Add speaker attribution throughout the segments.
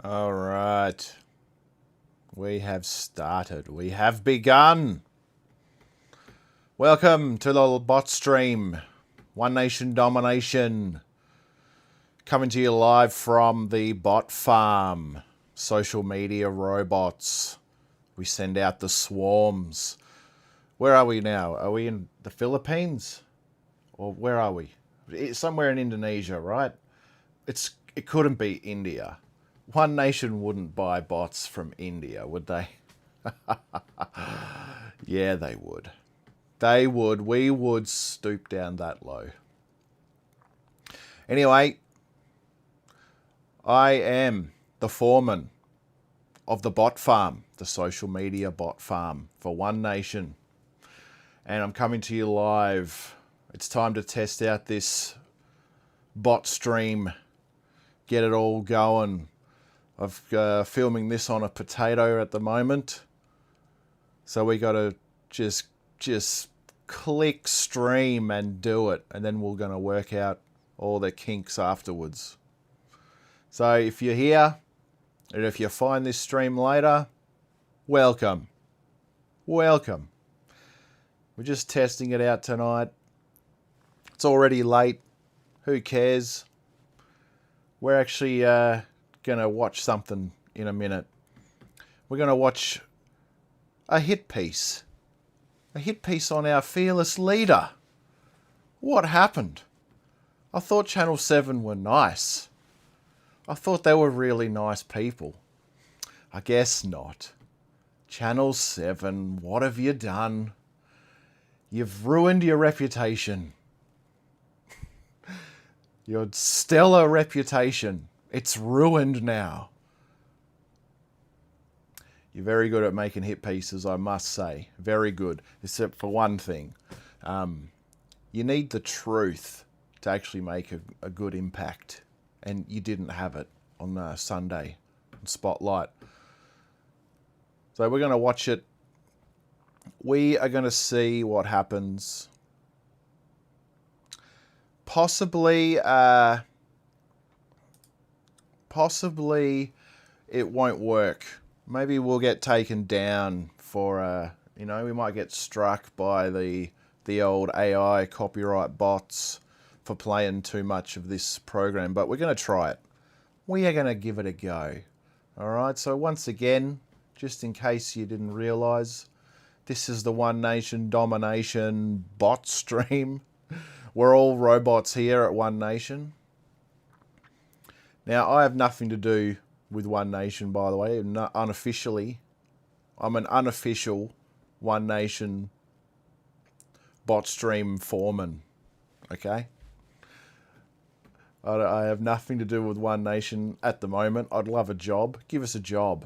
Speaker 1: All right. We have started. We have begun. Welcome to the bot stream. One Nation Domination. Coming to you live from the bot farm. Social media robots. We send out the swarms. Where are we now? Are we in the Philippines? Or where are we? It's somewhere in Indonesia, right? It couldn't be India. One Nation wouldn't buy bots from India, would they? Yeah, they would. They would. We would stoop down that low. Anyway, I am the foreman of the bot farm, the social media bot farm for One Nation. And I'm coming to you live. It's time to test out this bot stream. Get it all going. I'm filming this on a potato at the moment. So we got to just click stream and do it. And then we're going to work out all the kinks afterwards. So if you're here, and if you find this stream later, welcome. Welcome. We're just testing it out tonight. It's already late. Who cares? We're actually going to watch something in a minute. We're going to watch a hit piece. A hit piece on our fearless leader. What happened? I thought Channel 7 were nice. I thought they were really nice people. I guess not. Channel 7, what have you done? You've ruined your reputation. Your stellar reputation. It's ruined now. You're very good at making hit pieces, I must say. Very good. Except for one thing. You need the truth to actually make a good impact. And you didn't have it on Sunday on Spotlight. So we're going to watch it. We are going to see what happens. Possibly it won't work. Maybe we'll get taken down for, we might get struck by the old AI copyright bots for playing too much of this program. But we're going to try it. We are going to give it a go. All right, so once again, just in case you didn't realize, this is the One Nation Domination bot stream. We're all robots here at One Nation. Now, I have nothing to do with One Nation, by the way. Unofficially, I'm an unofficial One Nation bot stream foreman. Okay? I have nothing to do with One Nation at the moment. I'd love a job. Give us a job.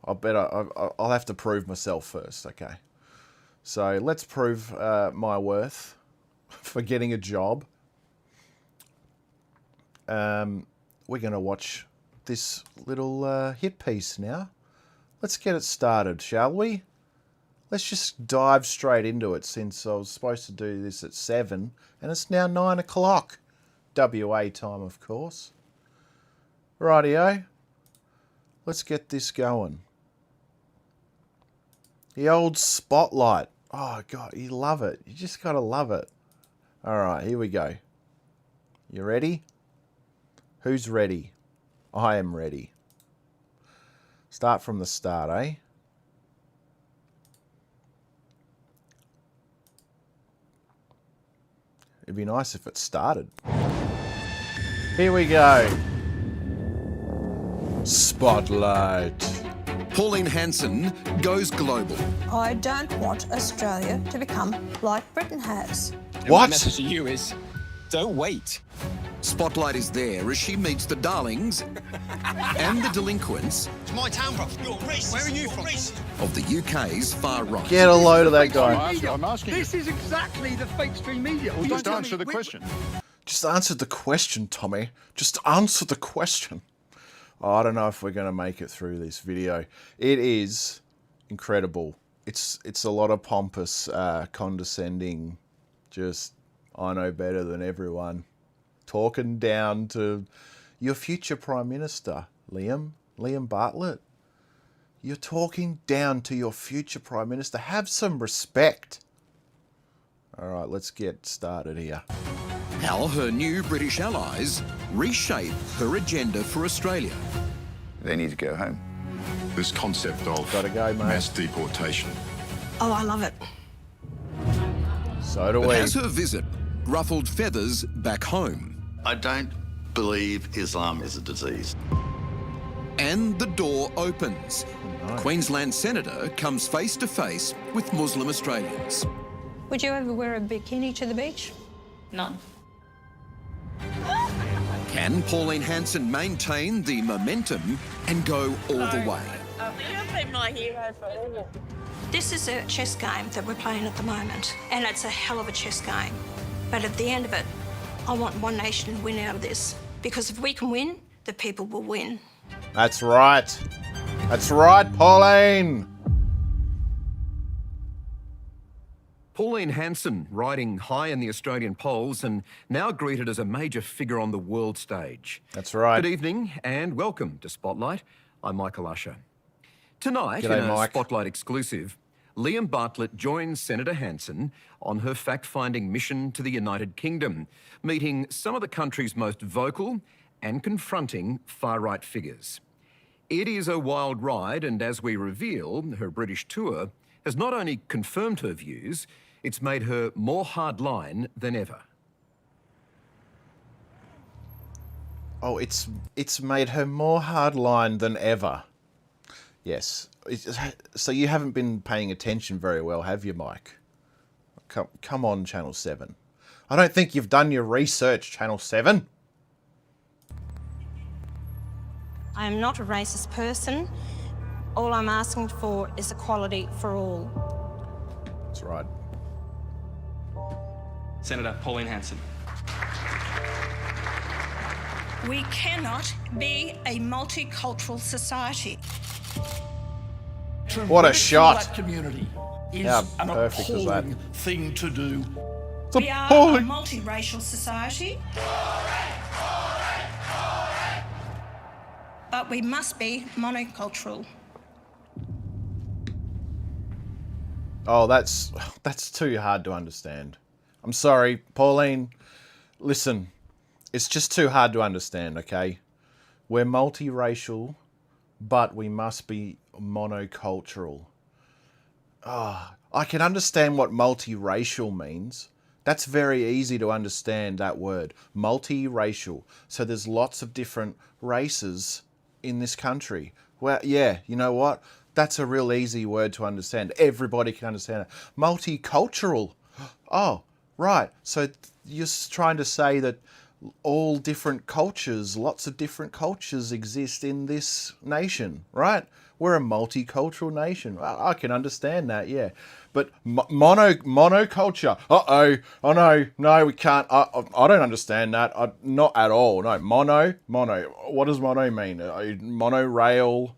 Speaker 1: I'll have to prove myself first, okay? So let's prove my worth for getting a job. We're going to watch this little hit piece now. Let's get it started, shall we? Let's just dive straight into it, since I was supposed to do this at 7 and it's now 9 o'clock. WA time, of course. Rightio. Let's get this going. The old Spotlight. Oh, God, you love it. You just got to love it. All right, here we go. You ready? Who's ready? I am ready. Start from the start, eh? It'd be nice if it started. Here we go. Spotlight.
Speaker 2: Pauline Hanson goes global.
Speaker 3: I don't want Australia to become like Britain has.
Speaker 1: What?
Speaker 4: My message to you is, don't wait.
Speaker 2: Spotlight is there as she meets the darlings and the delinquents
Speaker 5: It's my town, bro. You're racist. Where are you from?
Speaker 2: of the UK's far right.
Speaker 1: Get a load of that guy.
Speaker 6: I'm asking
Speaker 7: This is exactly the fake stream media.
Speaker 6: you. Just answer the question.
Speaker 1: Just answer the question, Tommy. Just answer the question. Oh, I don't know if we're going to make it through this video. It is incredible. It's a lot of pompous, condescending, just, I know better than everyone. Talking down to your future Prime Minister, Liam. Liam Bartlett, you're talking down to your future Prime Minister. Have some respect. All right, let's get started here.
Speaker 2: How her new British allies reshape her agenda for Australia.
Speaker 6: They need to go home.
Speaker 8: This concept of
Speaker 1: Gotta go, mate.
Speaker 8: mass deportation.
Speaker 3: Oh, I love it.
Speaker 1: So do
Speaker 2: But
Speaker 1: we.
Speaker 2: has her visit ruffled feathers back home?
Speaker 6: I don't believe Islam is a disease.
Speaker 2: And the door opens. Queensland Senator comes face to face with Muslim Australians.
Speaker 3: Would you ever wear a bikini to the beach?
Speaker 9: None.
Speaker 2: Can Pauline Hanson maintain the momentum and go all the way?
Speaker 9: You've been my hero forever.
Speaker 3: This is a chess game that we're playing at the moment, and it's a hell of a chess game. But at the end of it, I want One Nation to win out of this, because if we can win, the people will win.
Speaker 1: That's right. That's right, Pauline.
Speaker 2: Pauline Hanson riding high in the Australian polls and now greeted as a major figure on the world stage.
Speaker 1: That's right.
Speaker 2: Good evening and welcome to Spotlight. I'm Michael Usher. Tonight,
Speaker 1: G'day,
Speaker 2: in a
Speaker 1: Mike.
Speaker 2: Spotlight exclusive, Liam Bartlett joins Senator Hanson on her fact-finding mission to the United Kingdom, meeting some of the country's most vocal and confronting far-right figures. It is a wild ride, and as we reveal, her British tour has not only confirmed her views, it's made her more hardline than ever.
Speaker 1: Oh, it's made her more hardline than ever. Yes. So you haven't been paying attention very well, have you, Mike? Come on, Channel 7. I don't think you've done your research, Channel 7.
Speaker 3: I am not a racist person. All I'm asking for is equality for all.
Speaker 1: That's right.
Speaker 5: Senator Pauline Hanson.
Speaker 3: We cannot be a multicultural society.
Speaker 1: What a shot.
Speaker 7: That community is
Speaker 1: How
Speaker 7: an
Speaker 1: perfect is that?
Speaker 7: appalling thing to do.
Speaker 3: We are a multiracial society. But we must be monocultural.
Speaker 1: Oh, that's too hard to understand. I'm sorry, Pauline. Listen, it's just too hard to understand, okay? We're multiracial, but we must be monocultural. I can understand what multiracial means. That's very easy to understand, that word. Multiracial. So there's lots of different races in this country. Well, yeah, you know what? That's a real easy word to understand. Everybody can understand it. Multicultural. Oh, right. So you're trying to say that all different cultures, lots of different cultures exist in this nation, right? We're a multicultural nation. I can understand that, yeah. But monoculture. Uh-oh. Oh, no, we can't. I don't understand that. Not at all. No, mono. What does mono mean? Monorail,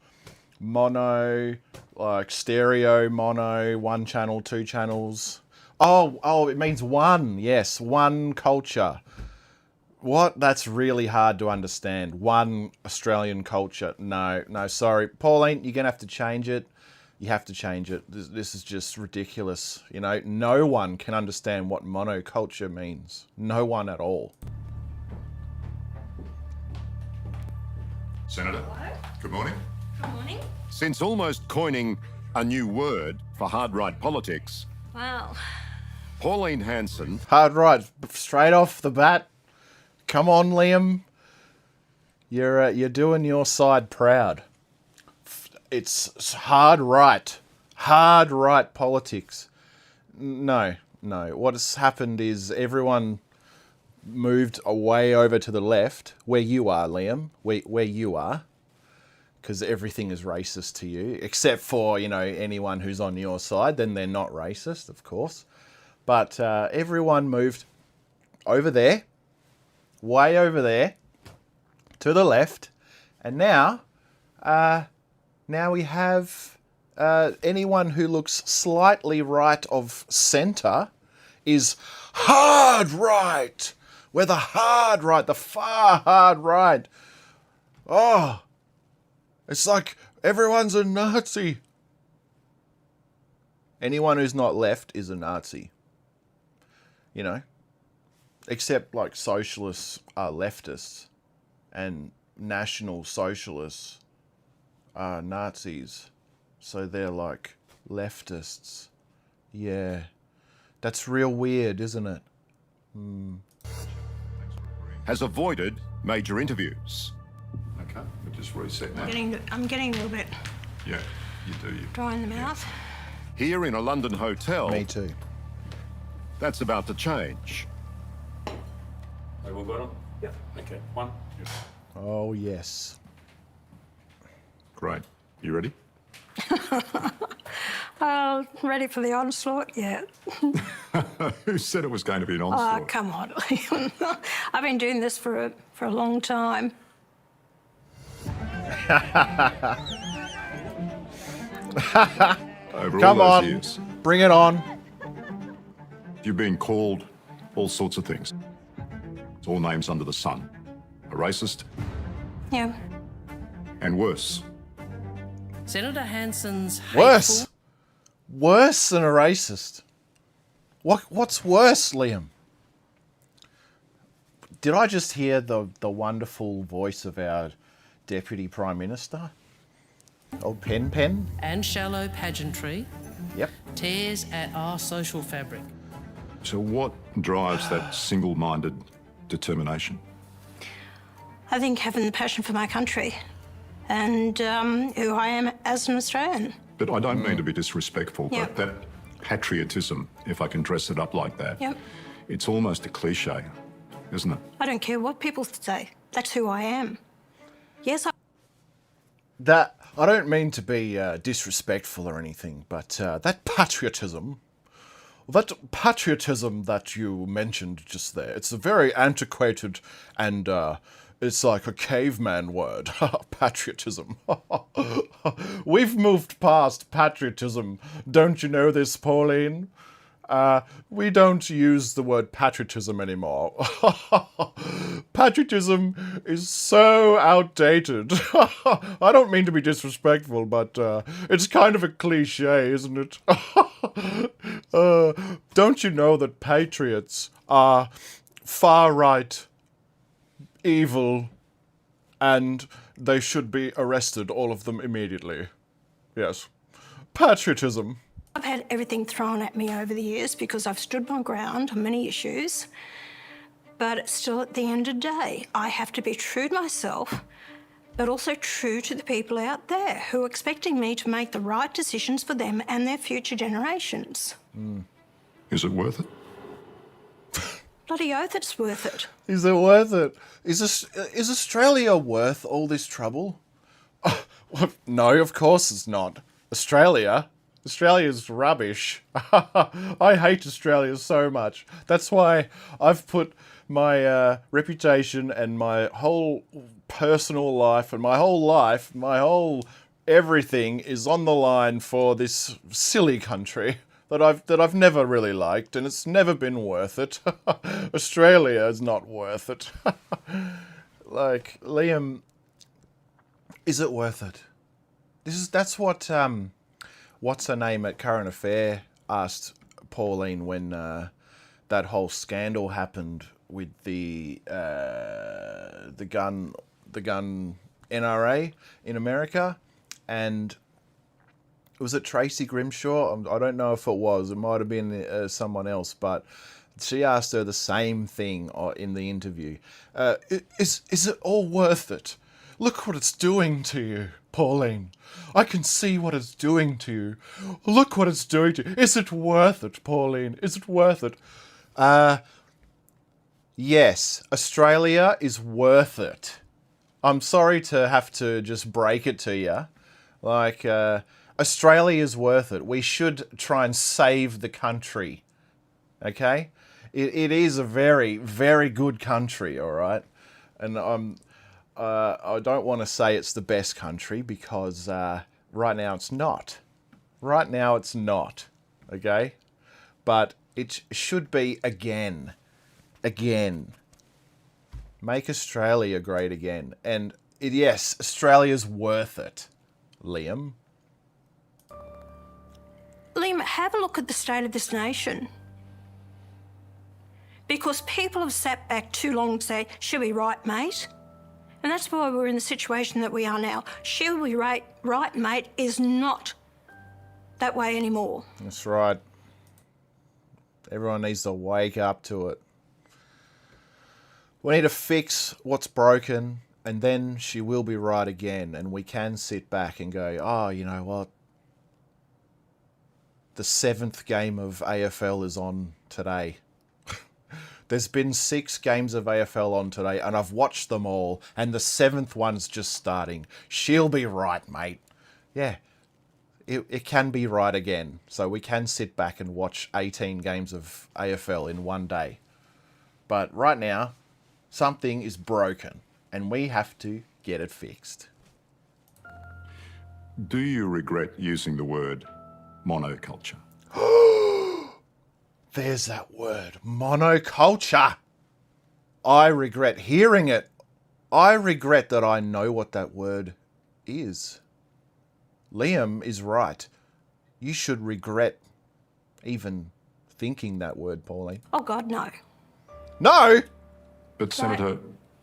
Speaker 1: mono, like stereo, mono, one channel, two channels. Oh, it means one. Yes, one culture. What? That's really hard to understand. One Australian culture. No, sorry. Pauline, you're going to have to change it. You have to change it. This is just ridiculous. You know, no one can understand what monoculture means. No one at all.
Speaker 8: Senator, good morning.
Speaker 3: Good morning.
Speaker 8: Since almost coining a new word for hard right politics,
Speaker 3: Wow.
Speaker 8: Pauline Hanson
Speaker 1: Hard right, straight off the bat. Come on, Liam. You're doing your side proud. It's hard right politics. No. What has happened is everyone moved way over to the left, where you are, Liam, where you are, because everything is racist to you, except for, anyone who's on your side. Then they're not racist, of course. But everyone moved over there, way over there, to the left, and now we have anyone who looks slightly right of centre is hard right. We're the hard right, the far hard right. Oh, It's like everyone's a Nazi. Anyone who's not left is a Nazi. You know? Except like socialists are leftists and National Socialists are Nazis. So they're like leftists. Yeah. That's real weird, isn't it?
Speaker 8: Has avoided major interviews.
Speaker 10: Okay, we'll just reset now.
Speaker 3: I'm getting a little bit
Speaker 10: Yeah, you do. You.
Speaker 3: dry in the mouth.
Speaker 8: Here in a London hotel,
Speaker 1: Me too.
Speaker 8: that's about to change.
Speaker 10: Have we got them? Yeah. Okay, one. Yeah.
Speaker 1: Oh, yes.
Speaker 8: Great. You ready?
Speaker 3: Ready for the onslaught? Yeah.
Speaker 8: Who said it was going to be an
Speaker 3: Oh,
Speaker 8: onslaught?
Speaker 3: come on. I've been doing this for a long time.
Speaker 8: Over
Speaker 1: Come
Speaker 8: all
Speaker 1: on.
Speaker 8: those years,
Speaker 1: Bring it on.
Speaker 8: you've been called all sorts of things. It's all names under the sun. A racist
Speaker 3: Yeah.
Speaker 8: and worse.
Speaker 11: Senator Hansen's
Speaker 1: Worse. Worse than a racist. What's worse, Liam? Did I just hear the wonderful voice of our Deputy Prime Minister? Old Pen?
Speaker 11: and shallow pageantry
Speaker 1: Yep.
Speaker 11: tears at our social fabric.
Speaker 8: So what drives that single-minded determination?
Speaker 3: I think having the passion for my country and who I am as an Australian.
Speaker 8: But I don't mean to be disrespectful,
Speaker 3: Yeah.
Speaker 8: but that patriotism, if I can dress it up like that,
Speaker 3: Yep.
Speaker 8: it's almost a cliche, isn't it?
Speaker 3: I don't care what people say. That's who I am. Yes,
Speaker 1: That I don't mean to be disrespectful or anything, but that patriotism that you mentioned just there, it's a very antiquated and it's like a caveman word. Patriotism. We've moved past patriotism. Don't you know this, Pauline? We don't use the word patriotism anymore. Patriotism is so outdated. I don't mean to be disrespectful, but it's kind of a cliche, isn't it? Don't you know that patriots are far-right, evil, and they should be arrested, all of them, immediately? Yes. Patriotism.
Speaker 3: I've had everything thrown at me over the years because I've stood my ground on many issues. But still, at the end of the day, I have to be true to myself, but also true to the people out there who are expecting me to make the right decisions for them and their future generations.
Speaker 8: Is it worth it?
Speaker 3: Bloody oath it's worth it.
Speaker 1: Is it worth it? Is Australia worth all this trouble? No, of course it's not. Australia's rubbish. I hate Australia so much. That's why I've put my reputation and my whole personal life and my whole everything is on the line for this silly country that I've never really liked, and it's never been worth it. Australia is not worth it. Like, Liam, is it worth it? That's what what's her name at Current Affair asked Pauline when that whole scandal happened with the gun NRA in America, and was it Tracy Grimshaw? I don't know if it was. It might have been someone else, but she asked her the same thing in the interview. Is it all worth it? Look what it's doing to you, Pauline. I can see what it's doing to you. Look what it's doing to you. Is it worth it, Pauline? Is it worth it? Yes, Australia is worth it. I'm sorry to have to just break it to you. Like, Australia is worth it. We should try and save the country. Okay? It is a very, very good country, all right? And I don't want to say it's the best country because right now it's not. Right now it's not. Okay? But it should be again. Again. Make Australia great again. And yes, Australia's worth it, Liam.
Speaker 3: Liam, have a look at the state of this nation. Because people have sat back too long to say, she'll be right, mate. And that's why we're in the situation that we are now. She'll be right, mate, is not that way anymore.
Speaker 1: That's right. Everyone needs to wake up to it. We need to fix what's broken, and then she will be right again. And we can sit back and go, oh, you know what? The 7th game of AFL is on today. There's been 6 games of AFL on today, and I've watched them all, and the 7th one's just starting. She'll be right, mate. Yeah, it can be right again. So we can sit back and watch 18 games of AFL in one day. But right now, something is broken, and we have to get it fixed.
Speaker 8: Do you regret using the word monoculture?
Speaker 1: There's that word, monoculture. I regret hearing it. I regret that I know what that word is. Liam is right. You should regret even thinking that word, Pauline.
Speaker 3: Oh, God, no.
Speaker 1: No!
Speaker 8: But Senator,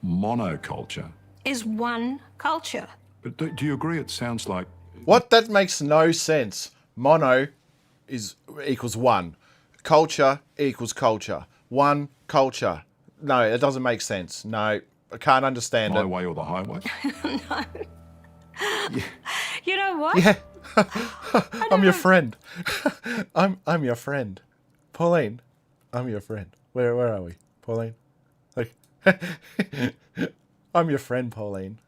Speaker 8: monoculture.
Speaker 3: Is one culture.
Speaker 8: But do you agree it sounds like...
Speaker 1: What? That makes no sense. Mono equals one. Culture equals culture. One culture. No, it doesn't make sense. No, I can't understand
Speaker 8: My
Speaker 1: it.
Speaker 8: way or the highway?
Speaker 3: No. You know what?
Speaker 1: Yeah. I'm your friend. I'm your friend. Pauline, I'm your friend. Where are we? Pauline? Like, I'm your friend, Pauline.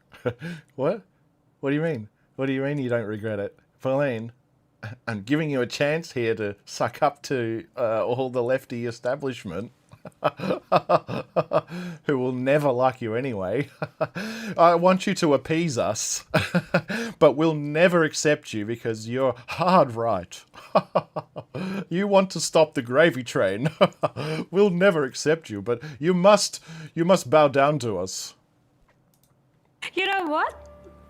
Speaker 1: What? What do you mean? What do you mean you don't regret it? Pauline, I'm giving you a chance here to suck up to all the lefty establishment who will never like you anyway. I want you to appease us, but we'll never accept you because you're hard right. You want to stop the gravy train. We'll never accept you, but you must bow down to us.
Speaker 3: You know what?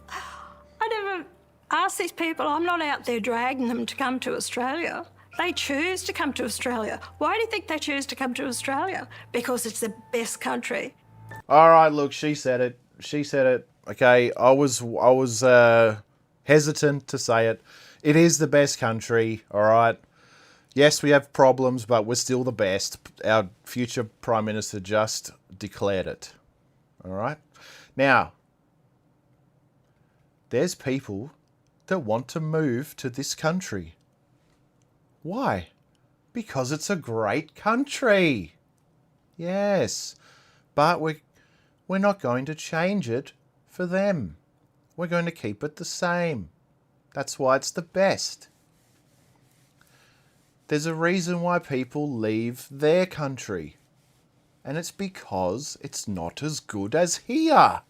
Speaker 3: I never asked these people. I'm not out there dragging them to come to Australia. They choose to come to Australia. Why do you think they choose to come to Australia? Because it's the best country.
Speaker 1: All right, look, she said it. She said it. Okay, I was hesitant to say it. It is the best country, all right? Yes, we have problems, but we're still the best. Our future Prime Minister just declared it, all right? Now, there's people that want to move to this country. Why? Because it's a great country. Yes, but we're not going to change it for them. We're going to keep it the same. That's why it's the best. There's a reason why people leave their country, and it's because it's not as good as here.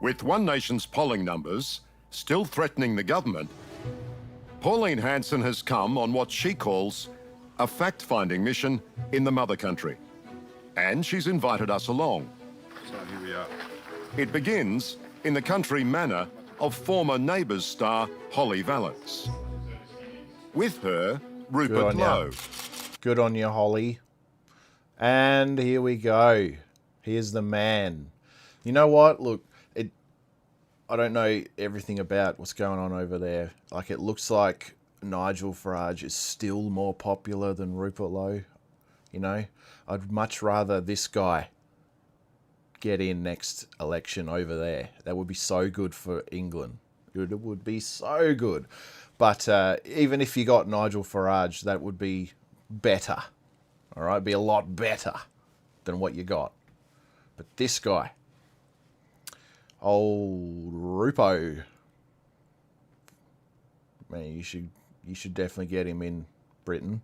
Speaker 8: With One Nation's polling numbers still threatening the government, Pauline Hanson has come on what she calls a fact-finding mission in the mother country. And she's invited us along.
Speaker 10: So here we are.
Speaker 8: It begins in the country manor of former Neighbours star Holly Valance. With her, Rupert Lowe.
Speaker 1: Good on you, Holly. And here we go. Here's the man. You know what? Look, I don't know everything about what's going on over there. Like, it looks like Nigel Farage is still more popular than Rupert Lowe. You know, I'd much rather this guy get in next election over there. That would be so good for England. It would be so good. But even if you got Nigel Farage, that would be better. All right, be a lot better than what you got. But this guy, old Rupo, man, you should definitely get him in Britain.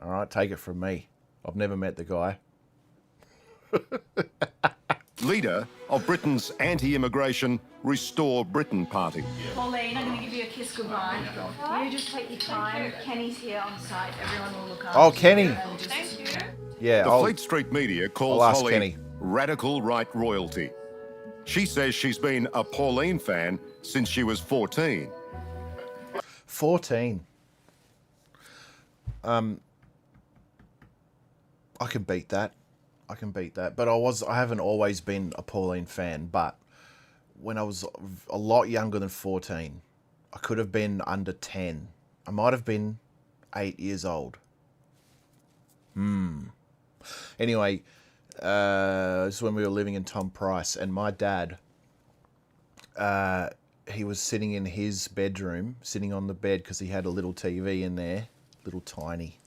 Speaker 1: All right, take it from me. I've never met the guy.
Speaker 8: leader of Britain's anti-immigration Restore Britain party.
Speaker 9: Pauline, I'm going to give you a kiss goodbye. You just take your time. Kenny's here on site. Everyone will look after
Speaker 1: Oh, Kenny.
Speaker 9: you. Thank you.
Speaker 1: Yeah,
Speaker 8: The
Speaker 1: I'll-
Speaker 8: Fleet Street media calls
Speaker 1: I'll ask
Speaker 8: Holly
Speaker 1: Kenny.
Speaker 8: radical right royalty. She says she's been a Pauline fan since she was 14.
Speaker 1: 14. I can beat that. I can beat that. But I haven't always been a Pauline fan, but when I was a lot younger than 14, I could have been under 10. I might have been 8 years old. Anyway, this is when we were living in Tom Price, and my dad, he was sitting in his bedroom, sitting on the bed because he had a little TV in there, a little tiny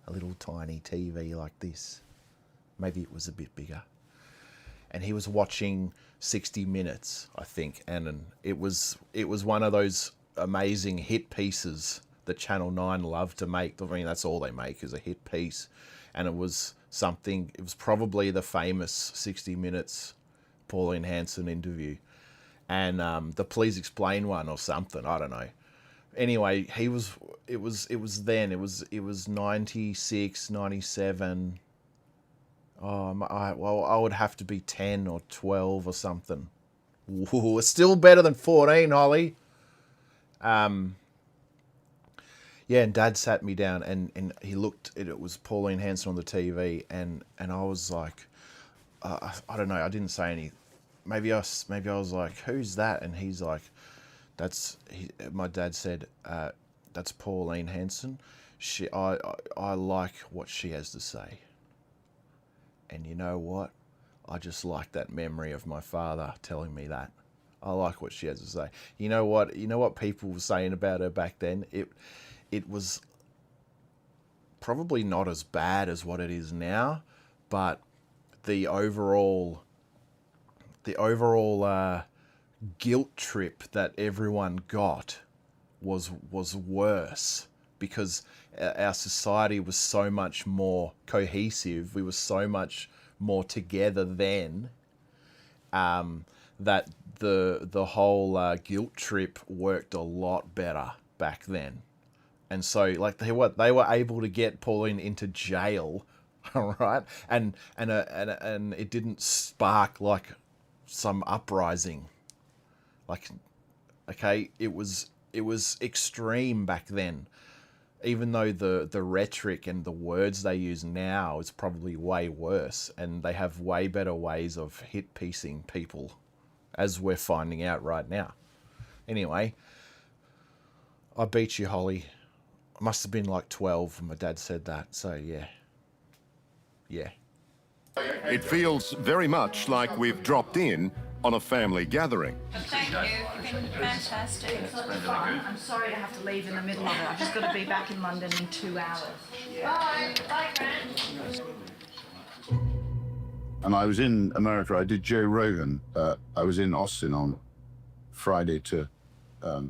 Speaker 1: TV like this. Maybe it was a bit bigger. And he was watching 60 Minutes, I think, and it was one of those amazing hit pieces that Channel 9 love to make. I mean, that's all they make is a hit piece. And it was probably the famous 60 Minutes Pauline Hanson interview. And the Please Explain one or something, I don't know. Anyway, it was 96, 97. I would have to be 10 or 12 or something. Ooh, it's still better than 14, Holly. Yeah, and Dad sat me down and he looked, it was Pauline Hanson on the TV, and I was like, I don't know, I didn't say any. Maybe I was like, who's that? And he's like, my dad said, that's Pauline Hanson. I like what she has to say. And you know what? I just like that memory of my father telling me that. I like what she has to say. You know what? You know what people were saying about her back then? It was probably not as bad as what it is now, but the overall guilt trip that everyone got was worse, because our society was so much more cohesive. We were so much more together then, that the whole guilt trip worked a lot better back then. And so, like, they were able to get Pauline into jail, all right, and it didn't spark like some uprising. Like, okay, it was extreme back then. Even though the rhetoric and the words they use now is probably way worse, and they have way better ways of hit-piecing people, as we're finding out right now. Anyway, I beat you, Holly. I must have been like 12 when my dad said that, so yeah. Yeah.
Speaker 8: It feels very much like we've dropped in on a family gathering.
Speaker 9: Thank you. You've been fantastic. It's fun. I'm sorry to have to leave in the middle of it. I've just got to be back in London in 2 hours. Bye. Bye, Grant.
Speaker 12: And I was in America. I did Joe Rogan. I was in Austin on Friday I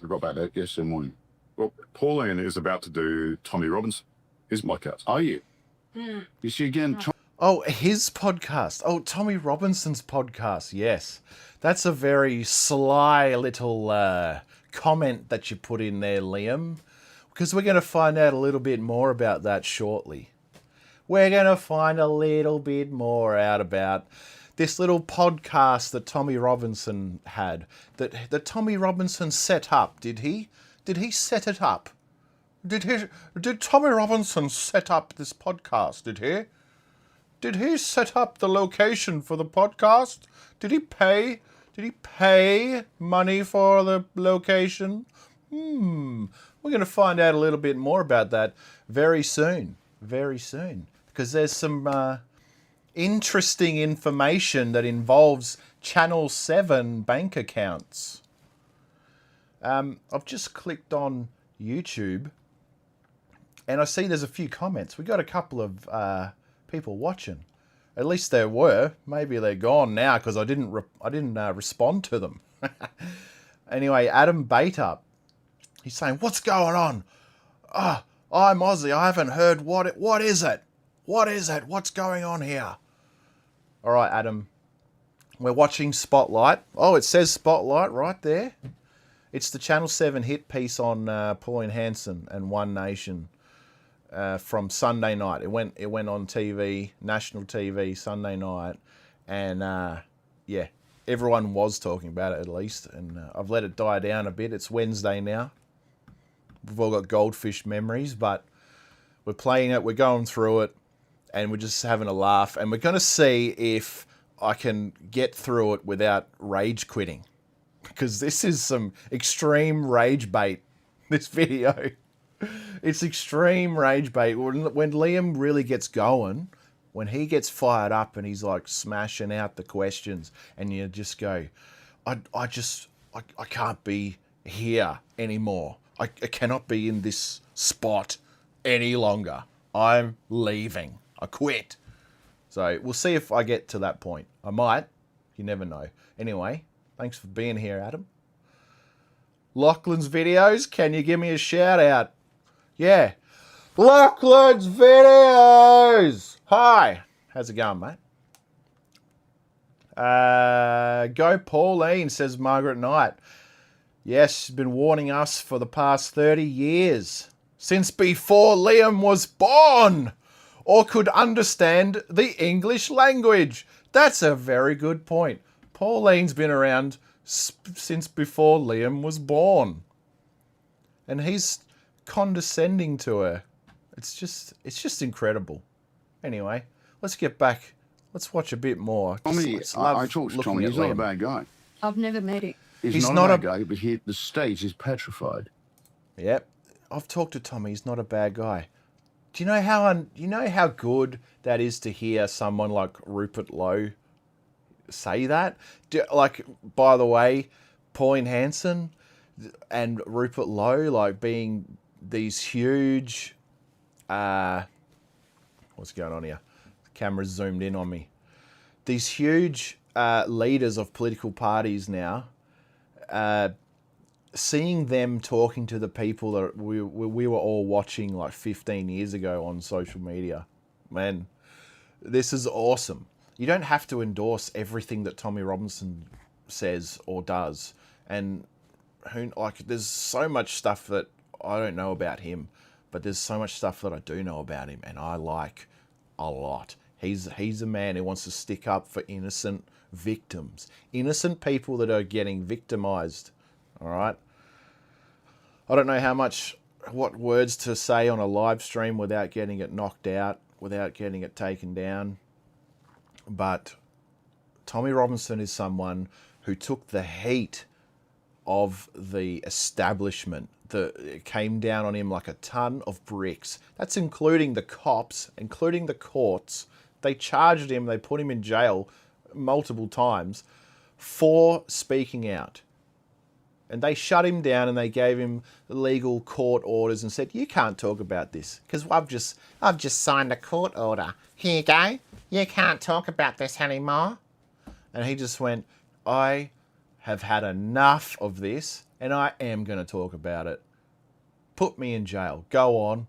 Speaker 12: got back there yesterday morning.
Speaker 10: Well, Pauline is about to do Tommy Robinson, his podcast.
Speaker 12: Are you? You see again?
Speaker 1: Oh, his podcast. Oh, Tommy Robinson's podcast. Yes. That's a very sly little comment that you put in there, Liam, because we're going to find out a little bit more about that shortly. We're going to find a little bit more out about this little podcast that Tommy Robinson had, that Tommy Robinson set up. Did he? Did he set it up? Did Tommy Robinson set up this podcast? Did he? Did he set up the location for the podcast? Did he pay money for the location? We're going to find out a little bit more about that very soon. Very soon. Because there's some interesting information that involves Channel 7 bank accounts. I've just clicked on YouTube and I see there's a few comments. We got a couple of people watching. At least there were. Maybe they're gone now because I didn't respond to them. Anyway, Adam Baitup, he's saying, "What's going on? I'm Aussie. I haven't heard what is it? What is it? What's going on here?" All right, Adam. We're watching Spotlight. Oh, it says Spotlight right there. It's the Channel 7 hit piece on Pauline Hanson and One Nation from Sunday night. It went on TV, national TV, Sunday night. And, yeah, everyone was talking about it at least. And I've let it die down a bit. It's Wednesday now. We've all got goldfish memories, but we're playing it. We're going through it. And we're just having a laugh. And we're going to see if I can get through it without rage quitting. Because this is some extreme rage bait, this video. It's extreme rage bait. When Liam really gets going, when he gets fired up and he's like smashing out the questions, and you just go, I can't be here anymore. I cannot be in this spot any longer. I'm leaving. I quit. So we'll see if I get to that point. I might. You never know. Anyway, thanks for being here, Adam. Lachlan's videos, can you give me a shout out? Yeah. Lachlan's videos! Hi. How's it going, mate? Go Pauline, says Margaret Knight. Yes, she's been warning us for the past 30 years. Since before Liam was born or could understand the English language. That's a very good point. Pauline's been around since before Liam was born. And he's condescending to her. It's just incredible. Anyway, let's get back. Let's watch a bit more.
Speaker 12: Tommy, I talked to Tommy. He's not a bad guy.
Speaker 3: I've never met him.
Speaker 12: He's not a bad guy, but the state is petrified.
Speaker 1: Yep. I've talked to Tommy. He's not a bad guy. Do you know how good that is to hear someone like Rupert Lowe say that? By the way, Pauline Hanson and Rupert Lowe, like being these huge, what's going on here? The camera's zoomed in on me. These huge leaders of political parties now, seeing them talking to the people that we were all watching like 15 years ago on social media, man, this is awesome. You don't have to endorse everything that Tommy Robinson says or does. And there's so much stuff that I don't know about him, but there's so much stuff that I do know about him, and I like a lot. He's a man who wants to stick up for innocent victims, innocent people that are getting victimized. All right. I don't know what words to say on a live stream without getting it knocked out, without getting it taken down. But Tommy Robinson is someone who took the heat of the establishment. It came down on him like a ton of bricks. That's including the cops, including the courts. They charged him, they put him in jail multiple times for speaking out. And they shut him down and they gave him legal court orders and said, you can't talk about this because I've just signed a court order. Here you go. You can't talk about this anymore. And he just went, I have had enough of this and I am going to talk about it. Put me in jail. Go on.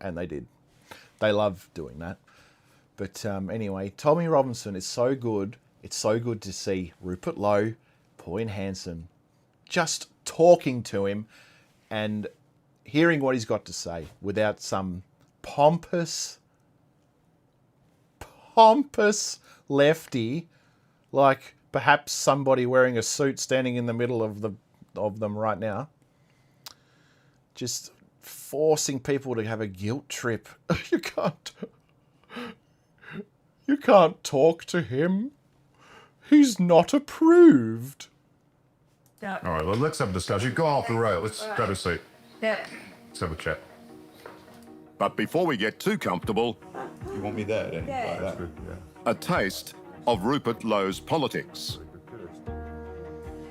Speaker 1: And they did. They love doing that. But anyway, Tommy Robinson is so good. It's so good to see Rupert Lowe, Pauline Hanson, just talking to him and hearing what he's got to say without some pompous lefty, like perhaps somebody wearing a suit standing in the middle of them right now, just forcing people to have a guilt trip. You can't talk to him. He's not approved.
Speaker 13: All right, well, let's have a discussion. Go off the rail. Let's grab a seat.
Speaker 3: Yeah.
Speaker 13: Let's have a chat.
Speaker 8: But before we get too comfortable,
Speaker 13: You want me there, then?
Speaker 3: Yeah.
Speaker 13: That's good, yeah.
Speaker 8: a taste of Rupert Lowe's politics.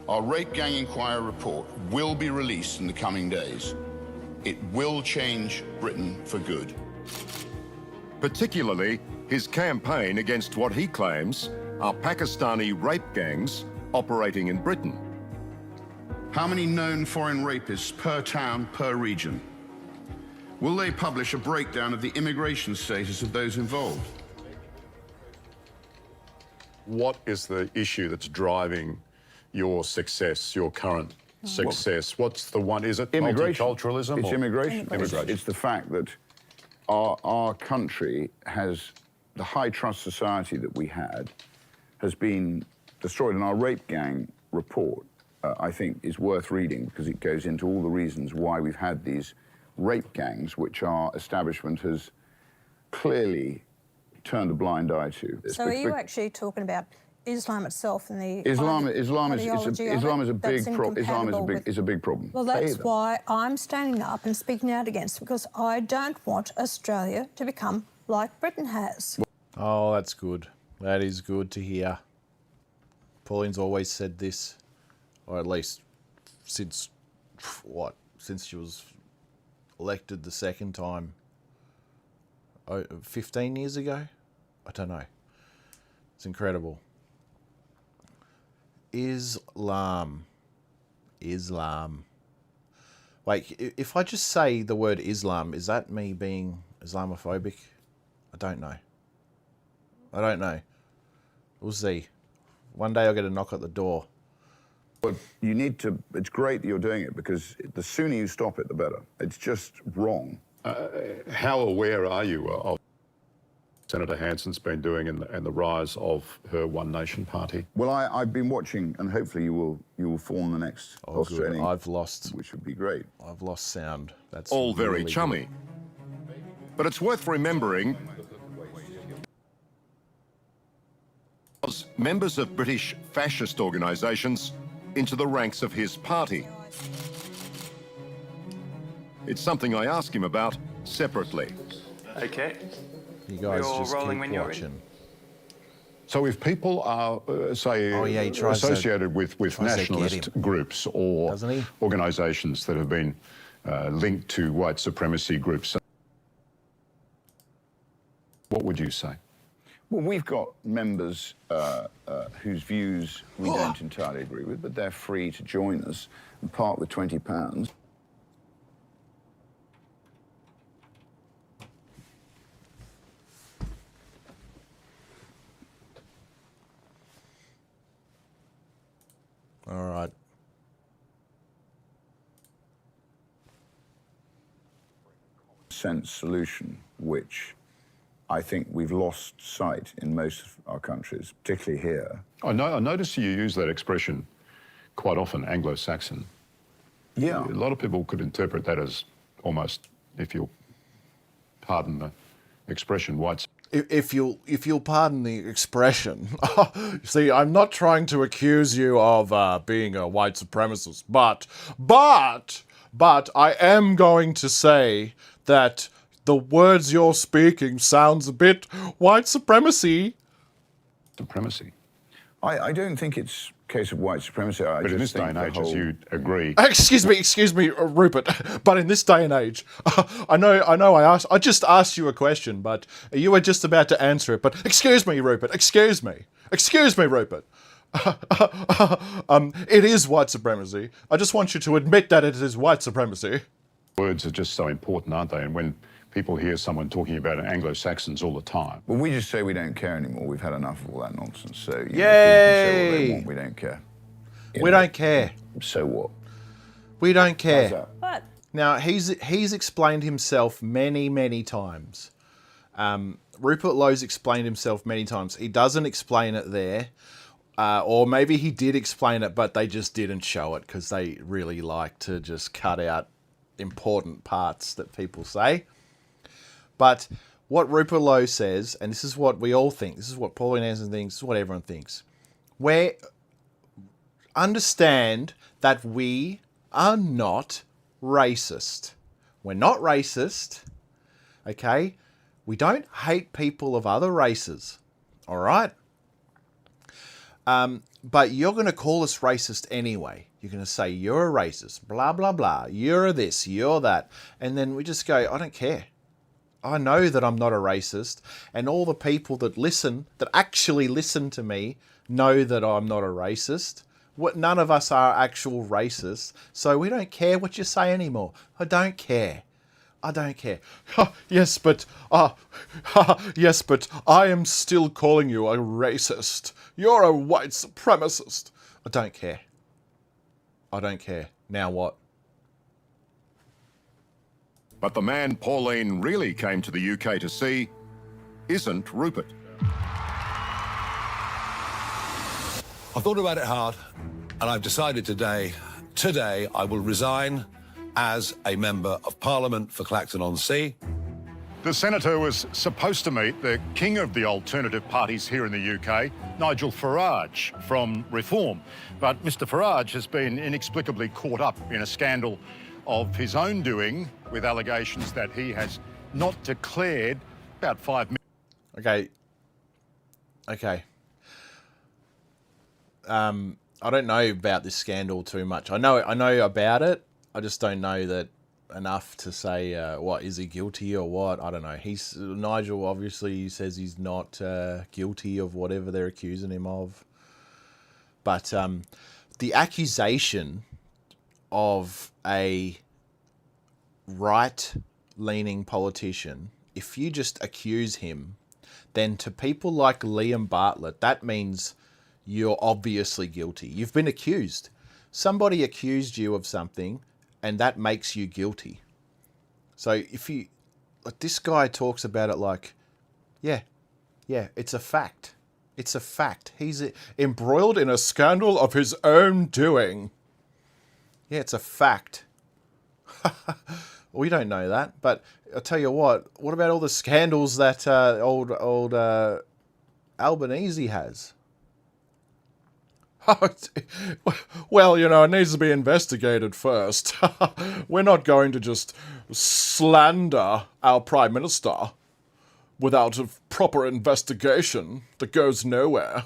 Speaker 12: Our rape gang inquiry report will be released in the coming days. It will change Britain for good.
Speaker 8: Particularly his campaign against what he claims are Pakistani rape gangs operating in Britain.
Speaker 12: How many known foreign rapists per town, per region? Will they publish a breakdown of the immigration status of those involved?
Speaker 8: What is the issue that's driving your success, your current success? What's the one? Is it
Speaker 12: Immigration.
Speaker 8: multiculturalism?
Speaker 12: It's
Speaker 8: or-
Speaker 12: immigration.
Speaker 8: Immigration.
Speaker 12: It's the fact that our country has, the high trust society that we had has been destroyed. And our rape gang report, I think, is worth reading because it goes into all the reasons why we've had these rape gangs, which our establishment has clearly turned a blind eye to.
Speaker 3: So are you actually talking about Islam itself and the
Speaker 12: Islam
Speaker 3: ideology of
Speaker 12: is a
Speaker 3: it
Speaker 12: big
Speaker 3: that's
Speaker 12: problem. Islam
Speaker 3: incompatible
Speaker 12: is a big problem.
Speaker 3: Well, that's why I'm standing up and speaking out against it, because I don't want Australia to become like Britain has.
Speaker 1: Oh, that's good. That is good to hear. Pauline's always said this, or at least since, what, since she was elected the second time, 15 years ago? I don't know. It's incredible. Islam. Wait, if I just say the word Islam, is that me being Islamophobic? I don't know. We'll see. One day I'll get a knock at the door.
Speaker 12: But you need to, it's great that you're doing it because the sooner you stop it, the better. It's just wrong.
Speaker 8: How aware are you of Senator Hanson's been doing and the rise of her One Nation party?
Speaker 12: Well, I've been watching, and hopefully you will form the next Australian.
Speaker 1: Good. I've lost,
Speaker 12: which would be great.
Speaker 1: I've lost sound. That's
Speaker 8: all very
Speaker 1: really
Speaker 8: chummy. But it's worth remembering members of British fascist organisations into the ranks of his party. It's something I ask him about separately.
Speaker 5: Okay.
Speaker 1: You guys
Speaker 5: We're all
Speaker 1: just
Speaker 5: rolling
Speaker 1: keep
Speaker 5: when you're
Speaker 1: watching.
Speaker 8: So if people are, associated with nationalist groups or organisations that have been linked to white supremacy groups, what would you say?
Speaker 12: Well, we've got members whose views we don't entirely agree with, but they're free to join us and part with £20.
Speaker 1: All right.
Speaker 12: Sense solution, which I think we've lost sight in most of our countries, particularly here.
Speaker 8: I notice you use that expression quite often, Anglo-Saxon.
Speaker 12: Yeah.
Speaker 8: A lot of people could interpret that as almost, if you'll pardon the expression, white.
Speaker 1: If you'll pardon the expression, see, I'm not trying to accuse you of being a white supremacist, but I am going to say that the words you're speaking sounds a bit white supremacy.
Speaker 8: Supremacy.
Speaker 12: I don't think it's a case of white supremacy.
Speaker 8: But in this day and age, as you agree.
Speaker 1: Excuse me, Rupert. But in this day and age, I just asked you a question, but you were just about to answer it. But excuse me, Rupert. Excuse me, Rupert. It is white supremacy. I just want you to admit that it is white supremacy.
Speaker 8: Words are just so important, aren't they? And when people hear someone talking about Anglo-Saxons all the time.
Speaker 12: Well, we just say we don't care anymore. We've had enough of all that nonsense. So, you know, people can say what they want. We don't care.
Speaker 1: We don't care.
Speaker 12: So what?
Speaker 1: We don't care.
Speaker 3: But
Speaker 1: Now, he's explained himself many times. Rupert Lowe's explained himself many times. He doesn't explain it there. Or maybe he did explain it, but they just didn't show it because they really like to just cut out important parts that people say. But what Rupert Lowe says, and this is what we all think, this is what Pauline Hanson thinks, this is what everyone thinks. We understand that we are not racist. We're not racist, okay? We don't hate people of other races, all right? But you're going to call us racist anyway. You're going to say you're a racist, blah, blah, blah. You're this, you're that. And then we just go, I don't care. I know that I'm not a racist. And all the people that listen, that actually listen to me, know that I'm not a racist. None of us are actual racists. So we don't care what you say anymore. I don't care. I don't care. Yes, but yes, but I am still calling you a racist. You're a white supremacist. I don't care. I don't care. Now what?
Speaker 8: But the man Pauline really came to the UK to see isn't Rupert.
Speaker 14: I've thought about it hard, and I've decided today I will resign as a Member of Parliament for Clacton-on-Sea.
Speaker 8: The senator was supposed to meet the king of the alternative parties here in the UK, Nigel Farage from Reform. But Mr Farage has been inexplicably caught up in a scandal of his own doing with allegations that he has not declared about 5 million.
Speaker 1: Okay. I don't know about this scandal too much. I know about it. I just don't know that enough to say what is he guilty or what. I don't know. Nigel obviously says he's not guilty of whatever they're accusing him of. But the accusation of a right-leaning politician, if you just accuse him, then to people like Liam Bartlett, that means you're obviously guilty. You've been accused. Somebody accused you of something, and that makes you guilty. So if you, like, this guy talks about it like, yeah, it's a fact. It's a fact. He's embroiled in a scandal of his own doing. Yeah, it's a fact. We don't know that, but I'll tell you what about all the scandals that old Albanese has? Well, it needs to be investigated first. We're not going to just slander our Prime Minister without a proper investigation that goes nowhere.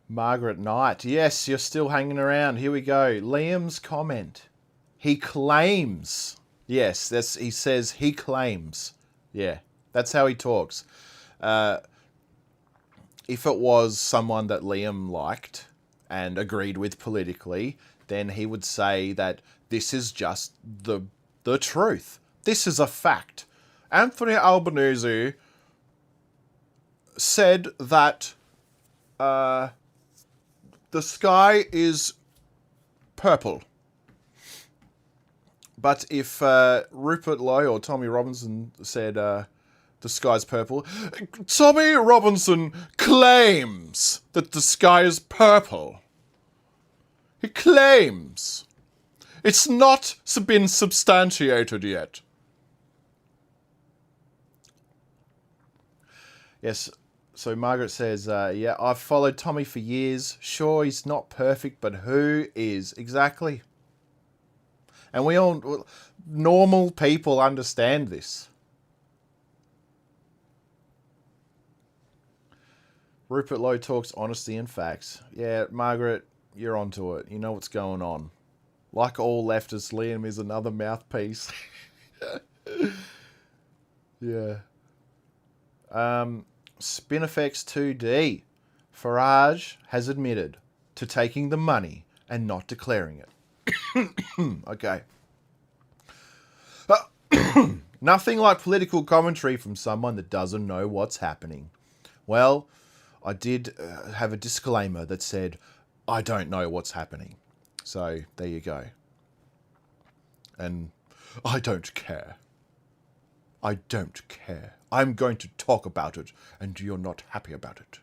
Speaker 1: Margaret Knight. Yes, you're still hanging around. Here we go. Liam's comment. He claims. Yes, he says he claims. Yeah, that's how he talks. If it was someone that Liam liked and agreed with politically, then he would say that this is just the truth. This is a fact. Anthony Albanese said that the sky is purple. But if Rupert Lowe or Tommy Robinson said the sky's purple, Tommy Robinson claims that the sky is purple. He claims. It's not been substantiated yet. Yes, so Margaret says, yeah, I've followed Tommy for years. Sure, he's not perfect, but who is? Exactly. And we all, normal people, understand this. Rupert Lowe talks honesty and facts. Yeah, Margaret, you're onto it. You know what's going on. Like all leftists, Liam is another mouthpiece. Yeah. Spinifex 2D. Farage has admitted to taking the money and not declaring it. Okay. Nothing like political commentary from someone that doesn't know what's happening. Well, I did have a disclaimer that said, I don't know what's happening. So, there you go. And I don't care. I don't care. I'm going to talk about it, and you're not happy about it.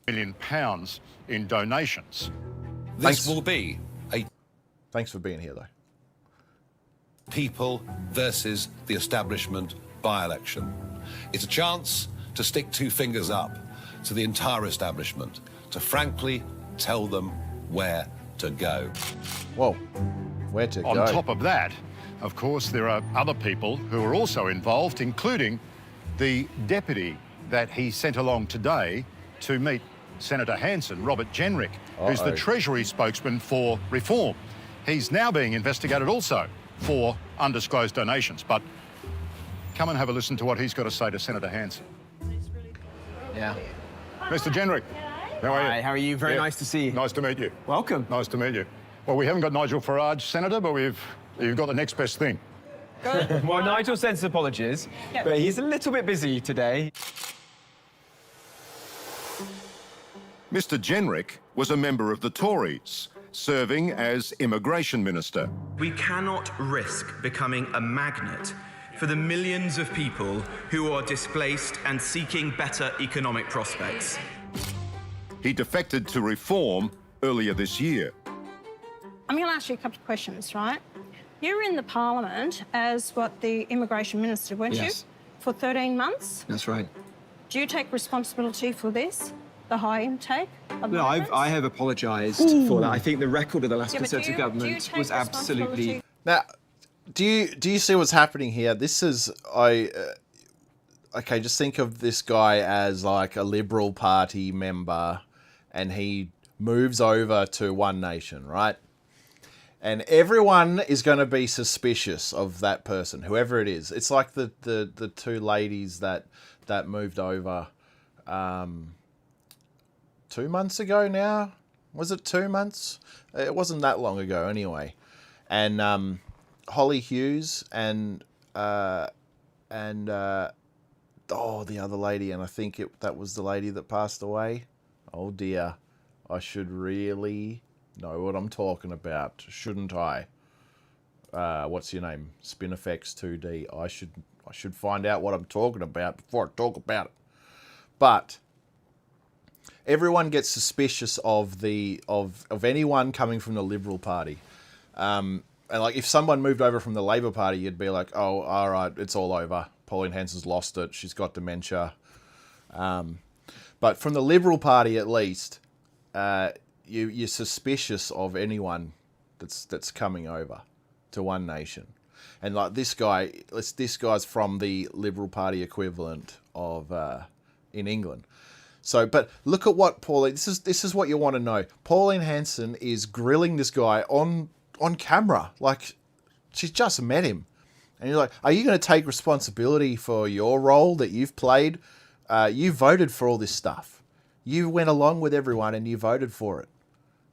Speaker 8: £1 million in donations.
Speaker 14: This will be a...
Speaker 1: Thanks for being here, though.
Speaker 14: People versus the establishment by-election. It's a chance to stick two fingers up to the entire establishment, to frankly tell them where to go.
Speaker 1: Whoa, where to go?
Speaker 8: On top of that, of course, there are other people who are also involved, including the deputy that he sent along today to meet Senator Hanson, Robert Jenrick, who's the Treasury spokesman for Reform. He's now being investigated also for undisclosed donations. But come and have a listen to what he's got to say to Senator Hanson.
Speaker 1: Yeah.
Speaker 8: Mr. Jenrick. How are you?
Speaker 4: Hi, how are you? Very nice to see you.
Speaker 8: Nice to meet you.
Speaker 4: Welcome.
Speaker 8: Nice to meet you. Well, we haven't got Nigel Farage, Senator, but you've got the next best thing.
Speaker 4: Well, Nigel sends apologies, but he's a little bit busy today.
Speaker 8: Mr. Jenrick was a member of the Tories, serving as Immigration Minister.
Speaker 15: We cannot risk becoming a magnet for the millions of people who are displaced and seeking better economic prospects.
Speaker 8: He defected to Reform earlier this year.
Speaker 3: I'm going to ask you a couple of questions, right? You were in the Parliament as the Immigration Minister, weren't you? For 13 months?
Speaker 4: That's right.
Speaker 3: Do you take responsibility for this? The high intake of
Speaker 4: No,
Speaker 3: migrants?
Speaker 4: I have apologised for that. I think the record of the last Conservative government was absolutely...
Speaker 1: Now, do you see what's happening here? This is okay. Just think of this guy as like a Liberal Party member, and he moves over to One Nation, right? And everyone is going to be suspicious of that person, whoever it is. It's like the two ladies that moved over 2 months ago now. Was it 2 months? It wasn't that long ago anyway. And Holly Hughes and the other lady, and I think that was the lady that passed away. Oh dear, I should really know what I'm talking about, shouldn't I? What's your name? Spinifex 2D. I should find out what I'm talking about before I talk about it. But everyone gets suspicious of anyone coming from the Liberal Party. And like if someone moved over from the Labor Party, you'd be like, oh, all right, it's all over. Pauline Hanson's lost it. She's got dementia. But from the Liberal Party, at least, you're suspicious of anyone that's coming over to One Nation. And like this guy's from the Liberal Party equivalent of in England. So, but look at what Pauline. This is what you want to know. Pauline Hanson is grilling this guy on camera, like she's just met him, and you're like, are you going to take responsibility for your role that you've played? You voted for all this stuff. You went along with everyone and you voted for it.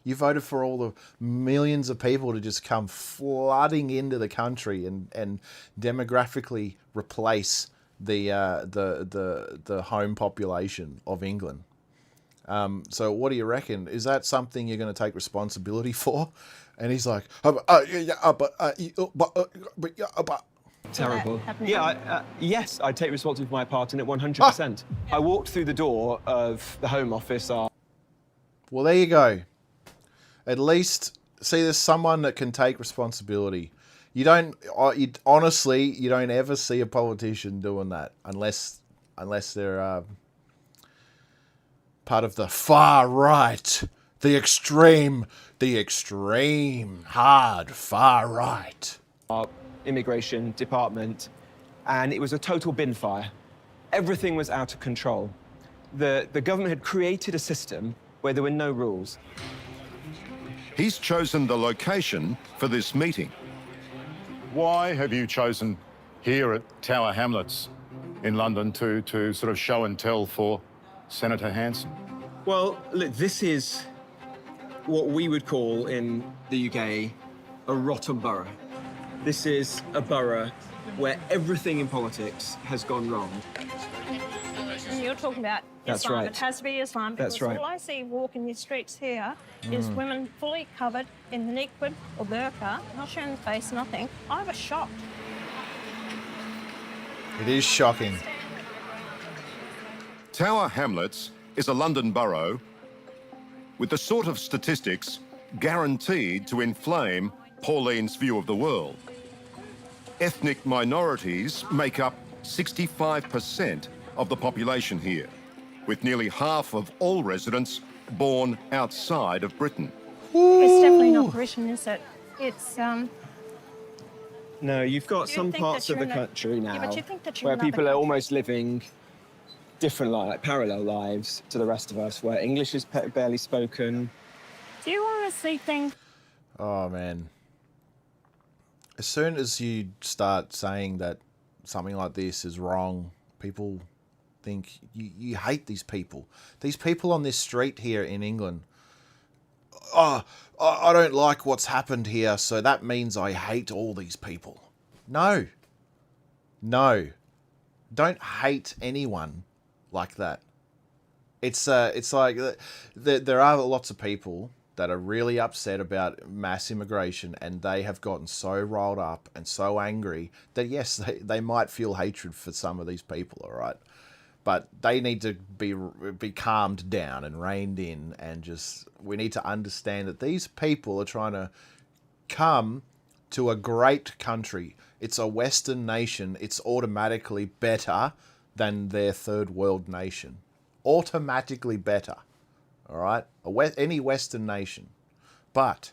Speaker 1: You voted for all the millions of people to just come flooding into the country and demographically replace the home population of England. So what do you reckon? Is that something you're going to take responsibility for? And he's like,
Speaker 4: Terrible. Yeah, yes, I take responsibility for my part in it 100%. I walked through the door of the Home Office.
Speaker 1: Well, there you go. At least, see, there's someone that can take responsibility. You don't ever see a politician doing that unless they're part of the far right, the extreme hard far right.
Speaker 4: Our immigration department, and it was a total bin fire. Everything was out of control. The government had created a system where there were no rules.
Speaker 8: He's chosen the location for this meeting. Why have you chosen here at Tower Hamlets in London to sort of show and tell for Senator Hanson?
Speaker 4: Well, look, this is what we would call in the UK a rotten borough. This is a borough where everything in politics has gone wrong.
Speaker 3: And you're talking about
Speaker 4: That's
Speaker 3: Islam.
Speaker 4: right.
Speaker 3: It has to be Islam because
Speaker 4: That's right.
Speaker 3: all I see walking the streets here is women fully covered in the niqab or burqa, not showing the face, nothing. I was shocked.
Speaker 1: It is shocking.
Speaker 8: Tower Hamlets is a London borough with the sort of statistics guaranteed to inflame Pauline's view of the world. Ethnic minorities make up 65% of the population here, with nearly half of all residents born outside of Britain.
Speaker 3: It's definitely not Britain, is it? It's
Speaker 4: No, you've got
Speaker 3: You
Speaker 4: some
Speaker 3: think
Speaker 4: parts
Speaker 3: that
Speaker 4: of the
Speaker 3: you're in a-
Speaker 4: country now
Speaker 3: Yeah, but you think that you're
Speaker 4: where
Speaker 3: in another
Speaker 4: people are
Speaker 3: country.
Speaker 4: almost living different, like parallel lives to the rest of us, where English is barely spoken.
Speaker 3: Do you honestly think?
Speaker 1: Oh man. As soon as you start saying that something like this is wrong, think you hate these people. These people on this street here in England. Oh, I don't like what's happened here, so that means I hate all these people. No. No. Don't hate anyone like that. It's like there are lots of people that are really upset about mass immigration, and they have gotten so riled up and so angry that yes, they might feel hatred for some of these people, all right? But they need to be calmed down and reined in, and just, we need to understand that these people are trying to come to a great country. It's a Western nation. It's automatically better than their third world nation. Automatically better. All right? Any Western nation. But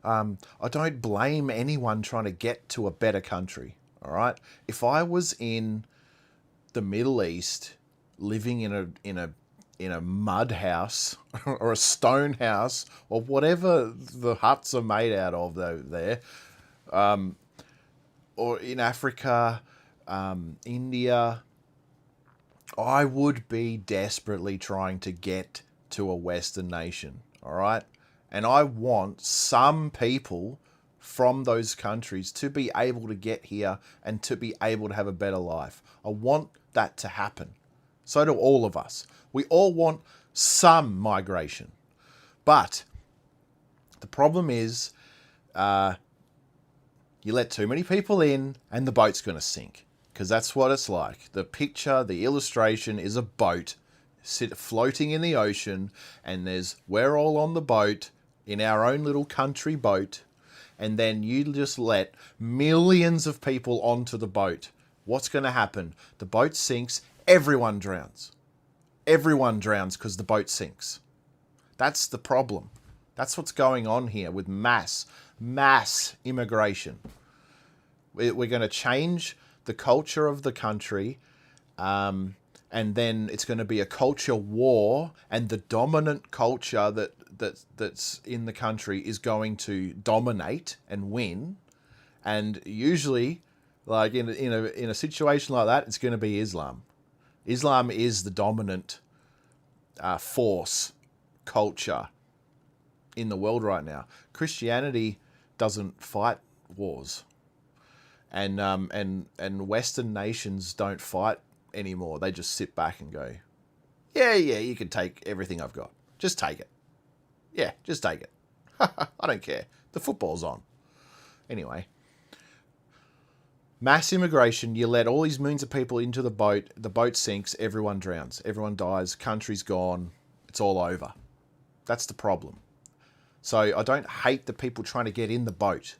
Speaker 1: I don't blame anyone trying to get to a better country. All right? If I was in the Middle East, living in a mud house or a stone house or whatever the huts are made out of there, or in Africa, India, I would be desperately trying to get to a Western nation, all right? And I want some people from those countries to be able to get here and to be able to have a better life. I want that to happen. So do all of us. We all want some migration. But the problem is you let too many people in and the boat's going to sink. Because that's what it's like. The picture, the illustration is a boat floating in the ocean, and we're all on the boat in our own little country boat, and then you just let millions of people onto the boat. What's going to happen? The boat sinks, everyone drowns. Everyone drowns because the boat sinks. That's the problem. That's what's going on here with mass immigration. We're going to change the culture of the country, and then it's going to be a culture war, and the dominant culture that's in the country is going to dominate and win. And usually, like in a situation like that, it's going to be Islam. Islam is the dominant force, culture in the world right now. Christianity doesn't fight wars. And Western nations don't fight anymore. They just sit back and go, yeah, you can take everything I've got. Just take it. Yeah, just take it. I don't care. The football's on. Anyway. Mass immigration, you let all these millions of people into the boat sinks, everyone drowns, everyone dies, country's gone, it's all over. That's the problem. So I don't hate the people trying to get in the boat.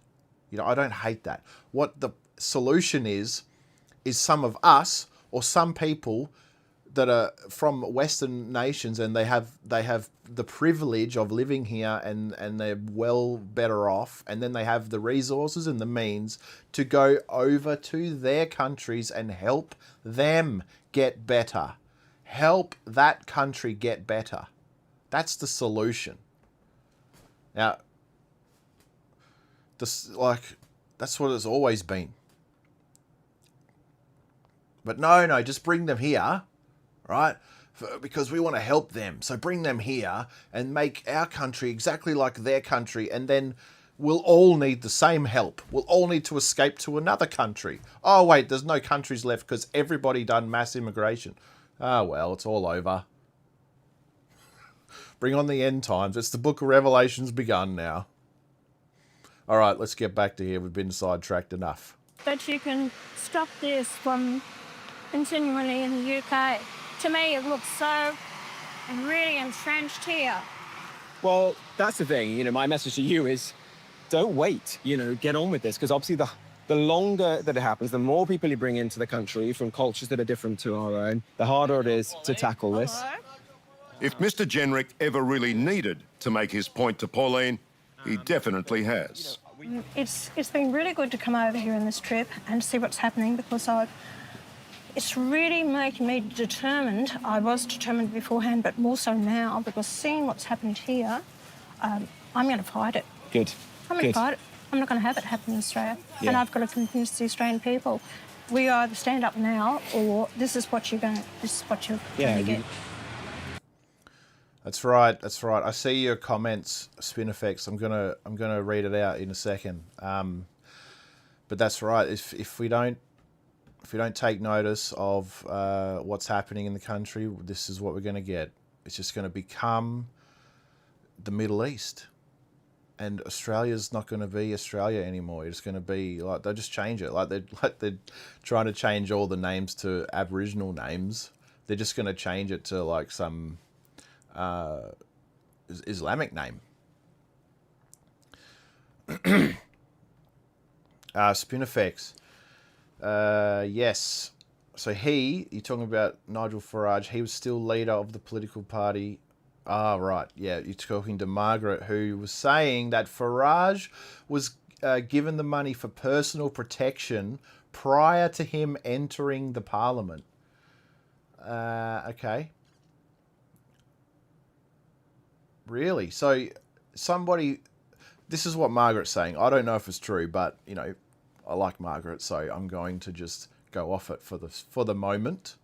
Speaker 1: I don't hate that. What the solution is some of us or some people that are from Western nations, and they have the privilege of living here, and they're well better off, and then they have the resources and the means to go over to their countries and help them get better. Help that country get better. That's the solution. Now, that's what it's always been. But no, just bring them here, right? Because we want to help them. So bring them here and make our country exactly like their country, and then we'll all need the same help. We'll all need to escape to another country. Oh, wait, there's no countries left because everybody done mass immigration. Ah, well, it's all over. Bring on the end times. It's the book of Revelation's begun now. All right, let's get back to here. We've been sidetracked enough.
Speaker 3: But you can stop this from continually in the UK. To me, it looks so really entrenched here.
Speaker 4: Well, that's the thing. My message to you is don't wait. Get on with this, because obviously the longer that it happens, the more people you bring into the country from cultures that are different to our own, the harder it is to tackle this.
Speaker 8: If Mr. Jenrick ever really needed to make his point to Pauline, he definitely has.
Speaker 3: It's been really good to come over here on this trip and see what's happening, because it's really making me determined. I was determined beforehand, but more so now, because seeing what's happened here, I'm going to fight it.
Speaker 4: Good.
Speaker 3: I'm going to fight it. I'm not going to have it happen in Australia.
Speaker 4: Yeah.
Speaker 3: And I've got to convince the Australian people we either stand up now, or this is what you're going to get.
Speaker 1: That's right. That's right. I see your comments, Spin Effects. I'm gonna read it out in a second. But that's right. If we don't take notice of what's happening in the country, this is what we're going to get. It's just going to become the Middle East, and Australia's not going to be Australia anymore. It's going to be like they'll just change it. Like they're trying to change all the names to Aboriginal names. They're just going to change it to like some Islamic name. Spin Effects. Yes. So you're talking about Nigel Farage, he was still leader of the political party. Ah, right. Yeah, you're talking to Margaret, who was saying that Farage was given the money for personal protection prior to him entering the parliament. Okay. Really? So somebody... This is what Margaret's saying. I don't know if it's true, but, you know, I like Margaret, so I'm going to just go off it for the moment.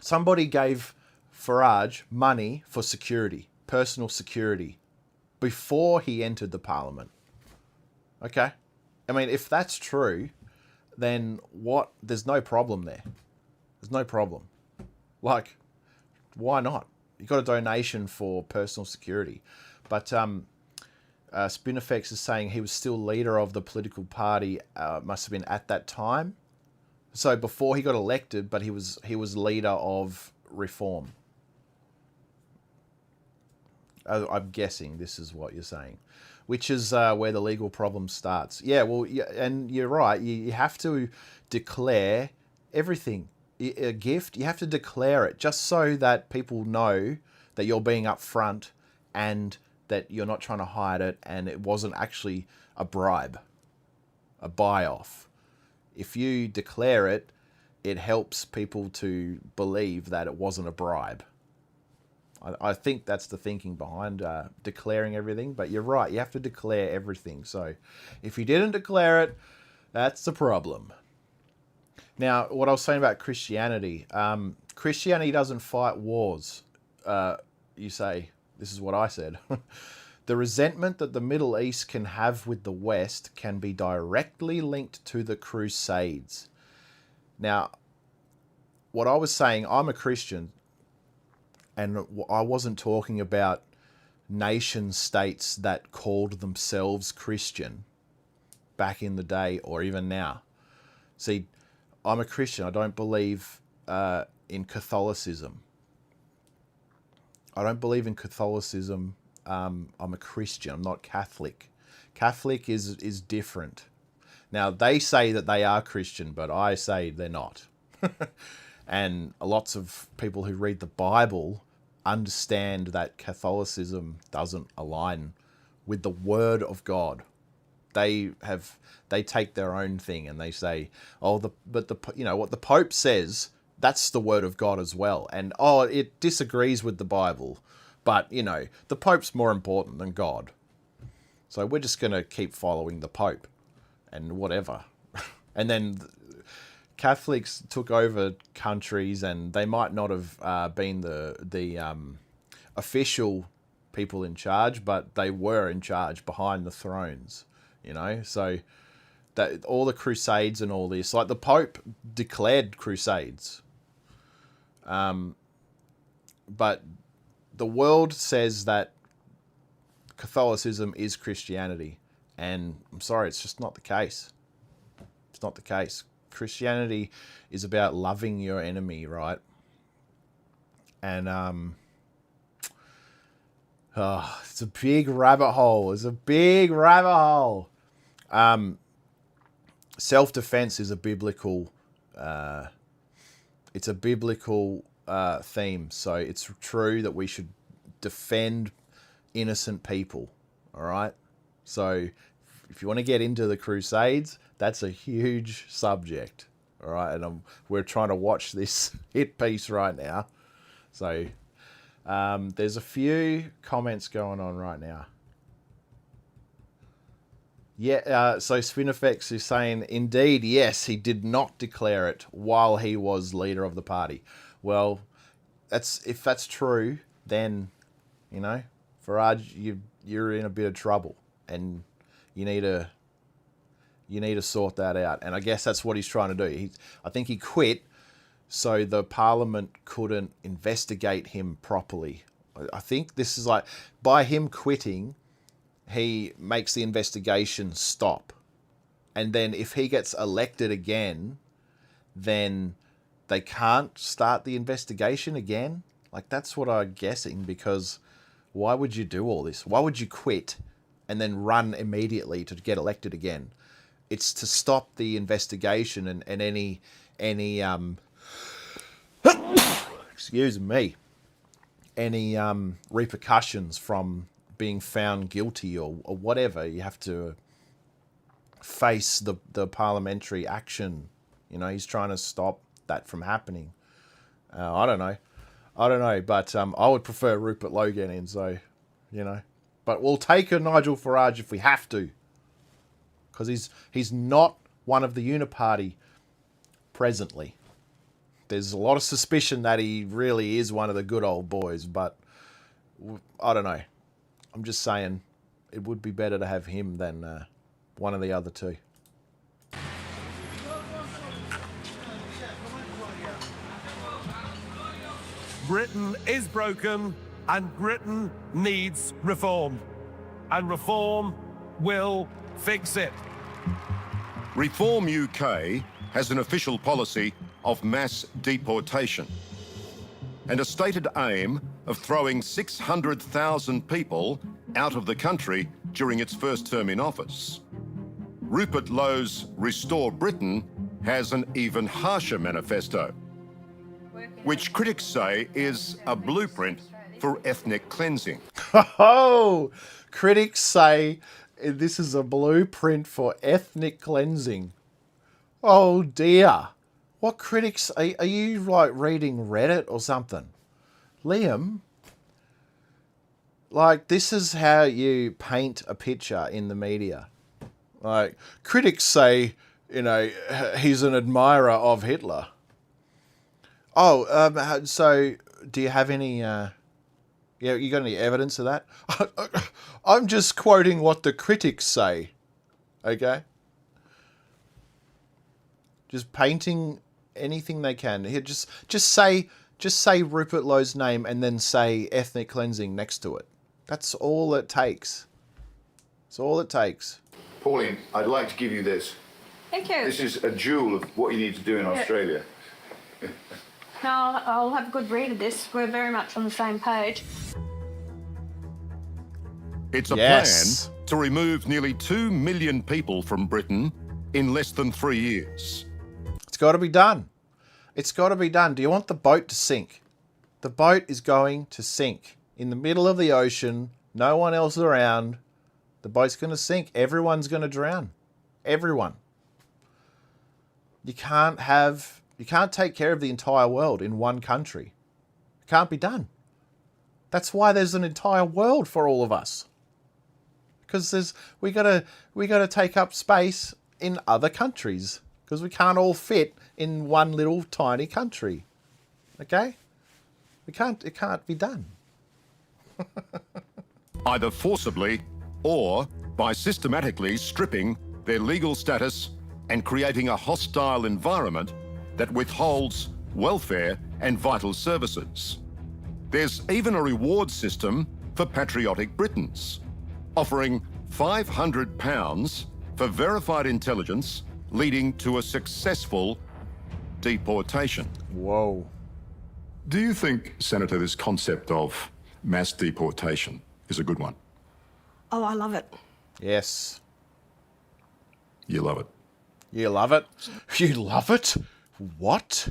Speaker 1: Somebody gave Farage money for security, personal security, before he entered the parliament. Okay? I mean, if that's true, then what? There's no problem there. There's no problem. Like, why not? You got a donation for personal security. But Spin Effects is saying he was still leader of the political party, must have been at that time. So before he got elected, but he was leader of Reform. I'm guessing this is what you're saying, which is where the legal problem starts. Yeah, well, yeah, and you're right. You have to declare everything. A gift, you have to declare it just so that people know that you're being upfront and that you're not trying to hide it, and it wasn't actually a bribe, a buy-off. If you declare it, it helps people to believe that it wasn't a bribe. I think that's the thinking behind declaring everything, but you're right, you have to declare everything. So if you didn't declare it, that's the problem. Now, what I was saying about Christianity, Christianity doesn't fight wars, you say. This is what I said. The resentment that the Middle East can have with the West can be directly linked to the Crusades. Now, what I was saying, I'm a Christian, and I wasn't talking about nation states that called themselves Christian back in the day or even now. See, I'm a Christian. I don't believe in Catholicism. I don't believe in Catholicism. I'm a Christian. I'm not Catholic. Catholic is different. Now, they say that they are Christian, but I say they're not. And lots of people who read the Bible understand that Catholicism doesn't align with the Word of God. They take their own thing and they say, oh, you know what the Pope says, that's the Word of God as well. And it disagrees with the Bible, but you know the Pope's more important than God. So we're just going to keep following the Pope and whatever. And then Catholics took over countries, and they might not have been the official people in charge, but they were in charge behind the thrones, you know. So that all the Crusades and all this, like the Pope declared Crusades, but the world says that Catholicism is Christianity, and I'm sorry, it's just not the case. It's not the case. Christianity is about loving your enemy, right? And it's a big rabbit hole. It's a big rabbit hole. Self-defense is a biblical. It's a biblical theme. So it's true that we should defend innocent people. All right. So if you want to get into the Crusades, that's a huge subject. All right, and we're trying to watch this hit piece right now. So there's a few comments going on right now. Yeah, so Spinifex is saying, indeed, yes, he did not declare it while he was leader of the party. Well, if that's true, then, you know, Farage, you're in a bit of trouble, and you need to sort that out. And I guess that's what he's trying to do. I think he quit so the Parliament couldn't investigate him properly. I think this is like, by him quitting, he makes the investigation stop. And then if he gets elected again, then they can't start the investigation again. Like, that's what I'm guessing, because why would you do all this? Why would you quit and then run immediately to get elected again? It's to stop the investigation and any excuse me, any repercussions from being found guilty or whatever. You have to face the parliamentary action. You know, he's trying to stop that from happening. I don't know, but I would prefer Rupert Lowe get in, so, you know. But we'll take a Nigel Farage if we have to, because he's not one of the Uniparty presently. There's a lot of suspicion that he really is one of the good old boys, but I don't know. I'm just saying it would be better to have him than one of the other two.
Speaker 16: Britain is broken and Britain needs reform. And reform will fix it.
Speaker 8: Reform UK has an official policy of mass deportation and a stated aim of throwing 600,000 people out of the country during its first term in office. Rupert Lowe's Restore Britain has an even harsher manifesto, which critics say is a blueprint for ethnic cleansing.
Speaker 1: Oh, critics say this is a blueprint for ethnic cleansing. Oh dear. What critics, are you like reading Reddit or something? Liam, like, this is how you paint a picture in the media. Like, critics say, you know, he's an admirer of Hitler. Oh, so do you have any, you got any evidence of that? I'm just quoting what the critics say, okay? Just painting anything they can. Here, just say Rupert Lowe's name and then say ethnic cleansing next to it. That's all it takes. That's all it takes.
Speaker 12: Pauline, I'd like to give you this.
Speaker 3: Thank you.
Speaker 12: This is a jewel of what you need to do in Australia.
Speaker 3: Now, I'll have a good read of this. We're very much on the same page.
Speaker 8: It's a plan to remove nearly 2 million people from Britain in less than 3 years.
Speaker 1: It's got to be done. It's got to be done. Do you want the boat to sink? The boat is going to sink in the middle of the ocean. No one else around. The boat's going to sink. Everyone's going to drown. Everyone. You can't take care of the entire world in one country. It can't be done. That's why there's an entire world for all of us. Because we gotta take up space in other countries. Because we can't all fit in one little tiny country. Okay? It can't be done.
Speaker 8: Either forcibly or by systematically stripping their legal status and creating a hostile environment that withholds welfare and vital services. There's even a reward system for patriotic Britons, offering £500 for verified intelligence leading to a successful deportation.
Speaker 1: Whoa.
Speaker 13: Do you think, Senator, this concept of mass deportation is a good one?
Speaker 3: Oh, I love it.
Speaker 1: Yes.
Speaker 13: You love it.
Speaker 1: You love it? You love it? What?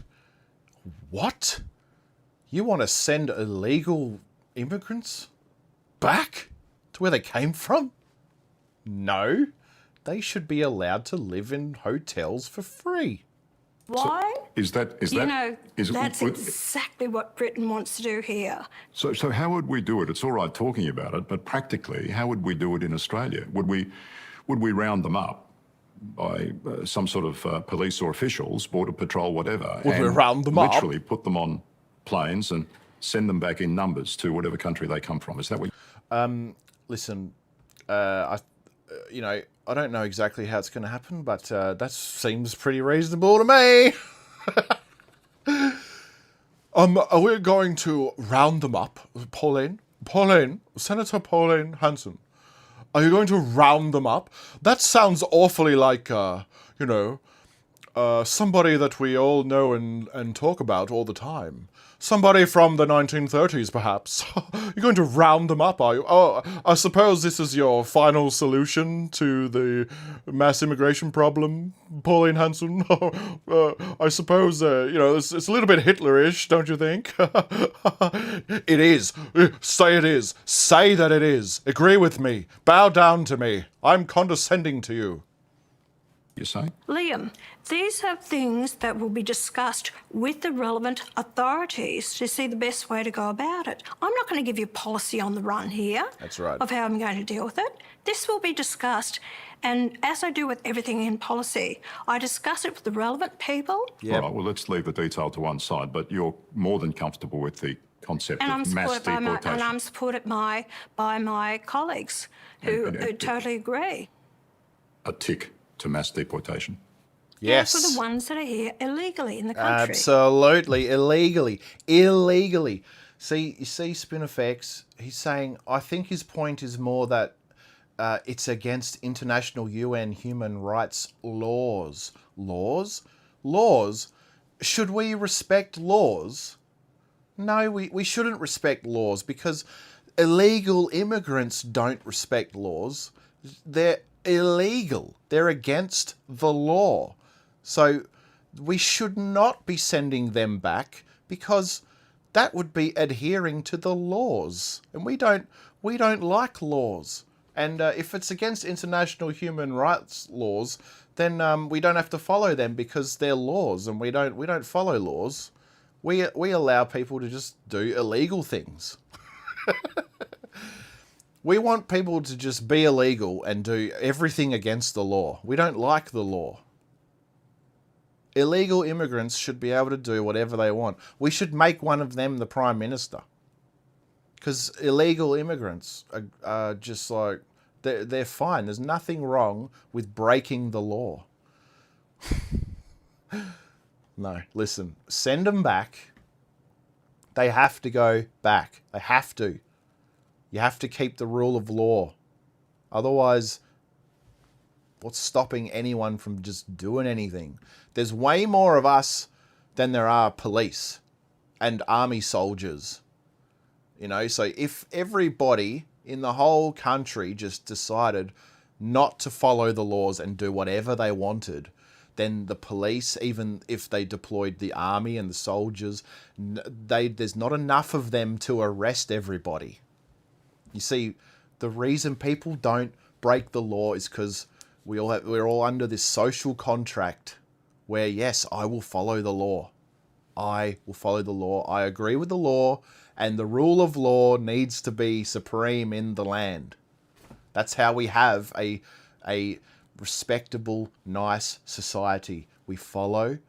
Speaker 1: What? You want to send illegal immigrants back to where they came from? No. They should be allowed to live in hotels for free.
Speaker 3: Why?
Speaker 1: That's
Speaker 3: exactly what Britain wants to do here.
Speaker 13: So how would we do it? It's all right talking about it, but practically, how would we do it in Australia? Would would we round them up by some sort of police or officials, border patrol, whatever,
Speaker 1: Would we
Speaker 13: and
Speaker 1: round them up?
Speaker 13: literally put them on planes and send them back in numbers to whatever country they come from? Is that what?
Speaker 1: Listen, you know, I don't know exactly how it's going to happen, but that seems pretty reasonable to me. Are we going to round them up, Pauline, Senator Pauline Hanson? Are you going to round them up? That sounds awfully like, you know, somebody that we all know and talk about all the time. Somebody from the 1930s, perhaps. You're going to round them up, are you? Oh, I suppose this is your final solution to the mass immigration problem, Pauline Hanson. I suppose, you know, it's a little bit Hitlerish, don't you think? It is. Say it is. Say that it is. Agree with me. Bow down to me. I'm condescending to you.
Speaker 13: You say?
Speaker 3: Liam, these are things that will be discussed with the relevant authorities to see the best way to go about it. I'm not going to give you policy on the run here.
Speaker 1: That's right.
Speaker 3: Of how I'm going to deal with it. This will be discussed, and as I do with everything in policy, I discuss it with the relevant people.
Speaker 13: Yeah. All right, well, let's leave the detail to one side, but you're more than comfortable with the concept
Speaker 3: And
Speaker 13: of mass deportation.
Speaker 3: and I'm supported by my colleagues who totally agree.
Speaker 13: A tick to mass deportation.
Speaker 1: Yes.
Speaker 3: For the ones that are here illegally in the country.
Speaker 1: Absolutely. Illegally. See, you see Spinifex, he's saying, I think his point is more that it's against international UN human rights laws. Laws? Should we respect laws? No, we shouldn't respect laws because illegal immigrants don't respect laws. They're illegal. They're against the law. So we should not be sending them back because that would be adhering to the laws. And we don't like laws. And if it's against international human rights laws, then we don't have to follow them because they're laws, and we don't follow laws. We allow people to just do illegal things. We want people to just be illegal and do everything against the law. We don't like the law. Illegal immigrants should be able to do whatever they want. We should make one of them the Prime Minister. Because illegal immigrants are just like, they're fine. There's nothing wrong with breaking the law. No, listen, send them back. They have to go back. They have to. You have to keep the rule of law. Otherwise, what's stopping anyone from just doing anything? There's way more of us than there are police and army soldiers. You know, so if everybody in the whole country just decided not to follow the laws and do whatever they wanted, then the police, even if they deployed the army and the soldiers, there's not enough of them to arrest everybody. You see, the reason people don't break the law is because we're all under this social contract where, yes, I will follow the law. I will follow the law. I agree with the law, and the rule of law needs to be supreme in the land. That's how we have a respectable, nice society. We follow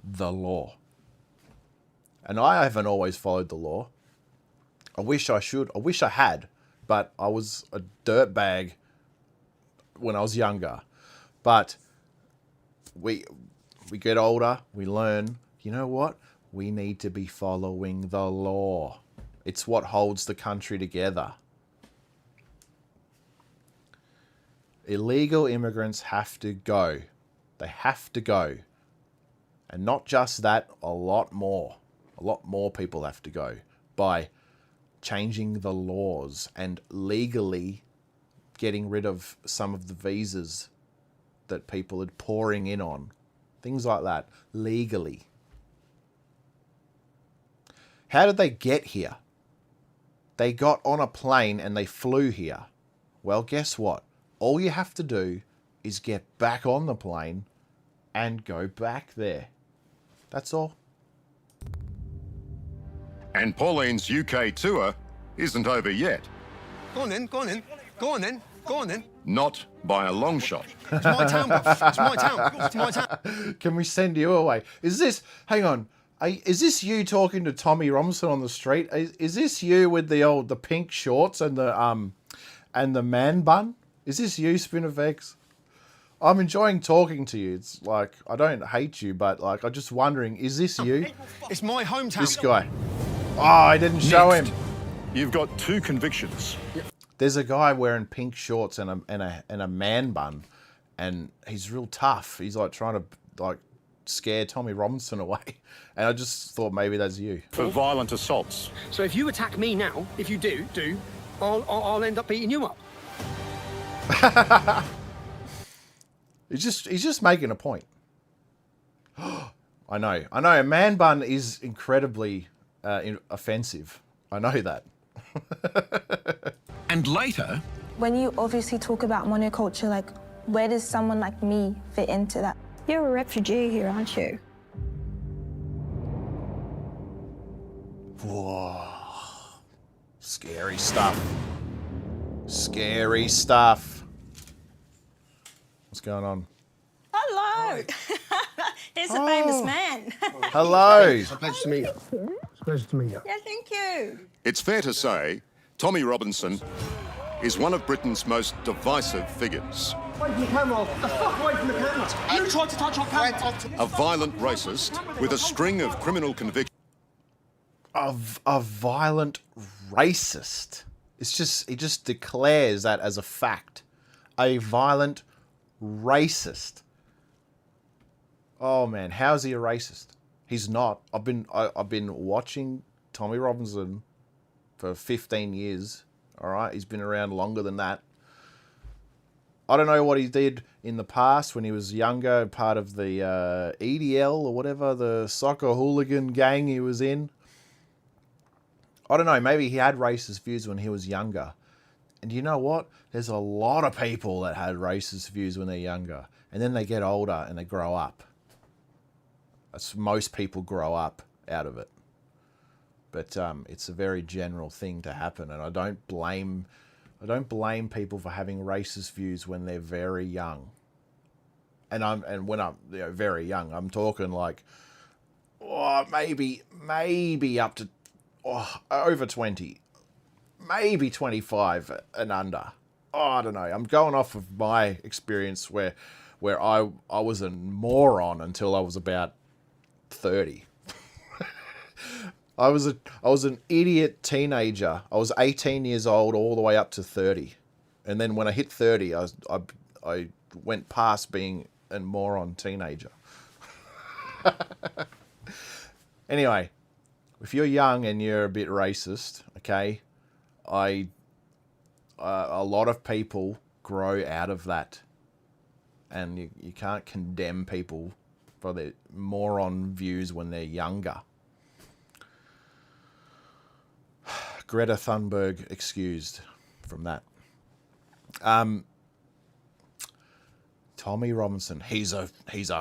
Speaker 1: the law. And I haven't always followed the law. I wish I should. I wish I had, but I was a dirtbag when I was younger. But we get older, we learn, you know what? We need to be following the law. It's what holds the country together. Illegal immigrants have to go. They have to go. And not just that, a lot more. A lot more people have to go by changing the laws and legally getting rid of some of the visas that people are pouring in on. Things like that, legally. How did they get here? They got on a plane and they flew here. Well, guess what? All you have to do is get back on the plane and go back there. That's all.
Speaker 8: And Pauline's UK tour isn't over yet.
Speaker 5: Go on then, go on then, go on then, go on then.
Speaker 8: Not by a long shot.
Speaker 5: It's my town, bruv. It's my town. It's my town.
Speaker 1: Can we send you away? Is this... Hang on. Is this you talking to Tommy Robinson on the street? Is this you with the pink shorts and the man bun? Is this you, Spinifex? I'm enjoying talking to you. It's like, I don't hate you, but like, I'm just wondering, is this you?
Speaker 5: It's my hometown.
Speaker 1: This guy. Oh, I didn't show him.
Speaker 13: You've got 2 convictions.
Speaker 1: There's a guy wearing pink shorts and a man bun, and he's real tough. He's like trying to like scare Tommy Robinson away, and I just thought maybe that's you.
Speaker 13: For violent assaults.
Speaker 5: So if you attack me now, if you do, I'll end up beating you up.
Speaker 1: He's just making a point. I know. A man bun is incredibly offensive. I know that.
Speaker 2: And later...
Speaker 17: When you obviously talk about monoculture, like, where does someone like me fit into that?
Speaker 3: You're a refugee here, aren't you?
Speaker 1: Whoa. Scary stuff. Scary stuff. What's going on?
Speaker 3: Hello. Here's a famous man.
Speaker 1: Hello.
Speaker 5: It's a pleasure to meet you. It's a pleasure to meet you.
Speaker 3: Yeah, thank you.
Speaker 8: It's fair to say Tommy Robinson is one of Britain's most divisive figures.
Speaker 5: Away from the camera. The fuck away from the camera. You tried to touch our camera.
Speaker 8: A violent racist with a string of criminal convictions.
Speaker 1: A violent racist. He just declares that as a fact. A violent racist. Oh man, how is he a racist? He's not. I've been watching Tommy Robinson for 15 years. All right, he's been around longer than that. I don't know what he did in the past when he was younger, part of the EDL or whatever, the soccer hooligan gang he was in. I don't know, maybe he had racist views when he was younger. And you know what? There's a lot of people that had racist views when they're younger. And then they get older and they grow up. Most people grow up out of it. But it's a very general thing to happen. And I don't blame people for having racist views when they're very young. And when I'm very young, I'm talking like maybe up to over 20, maybe 25 and under. I don't know. I'm going off of my experience where I was a moron until I was about 30. I was an idiot teenager. I was 18 years old all the way up to 30. And then when I hit 30, I went past being a moron teenager. Anyway, if you're young and you're a bit racist, okay, a lot of people grow out of that. And you can't condemn people for their moron views when they're younger. Greta Thunberg excused from that. Tommy Robinson, he's a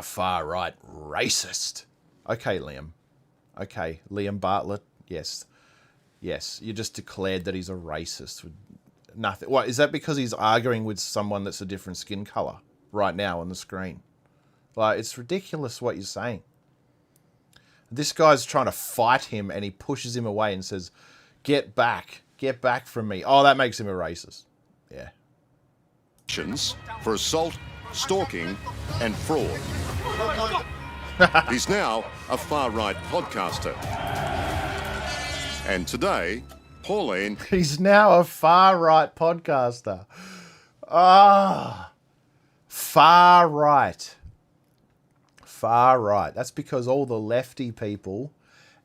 Speaker 1: far right racist. Okay, Liam. Okay, Liam Bartlett. Yes, you just declared that he's a racist with nothing. What is that? Because he's arguing with someone that's a different skin color right now on the screen. Like, it's ridiculous what you're saying. This guy's trying to fight him, and he pushes him away and says, Get back from me. Oh, that makes him a racist. Yeah.
Speaker 8: For assault, stalking, and fraud. He's now a far-right podcaster. And today, Pauline...
Speaker 1: He's now a far-right podcaster. Ah, far-right. Far-right. That's because all the lefty people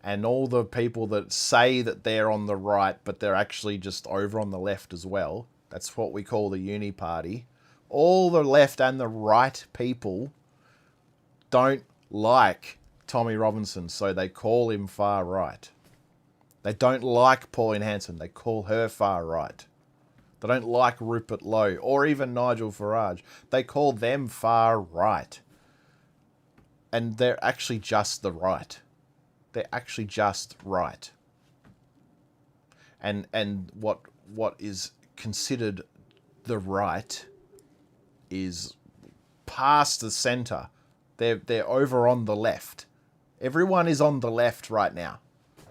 Speaker 1: and all the people that say that they're on the right, but they're actually just over on the left as well. That's what we call the uni party. All the left and the right people don't like Tommy Robinson, so they call him far right. They don't like Pauline Hanson, they call her far right. They don't like Rupert Lowe or even Nigel Farage. They call them far right. And they're actually just the right. They're actually just right. And what is considered the right is past the centre. They're over on the left. Everyone is on the left right now,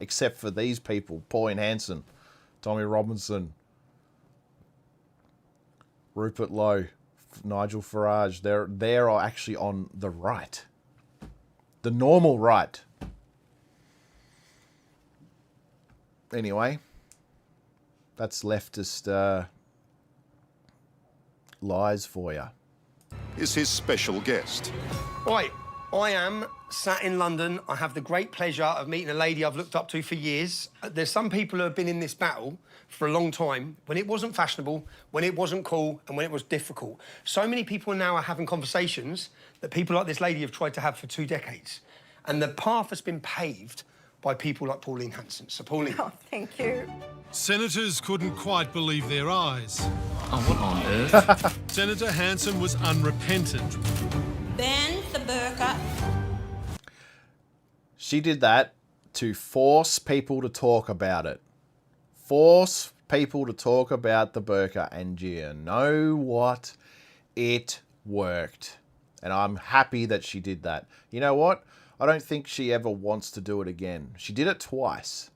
Speaker 1: except for these people: Pauline Hanson, Tommy Robinson, Rupert Lowe, Nigel Farage. They're actually on the right, the normal right. Anyway, that's leftist lies for you.
Speaker 8: Is his special guest.
Speaker 5: Right, I am sat in London. I have the great pleasure of meeting a lady I've looked up to for years. There's some people who have been in this battle for a long time, when it wasn't fashionable, when it wasn't cool, and when it was difficult. So many people now are having conversations that people like this lady have tried to have for 2 decades. And the path has been paved by people like Pauline Hanson. So, Pauline.
Speaker 3: Oh, thank you.
Speaker 16: Senators couldn't quite believe their eyes.
Speaker 10: Oh, what on earth?
Speaker 16: Senator Hanson was unrepentant.
Speaker 3: Ban the burqa.
Speaker 1: She did that to force people to talk about it. Force people to talk about the burqa, and you know what? It worked. And I'm happy that she did that. You know what? I don't think she ever wants to do it again. She did it twice.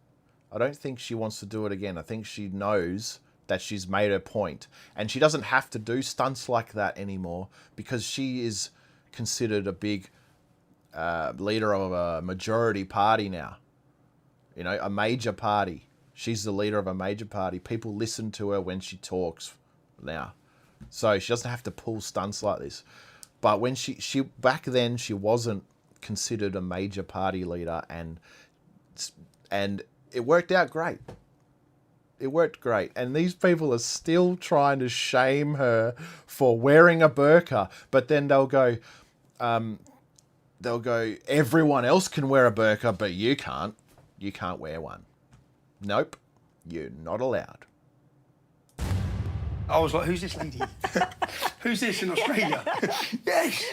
Speaker 1: I don't think she wants to do it again. I think she knows that she's made her point. And she doesn't have to do stunts like that anymore because she is considered a big leader of a majority party now. You know, a major party. She's the leader of a major party. People listen to her when she talks now. So she doesn't have to pull stunts like this. But when she back then, she wasn't considered a major party leader, and it worked out great. It worked great. And these people are still trying to shame her for wearing a burqa, but then they'll go, everyone else can wear a burqa, but you can't. You can't wear one. Nope, you're not allowed.
Speaker 5: I was like, who's this lady? Who's this in Australia? Yes.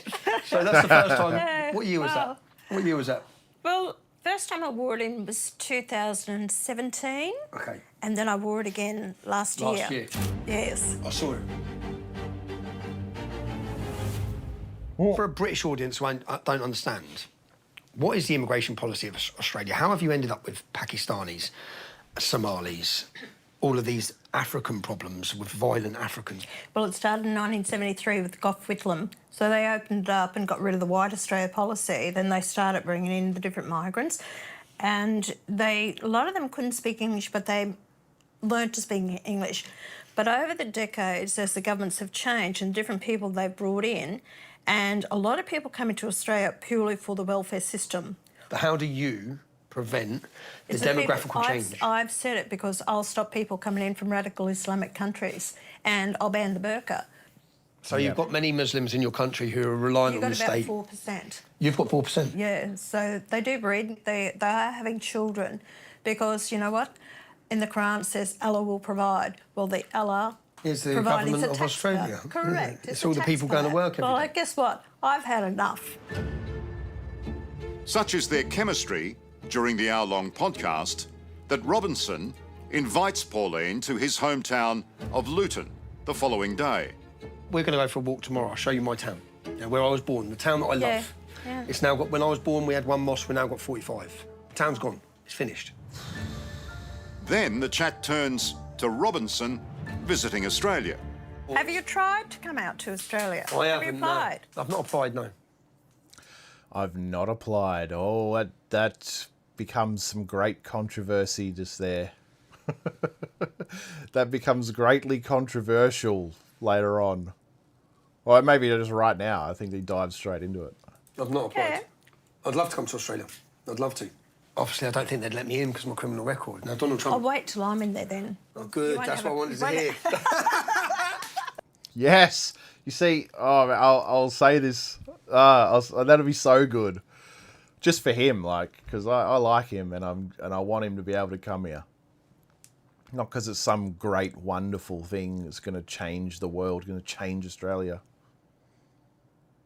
Speaker 5: So that's the first time.
Speaker 3: Yeah,
Speaker 5: What year was
Speaker 3: wow.
Speaker 5: that? What year was that?
Speaker 3: Well, first time I wore it in was 2017.
Speaker 5: Okay.
Speaker 3: And then I wore it again last year.
Speaker 5: Last year.
Speaker 3: Yes.
Speaker 5: I saw it. For a British audience who don't understand, what is the immigration policy of Australia? How have you ended up with Pakistanis, Somalis, all of these African problems with violent Africans?
Speaker 3: Well, it started in 1973 with Gough Whitlam. So they opened it up and got rid of the White Australia policy. Then they started bringing in the different migrants. And a lot of them couldn't speak English, but they learned to speak English. But over the decades, as the governments have changed and different people they've brought in, and a lot of people come into Australia purely for the welfare system.
Speaker 5: But how do you prevent the
Speaker 3: It's
Speaker 5: demographical change?
Speaker 3: I've said it because I'll stop people coming in from radical Islamic countries and I'll ban the burqa.
Speaker 5: So you've got many Muslims in your country who are reliant
Speaker 3: You've
Speaker 5: on
Speaker 3: got
Speaker 5: the
Speaker 3: about
Speaker 5: state.
Speaker 3: 4%.
Speaker 5: You've got 4%?
Speaker 3: Yeah, so they do breed. They are having children because, you know what? In the Quran it says Allah will provide. Well, the Allah
Speaker 5: Is the
Speaker 3: providing
Speaker 5: government
Speaker 3: is a
Speaker 5: of
Speaker 3: taxpayer.
Speaker 5: Australia.
Speaker 3: Correct.
Speaker 5: It's all the people going to work every
Speaker 3: Well,
Speaker 5: day.
Speaker 3: guess what? I've had enough.
Speaker 8: Such is their chemistry during the hour-long podcast that Robinson invites Pauline to his hometown of Luton the following day.
Speaker 5: We're going to go for a walk tomorrow. I'll show you my town, where I was born, the town that I love.
Speaker 3: Yeah.
Speaker 5: It's now got, when I was born, we had 1 mosque, we've now got 45. The town's gone. It's finished.
Speaker 8: Then the chat turns to Robinson visiting Australia.
Speaker 3: Have you tried to come out to Australia?
Speaker 5: I
Speaker 3: Have you
Speaker 5: haven't.
Speaker 3: applied?
Speaker 5: I've not applied, no.
Speaker 1: I've not applied. Oh, that becomes some great controversy just there. That becomes greatly controversial later on. Or maybe just right now. I think he dives straight into it.
Speaker 5: I've not applied.
Speaker 3: Yeah.
Speaker 5: I'd love to come to Australia. I'd love to. Obviously, I don't think they'd let me in because of my criminal record. Now, Donald Trump...
Speaker 3: I'll wait till I'm in there then.
Speaker 5: Oh, good.
Speaker 3: won't
Speaker 5: That's
Speaker 3: have
Speaker 5: what I
Speaker 3: a-
Speaker 5: wanted to
Speaker 3: you
Speaker 5: hear.
Speaker 1: Yes. You see, I'll say this. That'll be so good, just for him, like, because I like him and I want him to be able to come here. Not because it's some great, wonderful thing that's going to change the world, going to change Australia.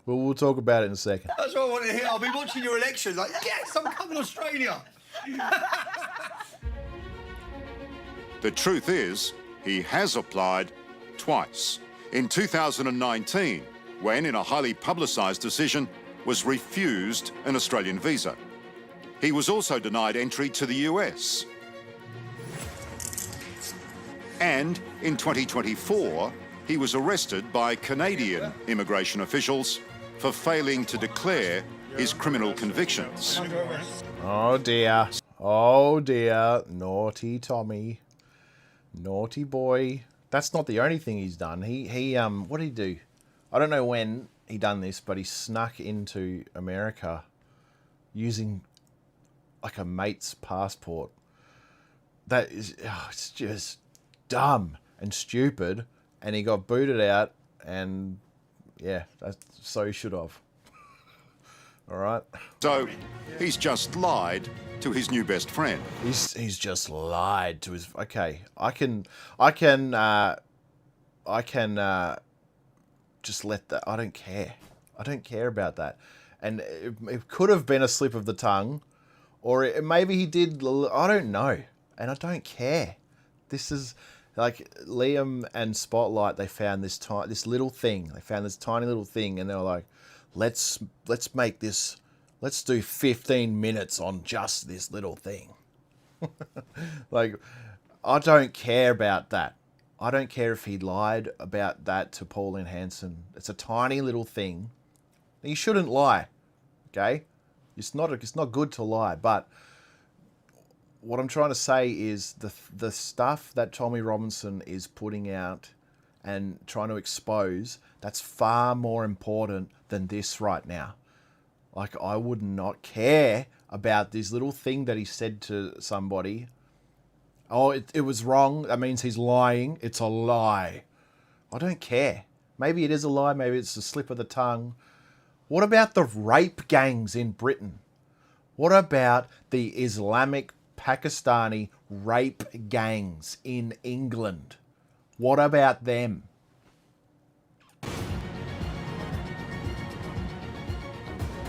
Speaker 1: But we'll talk about it in a second.
Speaker 5: That's what I want to hear. I'll be watching your elections like, yes, I'm coming to Australia.
Speaker 8: The truth is, he has applied twice. In 2019, when, in a highly publicised decision, was refused an Australian visa. He was also denied entry to the US. And in 2024, he was arrested by Canadian immigration officials for failing to declare his criminal convictions.
Speaker 1: Oh dear. Oh dear. Naughty Tommy. Naughty boy. That's not the only thing he's done. What did he do? I don't know when he done this, but he snuck into America using like a mate's passport. That is, it's just dumb and stupid. And he got booted out, and yeah, so he should have. All right.
Speaker 8: So he's just lied to his new best friend.
Speaker 1: He's just lied to his. Okay, I can just let that. I don't care. I don't care about that. And it could have been a slip of the tongue, or maybe he did. I don't know, and I don't care. This is like Liam and Spotlight. They found this little thing. They found this tiny little thing, and they were like, let's make this. Let's do 15 minutes on just this little thing. Like, I don't care about that. I don't care if he lied about that to Pauline Hanson. It's a tiny little thing. You shouldn't lie, okay? It's not good to lie. But what I'm trying to say is the stuff that Tommy Robinson is putting out and trying to expose, that's far more important than this right now. Like, I would not care about this little thing that he said to somebody. Oh, it was wrong. That means he's lying. It's a lie. I don't care. Maybe it is a lie. Maybe it's a slip of the tongue. What about the rape gangs in Britain? What about the Islamic Pakistani rape gangs in England? What about them?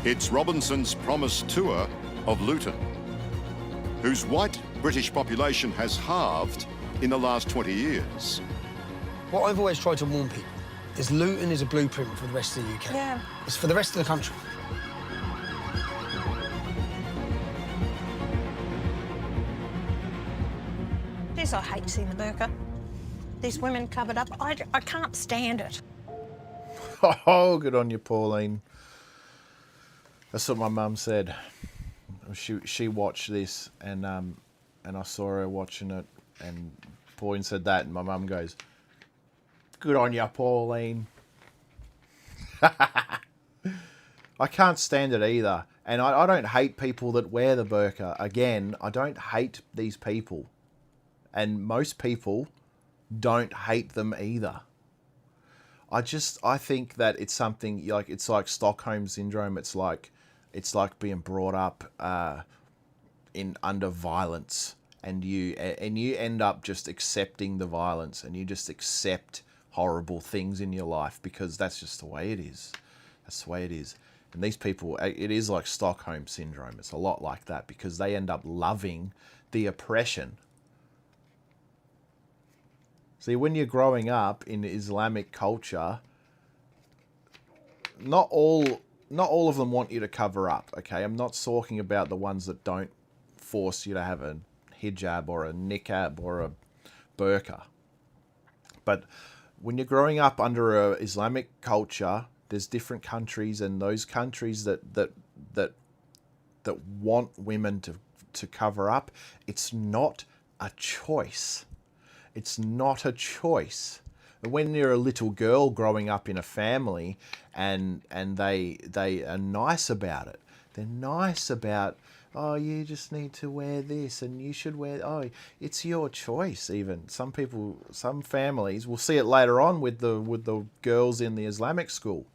Speaker 8: It's Robinson's promised tour of Luton, whose white British population has halved in the last 20 years.
Speaker 5: What I've always tried to warn people is Luton is a blueprint for the rest of the UK.
Speaker 3: Yeah.
Speaker 5: It's for the rest of the country.
Speaker 3: Yes, I hate seeing the burqa. These women covered up. I can't stand it.
Speaker 1: Oh, good on you, Pauline. That's what my mum said. She watched this, and I saw her watching it, and Pauline said that, and my mum goes, "Good on you, Pauline." I can't stand it either, and I don't hate people that wear the burqa. Again, I don't hate these people, and most people don't hate them either. I think that it's something like, it's like Stockholm syndrome. It's like being brought up under violence, and you end up just accepting the violence, and you just accept horrible things in your life because that's just the way it is. That's the way it is. And these people, it is like Stockholm syndrome. It's a lot like that because they end up loving the oppression. See, when you're growing up in Islamic culture, not all of them want you to cover up, okay? I'm not talking about the ones that don't force you to have a hijab or a niqab or a burqa. But when you're growing up under a Islamic culture, there's different countries, and those countries that want women to cover up, it's not a choice. It's not a choice. When you're a little girl growing up in a family and they are nice about it, they're nice about, oh, you just need to wear this and you should wear, oh, it's your choice even. Some people, some families, we'll see it later on with the girls in the Islamic school.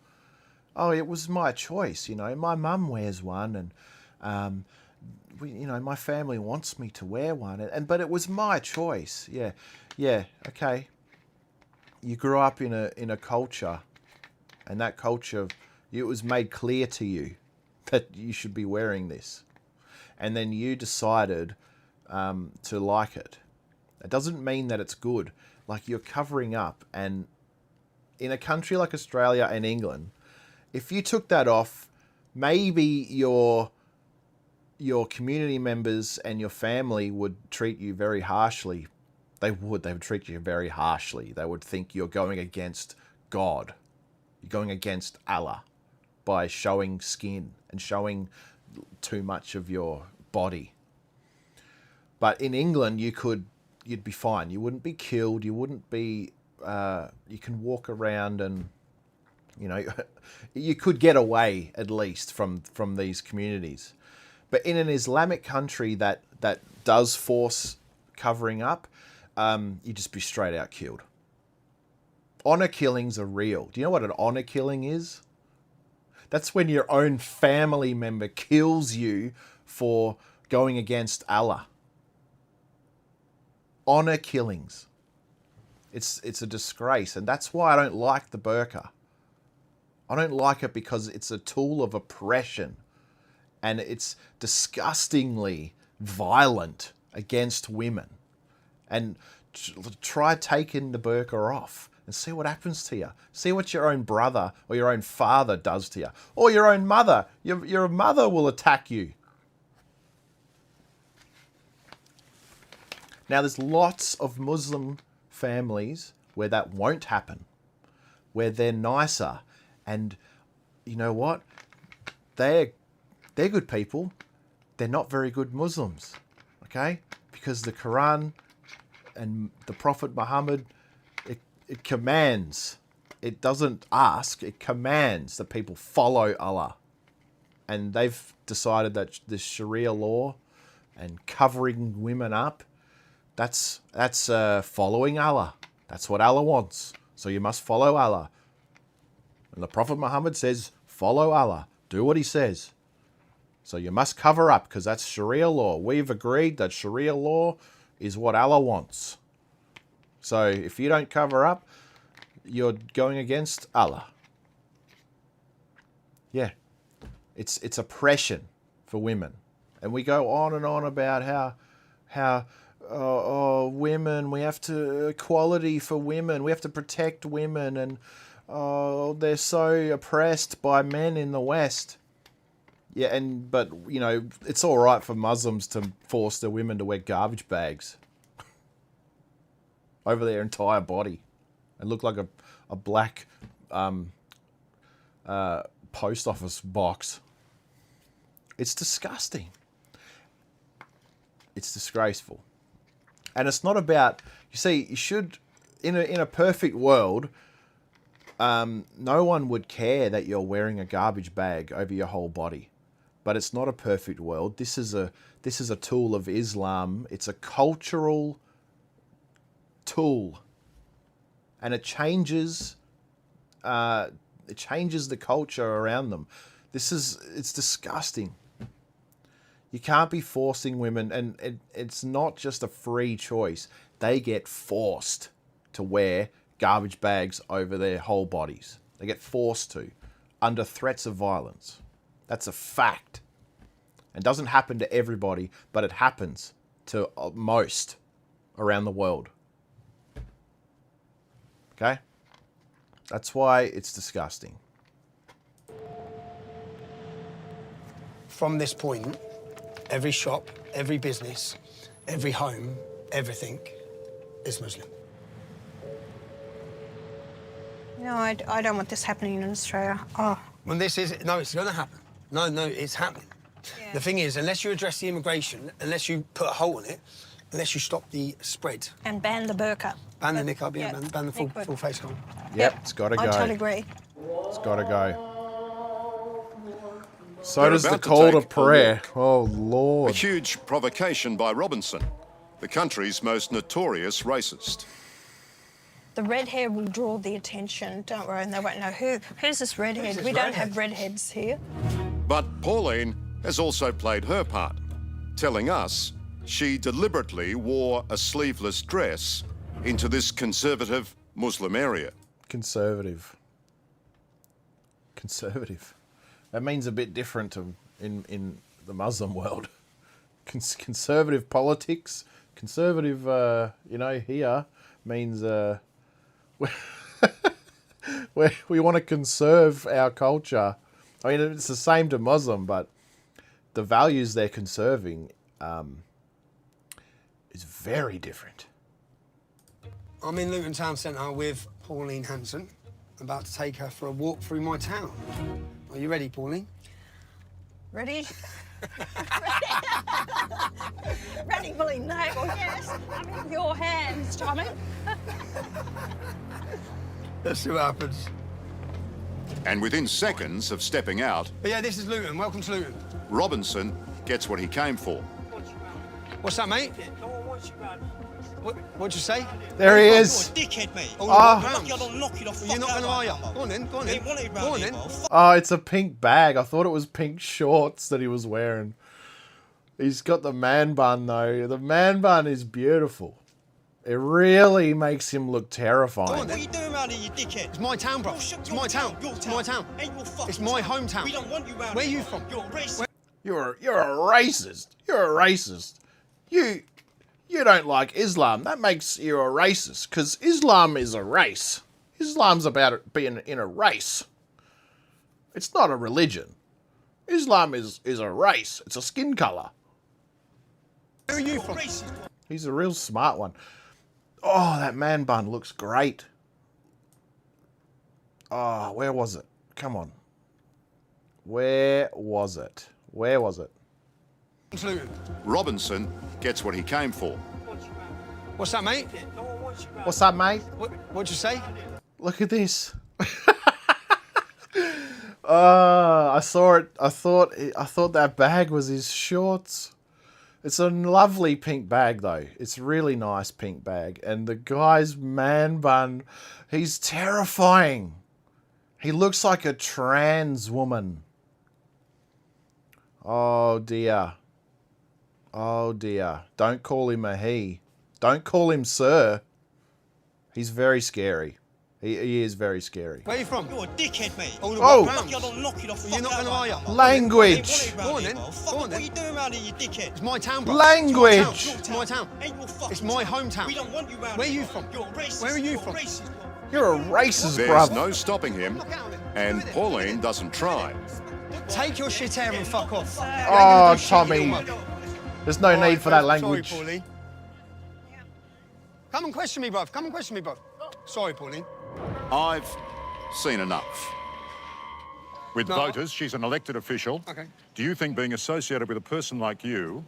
Speaker 1: Oh, it was my choice, you know, my mum wears one, and my family wants me to wear one, but it was my choice. Yeah, okay. You grew up in a culture, and that culture, it was made clear to you that you should be wearing this, and then you decided to like it. It doesn't mean that it's good. Like, you're covering up, and in a country like Australia and England, if you took that off, maybe your community members and your family would treat you very harshly. They would treat you very harshly. They would think you're going against God. You're going against Allah by showing skin and showing too much of your body. But in England, you'd be fine. You wouldn't be killed. You wouldn't be. You can walk around and, you could get away at least from these communities. But in an Islamic country that does force covering up, you'd just be straight out killed. Honor killings are real. Do you know what an honor killing is? That's when your own family member kills you for going against Allah. Honor killings. It's a disgrace, and that's why I don't like the burqa. I don't like it because it's a tool of oppression, and it's disgustingly violent against women. And try taking the burqa off and see what happens to you. See what your own brother or your own father does to you, or your own mother. Your mother will attack you. Now, there's lots of Muslim families where that won't happen, where they're nicer, and you know what? They're good people. They're not very good Muslims, okay? Because the Quran and the Prophet Muhammad, it commands. It doesn't ask. It commands that people follow Allah, and they've decided that this Sharia law and covering women up, that's following Allah. That's what Allah wants. So you must follow Allah. And the Prophet Muhammad says, follow Allah. Do what he says. So you must cover up because that's Sharia law. We've agreed that Sharia law is what Allah wants. So if you don't cover up, you're going against Allah. Yeah. It's oppression for women. And we go on and on about how women, we have to, equality for women, we have to protect women, and they're so oppressed by men in the West. Yeah, but it's all right for Muslims to force their women to wear garbage bags over their entire body and look like a black post office box. It's disgusting. It's disgraceful. And it's not about, you see, you should, in a perfect world, no one would care that you're wearing a garbage bag over your whole body. But it's not a perfect world. This is a tool of Islam. It's a cultural tool, and it changes the culture around them. It's disgusting. You can't be forcing women, and it's not just a free choice. They get forced to wear garbage bags over their whole bodies. They get forced to, under threats of violence. That's a fact. It doesn't happen to everybody, but it happens to most around the world. Okay? That's why it's disgusting.
Speaker 5: From this point, every shop, every business, every home, everything is Muslim.
Speaker 3: No, I don't want this happening in Australia. Oh.
Speaker 5: When it's going to happen. No, it's happening. Yeah. The thing is, unless you address the immigration, unless you put a hole in it, unless you stop the spread.
Speaker 3: And ban the burqa.
Speaker 5: Ban the niqab, yeah, ban the full face cover.
Speaker 1: Yep, it's got to go.
Speaker 3: I totally agree.
Speaker 1: It's got to go. So does the call to prayer. Oh, Lord.
Speaker 8: A huge provocation by Robinson, the country's most notorious racist.
Speaker 3: The red hair will draw the attention, don't worry, and they won't know who's this redhead. We don't have redheads here.
Speaker 8: But Pauline has also played her part, telling us she deliberately wore a sleeveless dress into this conservative Muslim area.
Speaker 1: Conservative. That means a bit different in the Muslim world. Conservative politics, conservative, here means we want to conserve our culture. I mean, it's the same to Muslim, but the values they're conserving is very different.
Speaker 5: I'm in Luton Town Centre with Pauline Hanson. I'm about to take her for a walk through my town. Are you ready, Pauline?
Speaker 3: Ready? Ready, Pauline? No, well, yes. I'm in your hands, Tommy.
Speaker 5: Let's see what happens.
Speaker 8: And within seconds of stepping out,
Speaker 5: But yeah, this is Luton. Welcome to Luton.
Speaker 8: Robinson gets what he came for.
Speaker 5: What's that, mate? What'd you say?
Speaker 1: There he is.
Speaker 18: You're a dickhead, mate.
Speaker 5: Oh,
Speaker 18: I'll knock you the fuck
Speaker 5: you're not
Speaker 18: out
Speaker 5: going to,
Speaker 18: of
Speaker 5: are you?
Speaker 18: my
Speaker 5: Go on then, go on then.
Speaker 18: You ain't wanted
Speaker 5: Go
Speaker 18: round
Speaker 5: on
Speaker 18: here,
Speaker 5: then.
Speaker 18: bro.
Speaker 1: Oh, it's a pink bag. I thought it was pink shorts that he was wearing. He's got the man bun, though. The man bun is beautiful. It really makes him look terrifying.
Speaker 5: Go on
Speaker 18: What
Speaker 5: then.
Speaker 18: are you doing round here, you dickhead?
Speaker 5: It's my town, bro. It's my town. It's my town.
Speaker 18: Ain't your fucking
Speaker 5: It's my
Speaker 18: town.
Speaker 5: hometown.
Speaker 18: We don't want you round
Speaker 5: Where are
Speaker 18: here,
Speaker 5: you
Speaker 18: bro.
Speaker 5: from?
Speaker 18: You're a racist.
Speaker 1: You're a racist. You're a racist. You don't like Islam. That makes you a racist, because Islam is a race. Islam's about it being in a race. It's not a religion. Islam is a race. It's a skin colour.
Speaker 5: Where are you from?
Speaker 1: He's a real smart one. Oh, that man bun looks great. Oh, where was it? Come on. Where was it? Where was it?
Speaker 8: Robinson gets what he came for.
Speaker 5: What's that, mate?
Speaker 1: What's up, mate?
Speaker 5: What'd you say?
Speaker 1: Look at this. I saw it. I thought that bag was his shorts. It's a lovely pink bag, though. It's a really nice pink bag. And the guy's man bun, he's terrifying. He looks like a trans woman. Oh, dear. Oh, dear. Don't call him a he. Don't call him sir. He's very scary. He is very scary.
Speaker 5: Where are you from?
Speaker 18: You're a dickhead, mate.
Speaker 1: Oh.
Speaker 18: I'll knock you the fuck
Speaker 5: You're not
Speaker 18: out
Speaker 5: going to,
Speaker 18: of
Speaker 5: are
Speaker 18: my
Speaker 5: you?
Speaker 18: house.
Speaker 1: Language.
Speaker 5: Go on then. Go on
Speaker 18: What are
Speaker 5: then.
Speaker 18: you doing round here, you dickhead?
Speaker 5: It's my town, bro.
Speaker 1: Language.
Speaker 5: It's my town.
Speaker 18: Ain't your fucking
Speaker 5: It's my
Speaker 18: town.
Speaker 5: hometown.
Speaker 18: We don't want you round
Speaker 5: Where are
Speaker 18: here,
Speaker 5: you
Speaker 18: bro.
Speaker 5: from?
Speaker 18: You're a racist.
Speaker 5: Where are you
Speaker 18: You're
Speaker 5: from?
Speaker 18: a racist, bro.
Speaker 1: You're a racist,
Speaker 8: There's
Speaker 1: bruv.
Speaker 8: no stopping him, and Pauline doesn't try.
Speaker 5: Take your shit hair and fuck off.
Speaker 1: Oh, Tommy. There's no need for that language.
Speaker 5: Sorry, Pauline. Come and question me, bruv. Come and question me, bruv. Sorry, Pauline.
Speaker 8: I've seen enough.
Speaker 13: With
Speaker 5: No.
Speaker 13: voters, she's an elected official.
Speaker 5: Okay.
Speaker 13: Do you think being associated with a person like you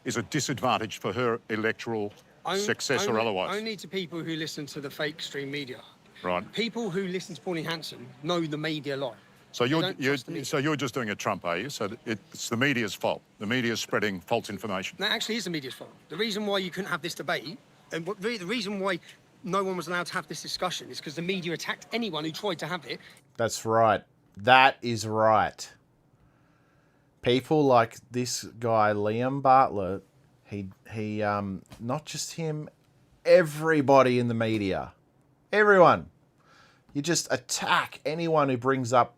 Speaker 13: is a disadvantage for her electoral success or otherwise?
Speaker 5: Only to people who listen to the fake stream media.
Speaker 13: Right.
Speaker 5: People who listen to Pauline Hanson know the media lie.
Speaker 13: So
Speaker 5: They don't trust the media.
Speaker 13: you're just doing a Trump, are you? So it's the media's fault. The media's spreading false information.
Speaker 5: That actually is the media's fault. The reason why you couldn't have this debate, and the reason why no one was allowed to have this discussion is because the media attacked anyone who tried to have it.
Speaker 1: That's right. That is right. People like this guy, Liam Bartlett, he not just him, everybody in the media. Everyone. You just attack anyone who brings up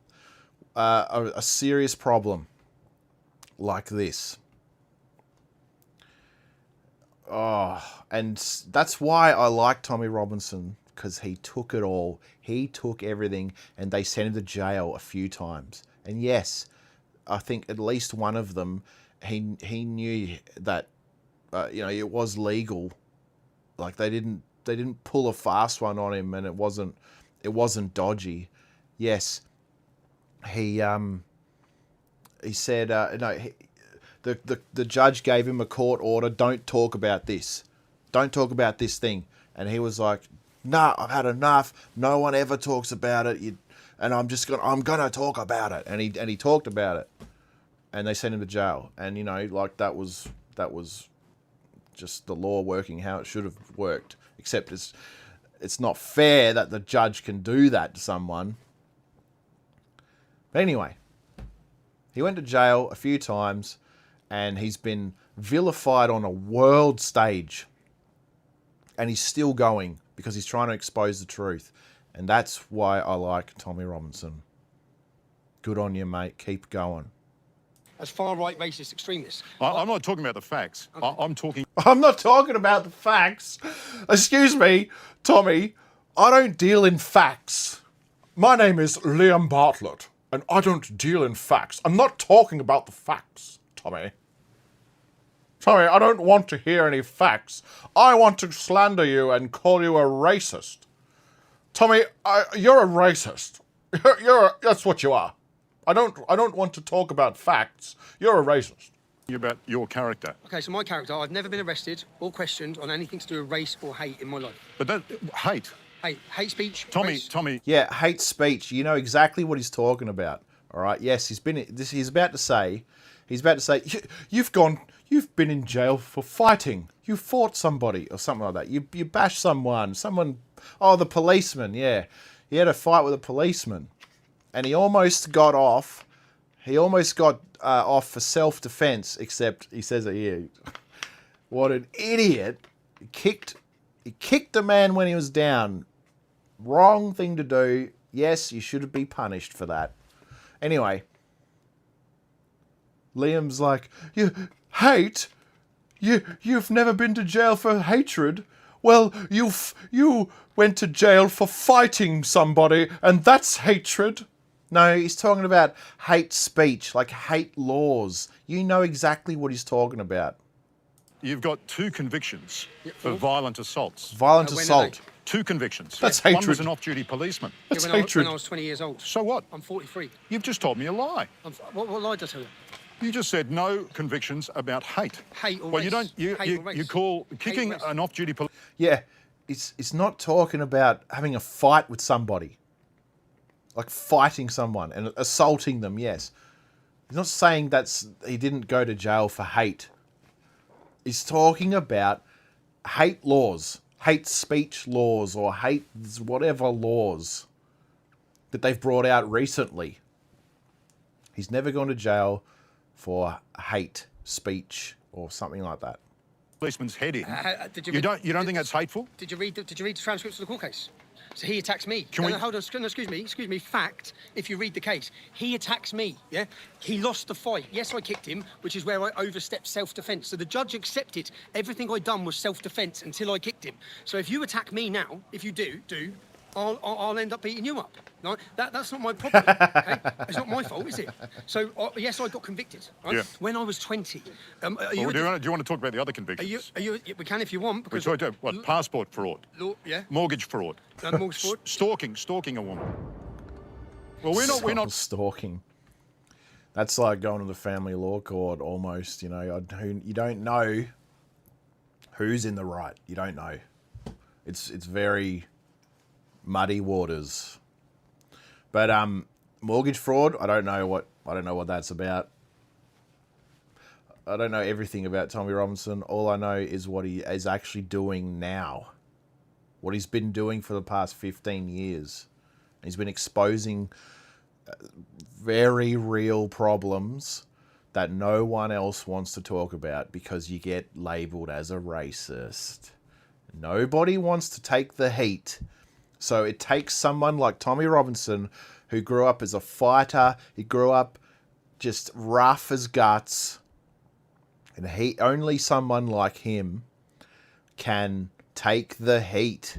Speaker 1: a serious problem like this. Oh, and that's why I like Tommy Robinson, because he took it all. He took everything, and they sent him to jail a few times. And yes, I think at least one of them, he knew that it was legal. Like they didn't pull a fast one on him, and it wasn't dodgy. Yes, he said no. The judge gave him a court order. Don't talk about this. Don't talk about this thing. And he was like, "No, I've had enough. No one ever talks about it. And I'm gonna talk about it." And he talked about it. And they sent him to jail. And that was just the law working how it should have worked. Except it's not fair that the judge can do that to someone. But anyway, he went to jail a few times, and he's been vilified on a world stage. And he's still going because he's trying to expose the truth. And that's why I like Tommy Robinson. Good on you, mate. Keep going.
Speaker 5: As far-right racist extremists.
Speaker 13: I'm not talking about the facts.
Speaker 5: Okay.
Speaker 1: I'm not talking about the facts. Excuse me, Tommy. I don't deal in facts. My name is Liam Bartlett, and I don't deal in facts. I'm not talking about the facts, Tommy. Tommy, I don't want to hear any facts. I want to slander you and call you a racist. Tommy, you're a racist. That's what you are. I don't want to talk about facts. You're a racist.
Speaker 13: About your character.
Speaker 5: Okay, so my character, I've never been arrested or questioned on anything to do with race or hate in my life.
Speaker 13: But that hate.
Speaker 5: Hate speech.
Speaker 13: Tommy.
Speaker 1: Yeah, hate speech. You know exactly what he's talking about. All right. Yes, he's about to say, you've been in jail for fighting. You fought somebody or something like that. You bashed someone. Oh, the policeman. Yeah, he had a fight with a policeman, and he almost got off. He almost got off for self-defense. Except he says it here. What an idiot! He kicked a man when he was down. Wrong thing to do. Yes, you should be punished for that. Anyway, Liam's like, you've never been to jail for hatred. Well, you went to jail for fighting somebody, and that's hatred. No, he's talking about hate speech, like hate laws. You know exactly what he's talking about.
Speaker 13: You've got 2 convictions for violent assaults.
Speaker 1: Violent assault.
Speaker 13: 2 convictions.
Speaker 1: That's hatred.
Speaker 13: One was an off-duty policeman.
Speaker 1: That's hatred.
Speaker 5: When I was 20 years old.
Speaker 13: So what?
Speaker 5: I'm 43.
Speaker 13: You've just told me a lie.
Speaker 5: What lie did I tell you?
Speaker 13: You just said no convictions about hate.
Speaker 5: Hate or
Speaker 13: well,
Speaker 5: race.
Speaker 13: You call kicking an off-duty police.
Speaker 1: Yeah, it's not talking about having a fight with somebody. Like fighting someone and assaulting them, yes. He's not saying he didn't go to jail for hate. He's talking about hate laws, hate speech laws, or hate whatever laws that they've brought out recently. He's never gone to jail for hate speech or something like that.
Speaker 13: Policeman's head in. You don't think that's hateful?
Speaker 5: Did you read the transcripts of the court case? So he attacks me.
Speaker 13: Hold
Speaker 5: on, excuse me. Fact, if you read the case, he attacks me, yeah? He lost the fight. Yes, I kicked him, which is where I overstepped self-defence. So the judge accepted everything I'd done was self-defence until I kicked him. So if you attack me now, if you do, I'll end up beating you up. Right? That's not my problem. Okay? It's not my fault, is it? So yes, I got convicted. Right?
Speaker 13: Yeah.
Speaker 5: When I was 20.
Speaker 13: Do you want to talk about the other convictions?
Speaker 5: We can if you want. Because
Speaker 13: what? Passport fraud.
Speaker 5: Yeah.
Speaker 13: Mortgage fraud.
Speaker 5: Mortgage fraud.
Speaker 13: Stalking a woman. Well, we're not
Speaker 1: stalking. That's like going to the family law court almost. You know, you don't know who's in the right. You don't know. It's very muddy waters. But mortgage fraud, I don't know what that's about. I don't know everything about Tommy Robinson. All I know is what he is actually doing now. What he's been doing for the past 15 years. He's been exposing very real problems that no one else wants to talk about because you get labelled as a racist. Nobody wants to take the heat. So it takes someone like Tommy Robinson, who grew up as a fighter. He grew up just rough as guts. And only someone like him can take the heat.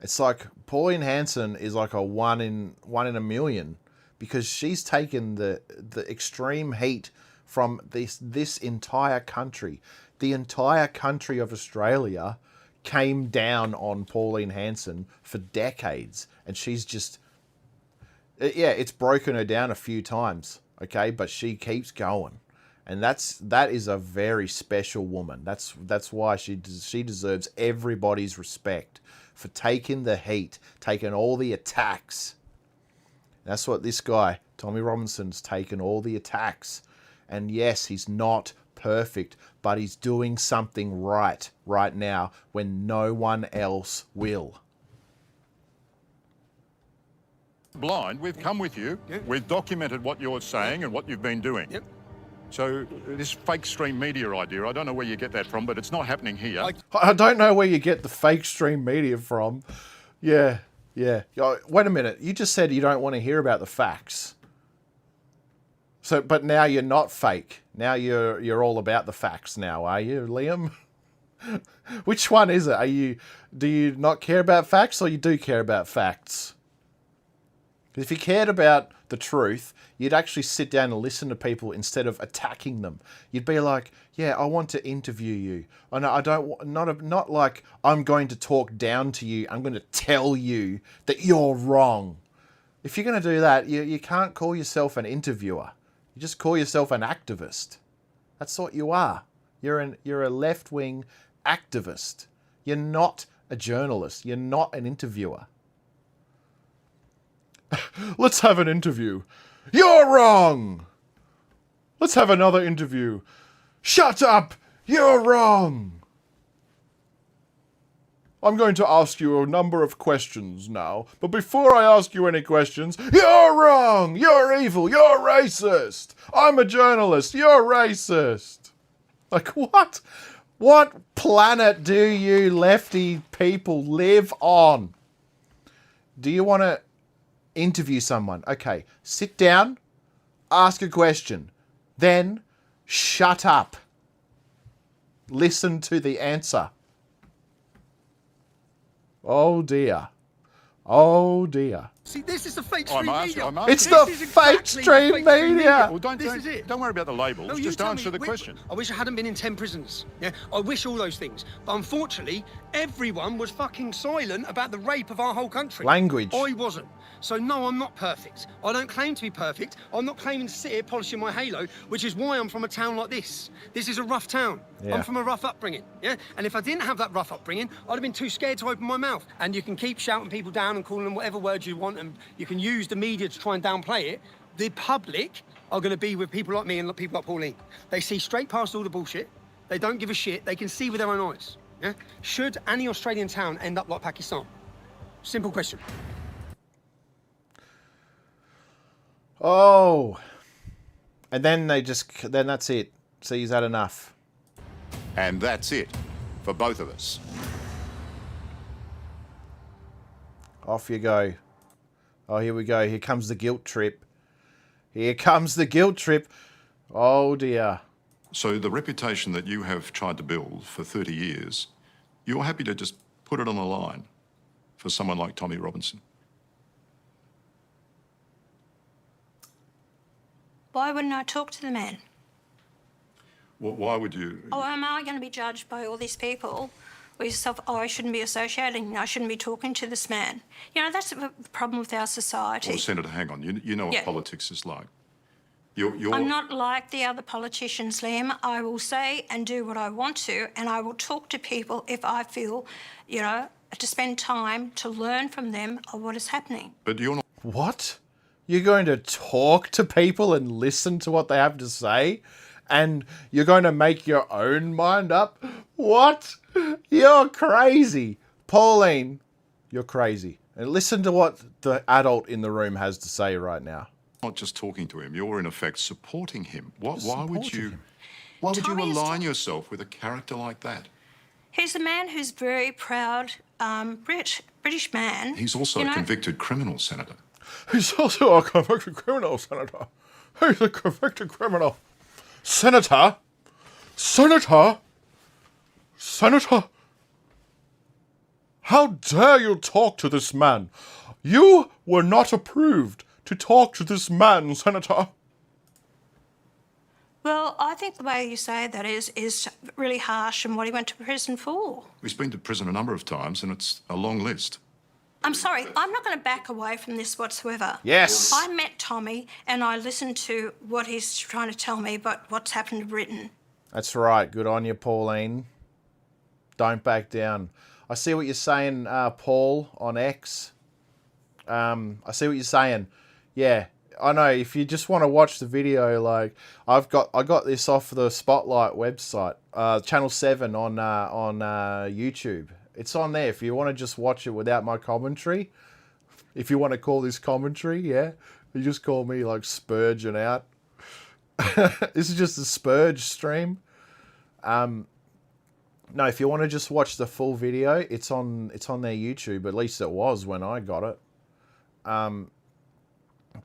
Speaker 1: It's like Pauline Hanson is like a one in a million, because she's taken the extreme heat from this entire country. The entire country of Australia came down on Pauline Hanson for decades, and she's just, it's broken her down a few times, okay, but she keeps going, and that is a very special woman. That's why she deserves everybody's respect for taking the heat, taking all the attacks. That's what this guy Tommy Robinson's taken all the attacks, and yes, he's not perfect, but he's doing something right now when no one else will.
Speaker 13: Blind, we've come with you.
Speaker 5: Yep.
Speaker 13: We've documented what you're saying and what you've been doing.
Speaker 5: Yep.
Speaker 13: So this fake stream media idea, I don't know where you get that from, but it's not happening here.
Speaker 1: I don't know where you get the fake stream media from. Yeah. Wait a minute. You just said you don't want to hear about the facts. So, but now you're not fake. Now you're all about the facts now, are you, Liam? Which one is it? Do you not care about facts, or you do care about facts? Because if you cared about the truth, you'd actually sit down and listen to people instead of attacking them. You'd be like, yeah, I want to interview you. I don't, not like I'm going to talk down to you. I'm going to tell you that you're wrong. If you're going to do that, you can't call yourself an interviewer. You just call yourself an activist. That's what you are. You're a left-wing activist. You're not a journalist. You're not an interviewer. Let's have an interview. You're wrong. Let's have another interview. Shut up. You're wrong. I'm going to ask you a number of questions now, but before I ask you any questions, you're wrong. You're evil. You're racist. I'm a journalist. You're racist. Like, what? What planet do you lefty people live on? Do you want to interview someone? Okay, sit down, ask a question, then shut up. Listen to the answer. Oh dear. Oh dear.
Speaker 5: See, this is the fake stream media.
Speaker 1: It's the fake stream media.
Speaker 13: Well, don't worry about the labels.
Speaker 5: No,
Speaker 13: Just answer the question.
Speaker 5: I wish I hadn't been in 10 prisons. Yeah, I wish all those things. But unfortunately, everyone was fucking silent about the rape of our whole country.
Speaker 1: Language.
Speaker 5: I wasn't. So no, I'm not perfect. I don't claim to be perfect. I'm not claiming to sit here polishing my halo, which is why I'm from a town like this. This is a rough town.
Speaker 1: Yeah.
Speaker 5: I'm from a rough upbringing. Yeah, and if I didn't have that rough upbringing, I'd have been too scared to open my mouth. And you can keep shouting people down and calling them whatever words you want, and you can use the media to try and downplay it. The public are going to be with people like me and people like Pauline. They see straight past all the bullshit. They don't give a shit. They can see with their own eyes. Yeah? Should any Australian town end up like Pakistan? Simple question.
Speaker 1: Oh. And then then that's it. So he's had enough.
Speaker 8: And that's it for both of us.
Speaker 1: Off you go. Oh, here we go. Here comes the guilt trip. Here comes the guilt trip. Oh, dear.
Speaker 8: So the reputation that you have tried to build for 30 years, you're happy to just put it on the line for someone like Tommy Robinson?
Speaker 3: Why wouldn't I talk to the man?
Speaker 8: Well, why would you?
Speaker 3: Oh, am I going to be judged by all these people? Or yourself, oh, I shouldn't be associating, I shouldn't be talking to this man. You know, that's the problem with our society.
Speaker 8: Well, Senator, hang on. You know what
Speaker 3: Yeah.
Speaker 8: politics is like. You're...
Speaker 3: I'm not like the other politicians, Liam. I will say and do what I want to, and I will talk to people if I feel, you know, to spend time to learn from them of what is happening.
Speaker 8: But you're not...
Speaker 1: What? You're going to talk to people and listen to what they have to say? And you're going to make your own mind up? What? You're crazy. Pauline, you're crazy. And listen to what the adult in the room has to say right now.
Speaker 8: Not just talking to him, you're in effect supporting him. Why would
Speaker 1: Supporting
Speaker 8: you?
Speaker 1: him.
Speaker 8: Why would
Speaker 3: Tommy
Speaker 8: you
Speaker 3: is
Speaker 8: align yourself with a character like that?
Speaker 3: He's a man who's very proud, British man.
Speaker 8: He's also
Speaker 3: you
Speaker 8: a
Speaker 3: know?
Speaker 8: convicted criminal, Senator.
Speaker 1: He's also a convicted criminal, Senator. He's a convicted criminal. Senator? Senator? Senator? How dare you talk to this man? You were not approved to talk to this man, Senator.
Speaker 3: Well, I think the way you say that is really harsh and what he went to prison for.
Speaker 8: He's been to prison a number of times, and it's a long list.
Speaker 3: I'm sorry, I'm not going to back away from this whatsoever.
Speaker 1: Yes.
Speaker 3: I met Tommy and I listened to what he's trying to tell me about what's happened to Britain.
Speaker 1: That's right. Good on you, Pauline. Don't back down. I see what you're saying, Paul, on X. I see what you're saying. Yeah, I know. If you just want to watch the video, like I got this off the Spotlight website, Channel 7 on YouTube. It's on there if you want to just watch it without my commentary. If you want to call this commentary, yeah, you just call me like Spurgeon out. This is just a Spurge stream. No, if you want to just watch the full video, it's on their YouTube. At least it was when I got it.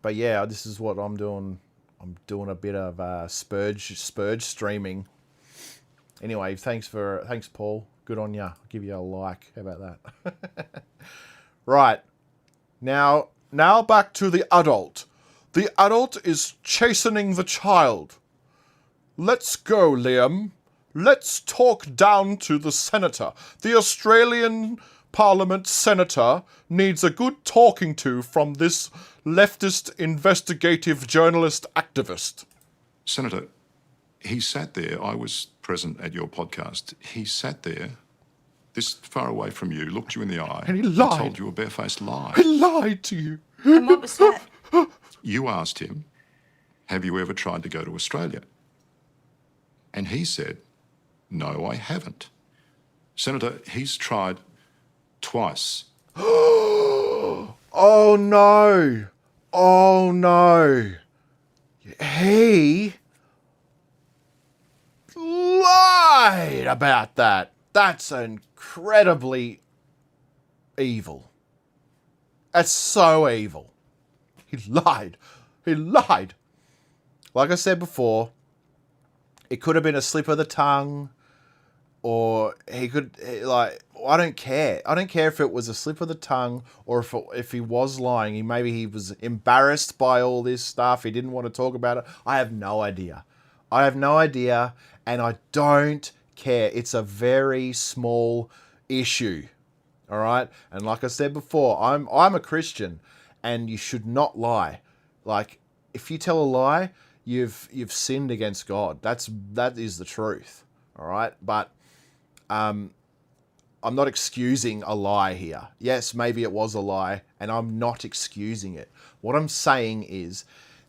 Speaker 1: But yeah, this is what I'm doing. I'm doing a bit of Spurge streaming. Anyway, thanks Paul. Good on ya. I'll give you a like. How about that? Right. Now, Now back to the adult. The adult is chastening the child. Let's go, Liam. Let's talk down to the senator. The Australian Parliament senator needs a good talking to from this leftist investigative journalist activist.
Speaker 13: Senator, he sat there. I was present at your podcast. He sat there, this far away from you, looked you in the eye,
Speaker 1: And he lied.
Speaker 13: told you a barefaced lie.
Speaker 1: He lied to you.
Speaker 3: And what was that?
Speaker 13: You asked him, have you ever tried to go to Australia? And he said, no, I haven't. Senator, he's tried twice.
Speaker 1: Oh no. Oh no. He lied about that. That's incredibly evil. That's so evil. He lied. He lied. Like I said before, it could have been a slip of the tongue, or he could, like, I don't care. I don't care if it was a slip of the tongue or if he was lying. Maybe he was embarrassed by all this stuff. He didn't want to talk about it. I have no idea. I have no idea, and I don't care. It's a very small issue, all right? And like I said before, I'm a Christian, and you should not lie. Like, if you tell a lie, you've sinned against God. That is the truth, all right? But I'm not excusing a lie here. Yes, maybe it was a lie, and I'm not excusing it. What I'm saying is,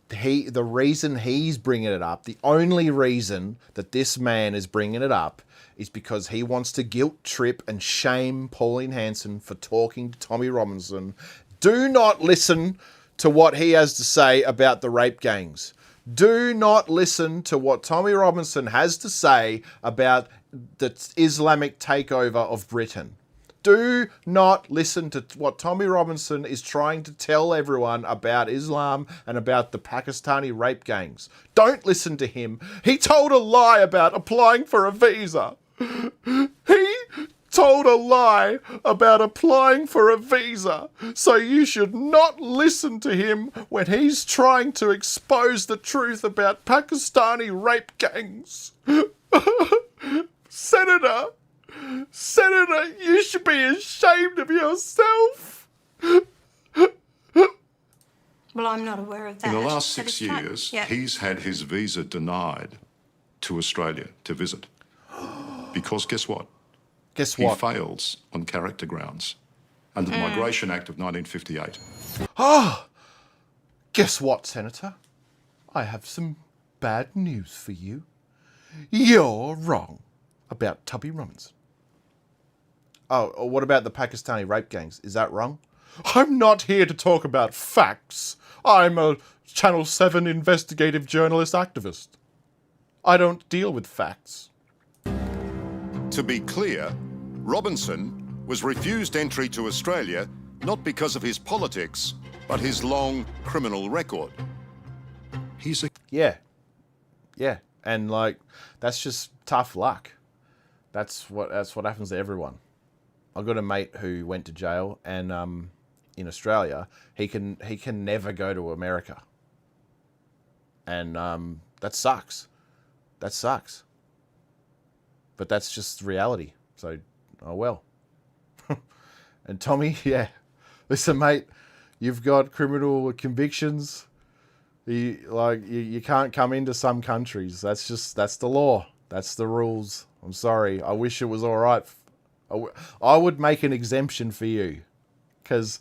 Speaker 1: the reason he's bringing it up, the only reason that this man is bringing it up, is because he wants to guilt trip and shame Pauline Hanson for talking to Tommy Robinson. Do not listen to what he has to say about the rape gangs. Do not listen to what Tommy Robinson has to say about the Islamic takeover of Britain. Do not listen to what Tommy Robinson is trying to tell everyone about Islam and about the Pakistani rape gangs. Don't listen to him. He told a lie about applying for a visa. He told a lie about applying for a visa. So you should not listen to him when he's trying to expose the truth about Pakistani rape gangs. Senator, you should be ashamed of yourself.
Speaker 3: Well, I'm not aware of that.
Speaker 13: In the last
Speaker 3: That
Speaker 13: 6
Speaker 3: is fine.
Speaker 13: years,
Speaker 3: Yeah.
Speaker 13: he's had his visa denied to Australia to visit. Because guess what?
Speaker 1: Guess what?
Speaker 13: He fails on character grounds under the Migration Act of 1958.
Speaker 1: Ah, guess what, Senator? I have some bad news for you. You're wrong about Tubby Robinson. Oh, what about the Pakistani rape gangs? Is that wrong? I'm not here to talk about facts. I'm a Channel 7 investigative journalist activist. I don't deal with facts.
Speaker 8: To be clear, Robinson was refused entry to Australia not because of his politics, but his long criminal record. He's a...
Speaker 1: Yeah. And like, that's just tough luck. That's what happens to everyone. I've got a mate who went to jail, and in Australia, he can never go to America. And that sucks. That sucks. But that's just reality. So, oh well. And Tommy, yeah. Listen, mate, you've got criminal convictions. You can't come into some countries. That's the law. That's the rules. I'm sorry. I wish it was all right. I would make an exemption for you because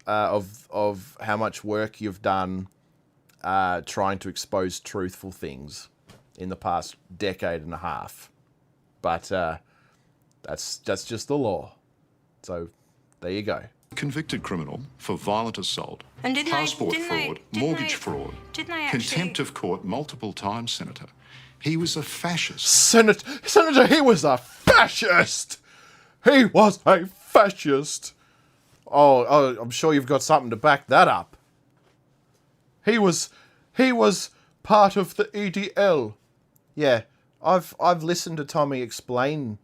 Speaker 1: of how much work you've done trying to expose truthful things in the past decade and a half. But that's just the law. So there you go.
Speaker 13: Convicted criminal for violent assault,
Speaker 3: And didn't
Speaker 13: passport
Speaker 3: they,
Speaker 13: fraud, mortgage fraud,
Speaker 3: didn't they actually...
Speaker 13: contempt of court multiple times, Senator. He was a fascist.
Speaker 1: Senator, he was a fascist. He was a fascist. Oh, I'm sure you've got something to back that up. He was part of the EDL. Yeah, I've listened to Tommy explain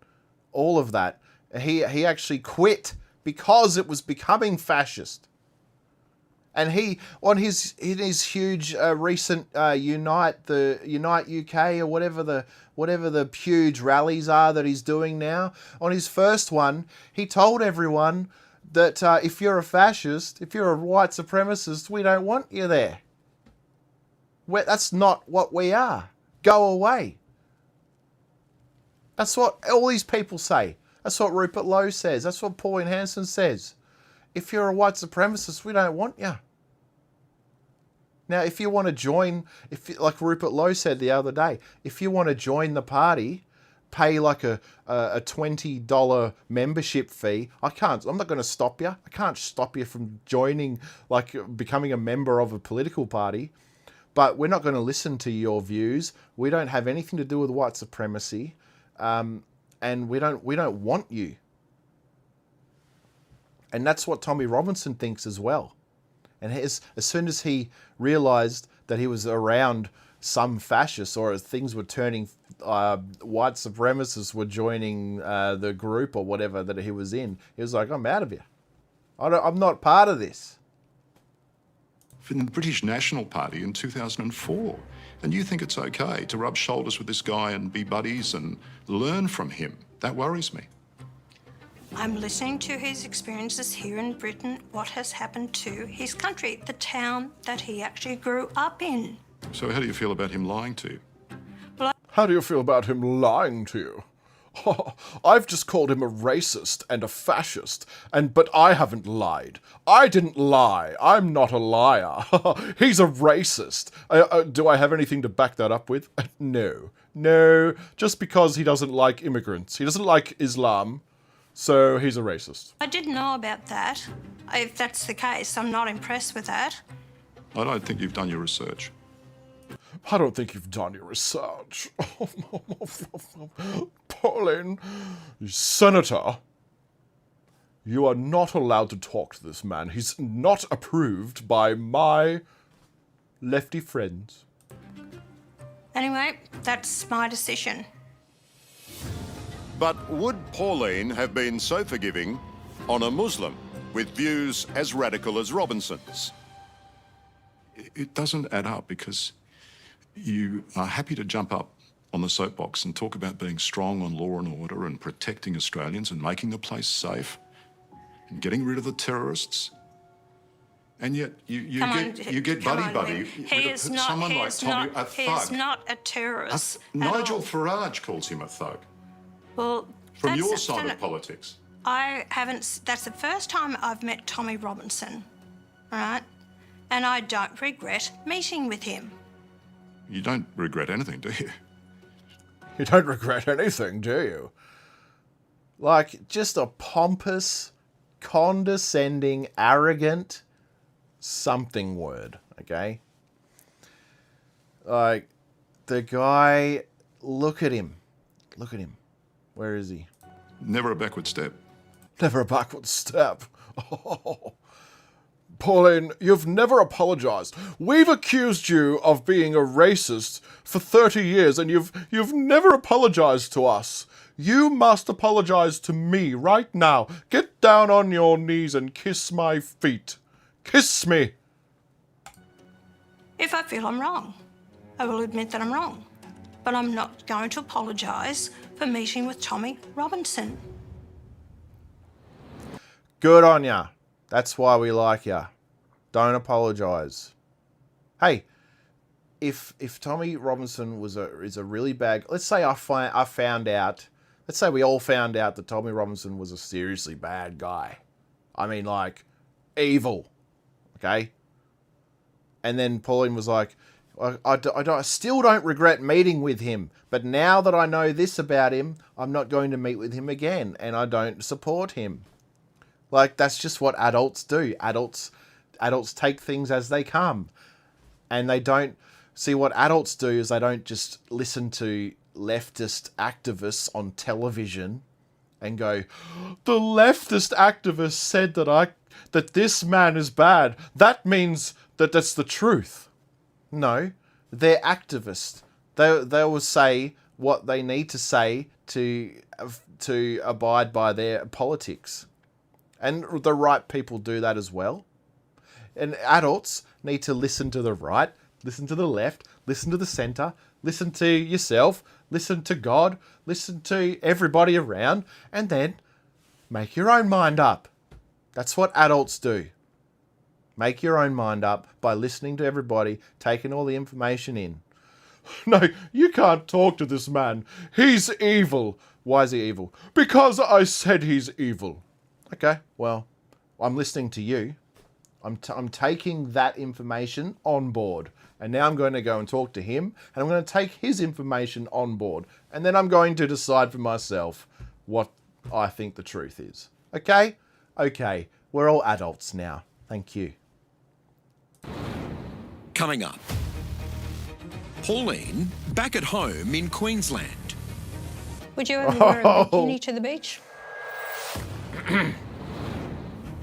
Speaker 1: all of that. He actually quit because it was becoming fascist. And he, on his huge recent Unite UK or whatever the huge rallies are that he's doing now, on his first one, he told everyone that if you're a fascist, if you're a white supremacist, we don't want you there. That's not what we are. Go away. That's what all these people say. That's what Rupert Lowe says. That's what Pauline Hanson says. If you're a white supremacist, we don't want you. Now, if you want to join, like Rupert Lowe said the other day, if you want to join the party, pay like a $20 membership fee. I'm not going to stop you. I can't stop you from joining, like becoming a member of a political party. But we're not going to listen to your views. We don't have anything to do with white supremacy, and we don't want you. And that's what Tommy Robinson thinks as well. And as soon as he realised that he was around some fascists, or as things were turning, white supremacists were joining the group or whatever that he was in, he was like, I'm out of here. I'm not part of this.
Speaker 13: In the British National Party in 2004. And you think it's okay to rub shoulders with this guy and be buddies and learn from him. That worries me.
Speaker 3: I'm listening to his experiences here in Britain, what has happened to his country, the town that he actually grew up in.
Speaker 13: So how do you feel about him lying to you?
Speaker 1: How do you feel about him lying to you? I've just called him a racist and a fascist, but I haven't lied. I didn't lie. I'm not a liar. He's a racist. Do I have anything to back that up with? No. No, just because he doesn't like immigrants. He doesn't like Islam, so he's a racist.
Speaker 3: I didn't know about that. If that's the case, I'm not impressed with that.
Speaker 13: I don't think you've done your research.
Speaker 1: I don't think you've done your research. Pauline, Senator, you are not allowed to talk to this man. He's not approved by my lefty friends.
Speaker 3: Anyway, that's my decision.
Speaker 8: But would Pauline have been so forgiving on a Muslim with views as radical as Robinson's?
Speaker 13: It doesn't add up, because you are happy to jump up on the soapbox and talk about being strong on law and order and protecting Australians and making the place safe and getting rid of the terrorists. And yet you get buddy-buddy with someone like Tommy, a thug.
Speaker 3: He is not a terrorist.
Speaker 13: Nigel Farage calls him a thug.
Speaker 3: Well,
Speaker 13: from your side of politics.
Speaker 3: I haven't. That's the first time I've met Tommy Robinson, all right? And I don't regret meeting with him.
Speaker 13: You don't regret anything, do you?
Speaker 1: You don't regret anything, do you? Like, just a pompous, condescending, arrogant something word, okay? Like, the guy, look at him. Look at him. Where is he?
Speaker 13: Never a backward step.
Speaker 1: Never a backward step. Oh. Pauline, you've never apologized. We've accused you of being a racist for 30 years, and you've never apologized to us. You must apologize to me right now. Get down on your knees and kiss my feet. Kiss me.
Speaker 3: If I feel I'm wrong, I will admit that I'm wrong. But I'm not going to apologize for meeting with Tommy Robinson.
Speaker 1: Good on ya. That's why we like ya. Don't apologise. Hey, if Tommy Robinson is a really bad... Let's say I found out... Let's say we all found out that Tommy Robinson was a seriously bad guy. I mean, like, evil. Okay? And then Pauline was like, I still don't regret meeting with him, but now that I know this about him, I'm not going to meet with him again, and I don't support him. Like, that's just what adults do. Adults take things as they come. And they don't... See, what adults do is they don't just listen to leftist activists on television and go, the leftist activist said that this man is bad. That means that that's the truth. No, they're activists. They will say what they need to say to abide by their politics. And the right people do that as well. And adults need to listen to the right, listen to the left, listen to the centre, listen to yourself, listen to God, listen to everybody around, and then make your own mind up. That's what adults do. Make your own mind up by listening to everybody, taking all the information in. No, you can't talk to this man. He's evil. Why is he evil? Because I said he's evil. Okay, well, I'm listening to you. I'm taking that information on board. And now I'm going to go and talk to him. And I'm going to take his information on board. And then I'm going to decide for myself what I think the truth is. Okay? Okay. We're all adults now. Thank you.
Speaker 2: Coming up, Pauline back at home in Queensland.
Speaker 3: Would you ever wear a bikini to the beach?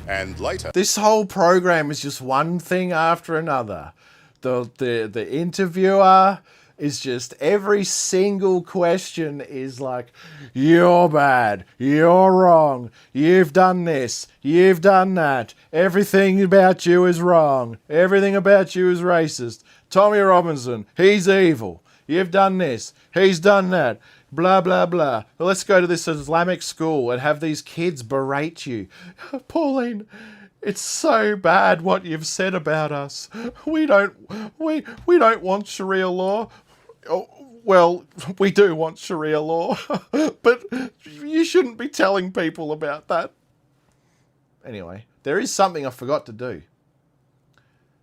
Speaker 8: And later,
Speaker 1: this whole program is just one thing after another. The interviewer is just, every single question is like, you're bad, you're wrong, you've done this, you've done that, everything about you is wrong, everything about you is racist. Tommy Robinson, he's evil, you've done this, he's done that, blah, blah, blah. Well, let's go to this Islamic school and have these kids berate you. Pauline, it's so bad what you've said about us. We don't want Sharia law. Oh, well, we do want Sharia law, but you shouldn't be telling people about that. Anyway, there is something I forgot to do.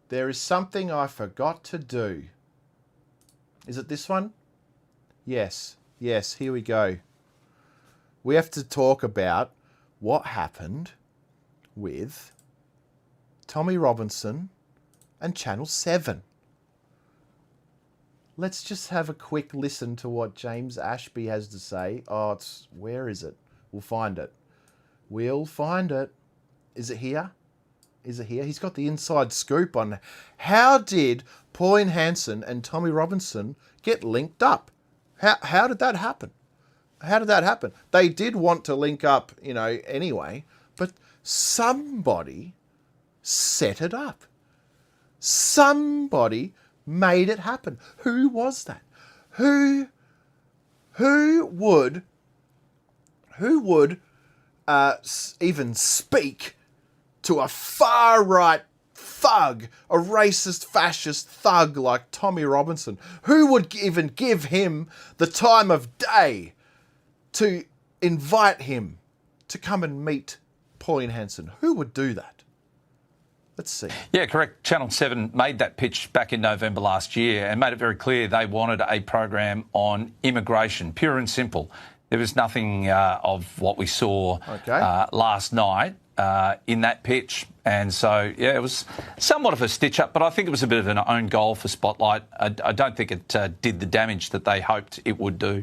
Speaker 1: There is something I forgot to do. Is it this one? Yes, here we go. We have to talk about what happened with Tommy Robinson and Channel 7. Let's just have a quick listen to what James Ashby has to say. Oh, where is it? We'll find it. We'll find it. Is it here? Is it here? He's got the inside scoop on how did Pauline Hanson and Tommy Robinson get linked up? How did that happen? How did that happen? They did want to link up, anyway, but somebody set it up. Somebody made it happen. Who was that? Who would even speak to a far right thug, a racist fascist thug like Tommy Robinson? Who would even give him the time of day to invite him to come and meet Pauline Hanson? Who would do that? Let's see.
Speaker 19: Yeah, correct. Channel 7 made that pitch back in November last year and made it very clear they wanted a program on immigration, pure and simple. There was nothing of what we saw last night in that pitch. And so, yeah, it was somewhat of a stitch-up, but I think it was a bit of an own goal for Spotlight. I don't think it did the damage that they hoped it would do.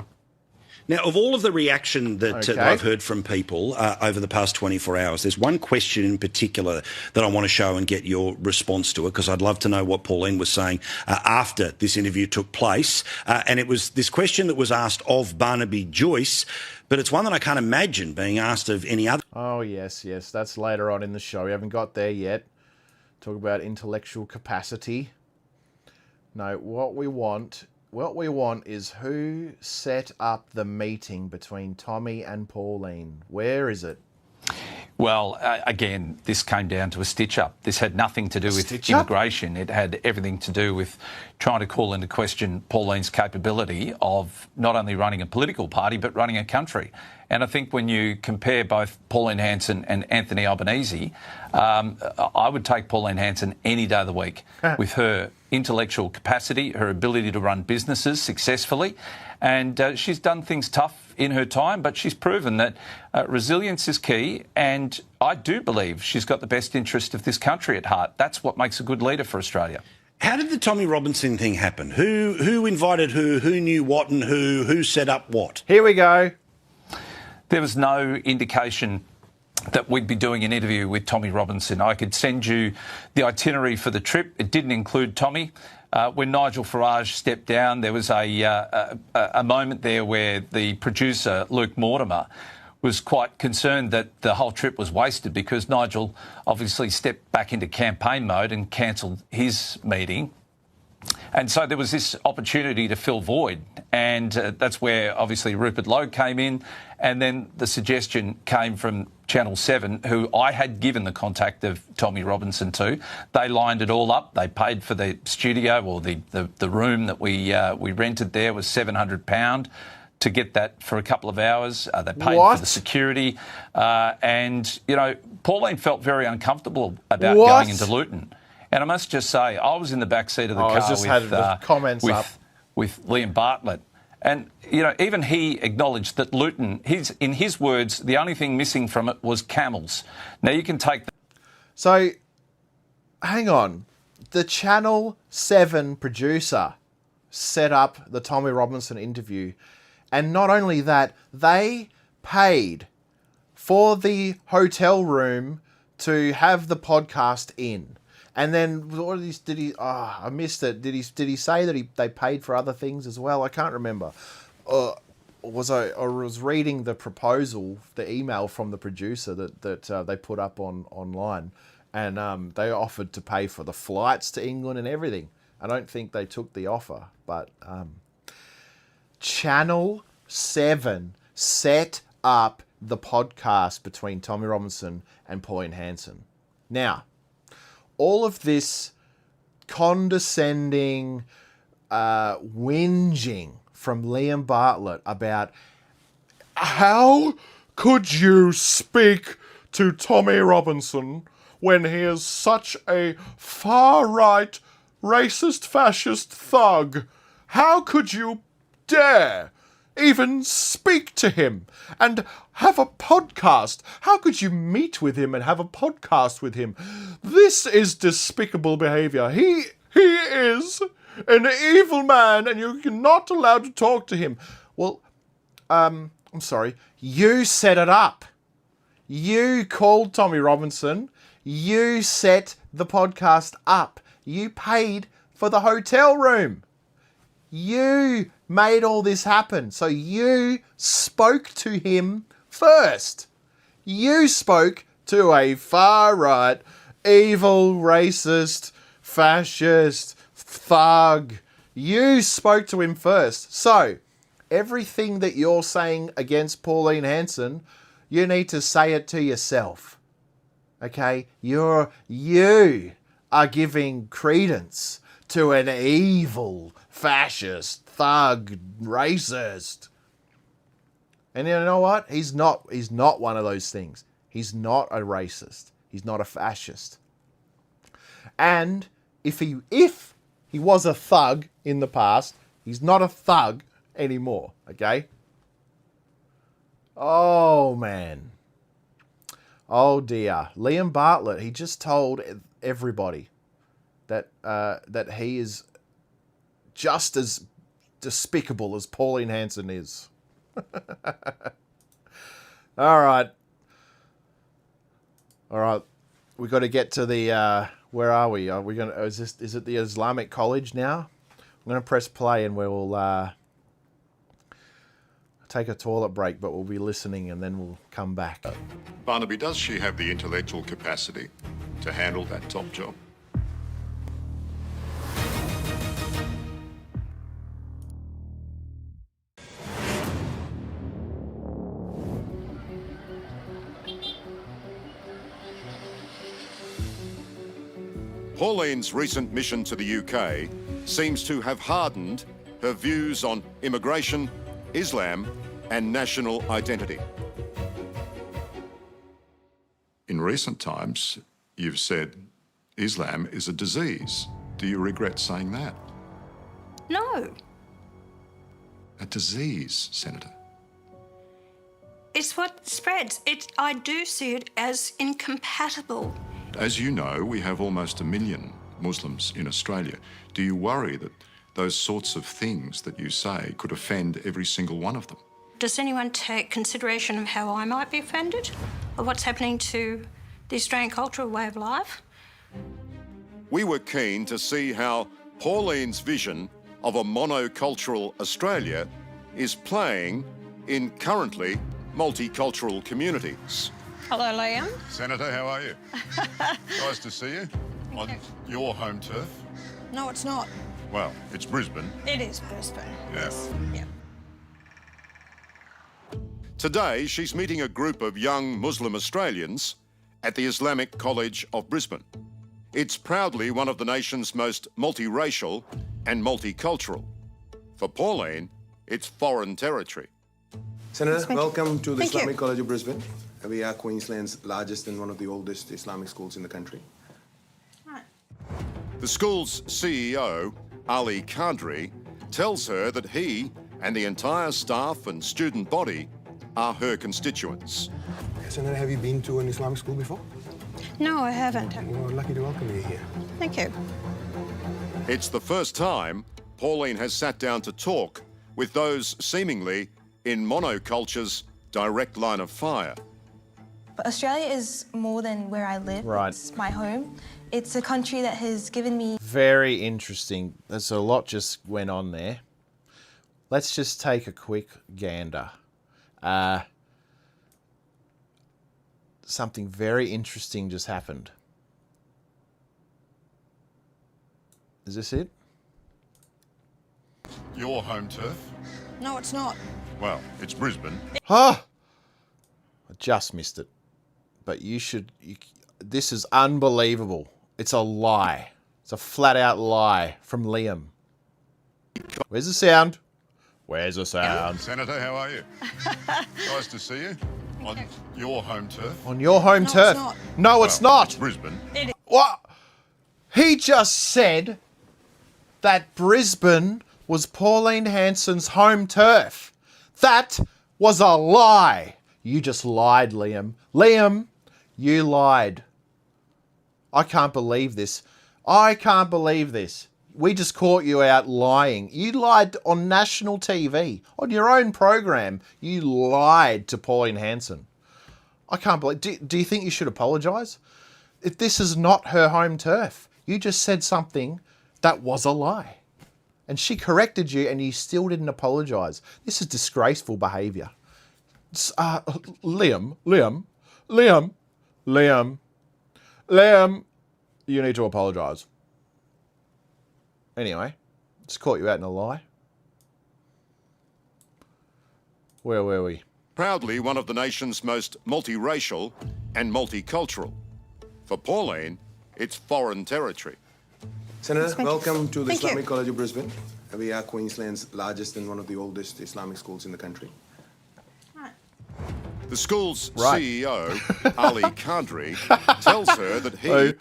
Speaker 20: Now, of all of the reaction that I've heard from people over the past 24 hours, there's one question in particular that I want to show and get your response to it, because I'd love to know what Pauline was saying after this interview took place. And it was this question that was asked of Barnaby Joyce, but it's one that I can't imagine being asked of any other.
Speaker 1: Oh, yes. That's later on in the show. We haven't got there yet. Talk about intellectual capacity. No, what we want is who set up the meeting between Tommy and Pauline. Where is it?
Speaker 19: Well, again, this came down to a stitch-up. This had nothing to do with immigration. It had everything to do with trying to call into question Pauline's capability of not only running a political party, but running a country. And I think when you compare both Pauline Hanson and Anthony Albanese, I would take Pauline Hanson any day of the week with her intellectual capacity, her ability to run businesses successfully. And she's done things tough in her time, but she's proven that resilience is key. And I do believe she's got the best interest of this country at heart. That's what makes a good leader for Australia.
Speaker 20: How did the Tommy Robinson thing happen? Who invited who knew what, and who set up what?
Speaker 1: Here we go.
Speaker 19: There was no indication that we'd be doing an interview with Tommy Robinson. I could send you the itinerary for the trip. It didn't include Tommy. When Nigel Farage stepped down, there was a moment there where the producer, Luke Mortimer, was quite concerned that the whole trip was wasted because Nigel obviously stepped back into campaign mode and cancelled his meeting. And so there was this opportunity to fill void. And that's where obviously Rupert Lowe came in. And then the suggestion came from Channel 7, who I had given the contact of Tommy Robinson to. They lined it all up. They paid for the studio, or the room that we rented there was £700 to get that for a couple of hours. They paid for the security. And, you know, Pauline felt very uncomfortable about going into Luton. And I must just say, I was in the back seat of the car with Liam Bartlett. And, you know, even he acknowledged that Luton, in his words, the only thing missing from it was camels. Now, you can take...
Speaker 1: So, hang on. The Channel 7 producer set up the Tommy Robinson interview. And not only that, they paid for the hotel room to have the podcast in. And then what did he? Oh, I missed it. Did he say that they paid for other things as well? I can't remember. I was reading the proposal, the email from the producer that they put up online, and they offered to pay for the flights to England and everything. I don't think they took the offer, but Channel 7 set up the podcast between Tommy Robinson and Pauline Hanson. Now, all of this condescending whinging from Liam Bartlett about how could you speak to Tommy Robinson when he is such a far-right, racist, fascist thug? How could you dare even speak to him and have a podcast? How could you meet with him and have a podcast with him? This is despicable behaviour. He is an evil man and you're not allowed to talk to him. Well, I'm sorry. You set it up. You called Tommy Robinson. You set the podcast up. You paid for the hotel room. You made all this happen. So you spoke to him first. You spoke to a far-right, evil, racist, fascist, thug. You spoke to him first. So everything that you're saying against Pauline Hanson, you need to say it to yourself. Okay? You are giving credence to an evil, fascist, thug, racist. And you know what? He's not one of those things. He's not a racist. He's not a fascist. And if he was a thug in the past, he's not a thug anymore, okay? Oh, man. Oh, dear. Liam Bartlett, he just told everybody that he is just as despicable as Pauline Hanson is. All right. We got to get to the. Where are we? Are we gonna? Is it the Islamic College now? I'm going to press play and we'll take a toilet break, but we'll be listening and then we'll come back.
Speaker 13: Barnaby, does she have the intellectual capacity to handle that top job? Pauline's recent mission to the UK seems to have hardened her views on immigration, Islam, and national identity. In recent times, you've said Islam is a disease. Do you regret saying that?
Speaker 3: No.
Speaker 13: A disease, Senator.
Speaker 3: It's what spreads. I do see it as incompatible.
Speaker 13: As you know, we have almost 1 million Muslims in Australia. Do you worry that those sorts of things that you say could offend every single one of them?
Speaker 3: Does anyone take consideration of how I might be offended? Or what's happening to the Australian cultural way of life?
Speaker 13: We were keen to see how Pauline's vision of a monocultural Australia is playing in currently
Speaker 8: multicultural communities.
Speaker 3: Hello, Liam.
Speaker 8: Senator, how are you? Nice to see you on your home turf.
Speaker 3: No, it's not.
Speaker 8: Well, it's Brisbane.
Speaker 3: It is Brisbane.
Speaker 8: Yes.
Speaker 3: Yeah.
Speaker 8: Today, she's meeting a group of young Muslim Australians at the Islamic College of Brisbane. It's proudly one of the nation's most multiracial and multicultural. For Pauline, it's foreign territory.
Speaker 21: Senator, welcome to the
Speaker 3: Thank you.
Speaker 21: Islamic College of Brisbane. We are Queensland's largest and one of the oldest Islamic schools in the country.
Speaker 8: The school's CEO, Ali Kadri, tells her that he and the entire staff and student body are her constituents.
Speaker 21: Senator, have you been to an Islamic school before?
Speaker 3: No, I haven't.
Speaker 21: We're lucky to welcome you here.
Speaker 3: Thank you.
Speaker 8: It's the first time Pauline has sat down to talk with those seemingly in monoculture's direct line of fire.
Speaker 17: But Australia is more than where I live.
Speaker 1: Right.
Speaker 17: It's my home. It's a country that has given me...
Speaker 1: Very interesting. There's a lot just went on there. Let's just take a quick gander. Something very interesting just happened. Is this it?
Speaker 8: Your home turf?
Speaker 3: No, it's not.
Speaker 8: Well, it's Brisbane.
Speaker 1: I just missed it. But you should... this is unbelievable. It's a lie. It's a flat-out lie from Liam. Where's the sound? Where's the sound?
Speaker 8: Senator, how are you? Nice to see you on your home turf.
Speaker 1: On your home turf?
Speaker 3: It's not.
Speaker 1: No, it's not.
Speaker 8: Brisbane.
Speaker 1: What? He just said that Brisbane was Pauline Hanson's home turf. That was a lie. You just lied, Liam. Liam, you lied. I can't believe this. I can't believe this. We just caught you out lying. You lied on national TV, on your own program. You lied to Pauline Hanson. I can't believe... Do you think you should apologise? If this is not her home turf, you just said something that was a lie. And she corrected you and you still didn't apologise. This is disgraceful behaviour. Liam, you need to apologise. Anyway, just caught you out in a lie. Where were we?
Speaker 8: Proudly one of the nation's most multiracial and multicultural. For Pauline, it's foreign territory.
Speaker 21: Senator, welcome to the
Speaker 3: Thank you.
Speaker 21: Islamic College of Brisbane. We are Queensland's largest and one of the oldest Islamic schools in the country.
Speaker 8: The school's CEO, Ali Kadri, tells her that he...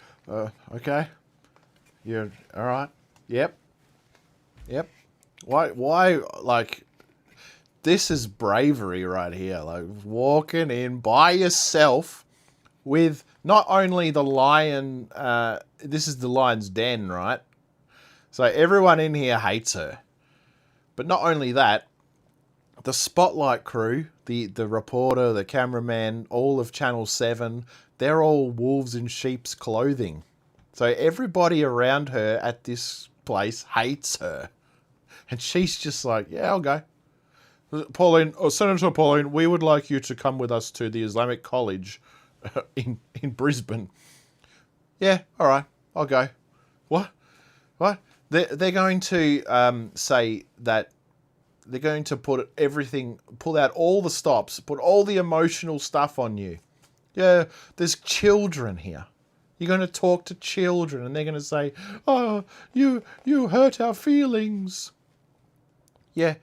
Speaker 1: Okay. You're all right. Yep. Why, like, this is bravery right here. Like, walking in by yourself with not only the lion, this is the lion's den, right? So everyone in here hates her. But not only that, the Spotlight crew, the reporter, the cameraman, all of Channel 7, they're all wolves in sheep's clothing. So everybody around her at this place hates her. And she's just like, yeah, I'll go. Pauline, Senator Pauline, we would like you to come with us to the Islamic College in Brisbane. Yeah, all right, I'll go. What? They're going to say that they're going to put everything, pull out all the stops, put all the emotional stuff on you. Yeah, there's children here. You're going to talk to children and they're going to say, oh, you hurt our feelings. Yeah,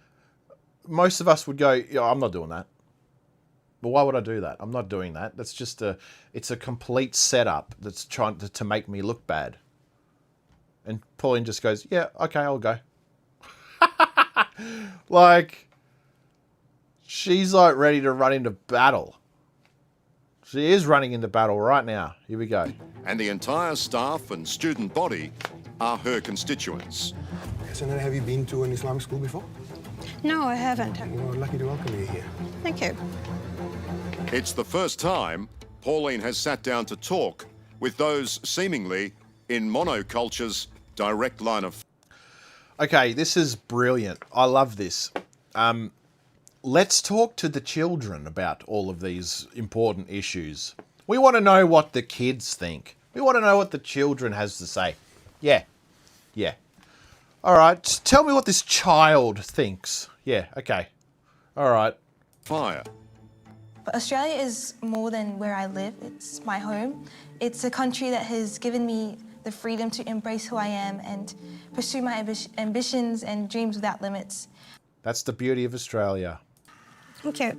Speaker 1: most of us would go, yeah, I'm not doing that. But why would I do that? I'm not doing that. That's just it's a complete setup that's trying to make me look bad. And Pauline just goes, yeah, okay, I'll go. Like, she's like ready to run into battle. She is running into battle right now. Here we go.
Speaker 8: And the entire staff and student body are her constituents.
Speaker 21: Senator, have you been to an Islamic school before?
Speaker 3: No, I haven't.
Speaker 21: We're lucky to welcome you here.
Speaker 3: Thank you.
Speaker 8: It's the first time Pauline has sat down to talk with those seemingly in monoculture's direct line of...
Speaker 1: Okay, this is brilliant. I love this. let's talk to the children about all of these important issues. We want to know what the kids think. We want to know what the children has to say. Yeah. Yeah. All right. Tell me what this child thinks. Yeah. Okay. All right.
Speaker 8: Fire.
Speaker 17: But Australia is more than where I live. It's my home. It's a country that has given me the freedom to embrace who I am and pursue my ambitions and dreams without limits.
Speaker 1: That's the beauty of Australia.
Speaker 17: Okay.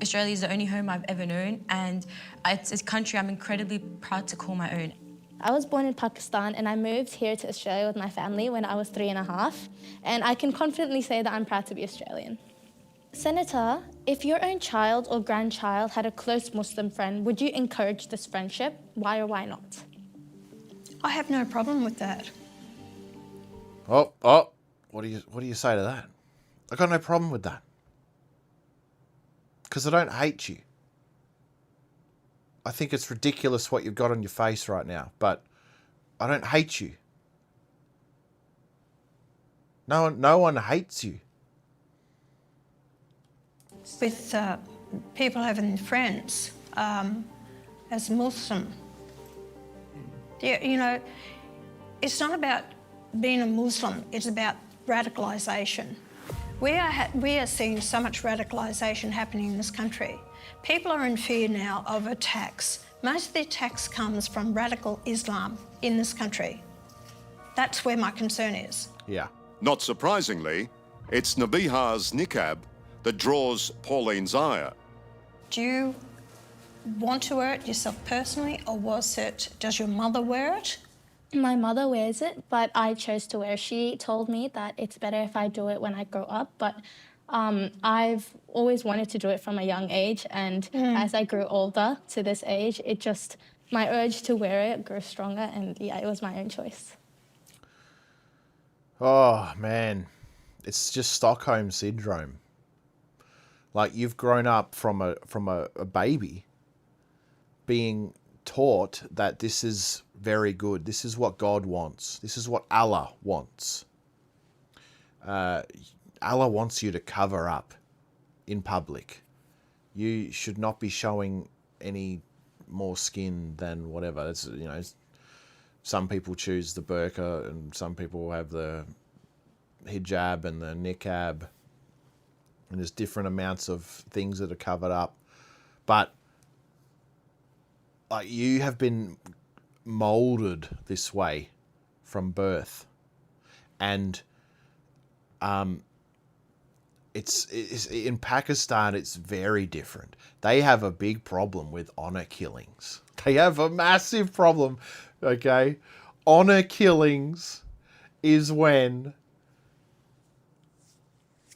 Speaker 6: Australia is the only home I've ever known, and it's a country I'm incredibly proud to call my own.
Speaker 22: I was born in Pakistan and I moved here to Australia with my family when I was 3.5, and I can confidently say that I'm proud to be Australian. Senator, if your own child or grandchild had a close Muslim friend, would you encourage this friendship? Why or why not?
Speaker 3: I have no problem with that.
Speaker 1: Oh, what do you say to that? I got no problem with that. Because I don't hate you. I think it's ridiculous what you've got on your face right now, but I don't hate you. No one hates you.
Speaker 3: With people having friends as Muslim, you know, it's not about being a Muslim, it's about radicalisation. We are seeing so much radicalisation happening in this country. People are in fear now of attacks. Most of the attacks comes from radical Islam in this country. That's where my concern is.
Speaker 1: Yeah.
Speaker 8: Not surprisingly, it's Nabiha's niqab that draws Pauline's ire.
Speaker 3: Do you want to wear it yourself personally, or does your mother wear it?
Speaker 22: My mother wears it, but I chose to wear it. She told me that it's better if I do it when I grow up, but I've always wanted to do it from a young age, and as I grew older to this age, my urge to wear it grew stronger, and yeah, it was my own choice.
Speaker 1: Oh, man. It's just Stockholm Syndrome. Like, you've grown up from a baby being taught that this is very good. This is what God wants. This is what Allah wants. Allah wants you to cover up in public. You should not be showing any more skin than whatever. It's, you know, some people choose the burqa and some people have the hijab and the niqab. And there's different amounts of things that are covered up. But like, you have been molded this way from birth. And it's in Pakistan, it's very different. They have a big problem with honor killings. They have a massive problem, okay? Honor killings is when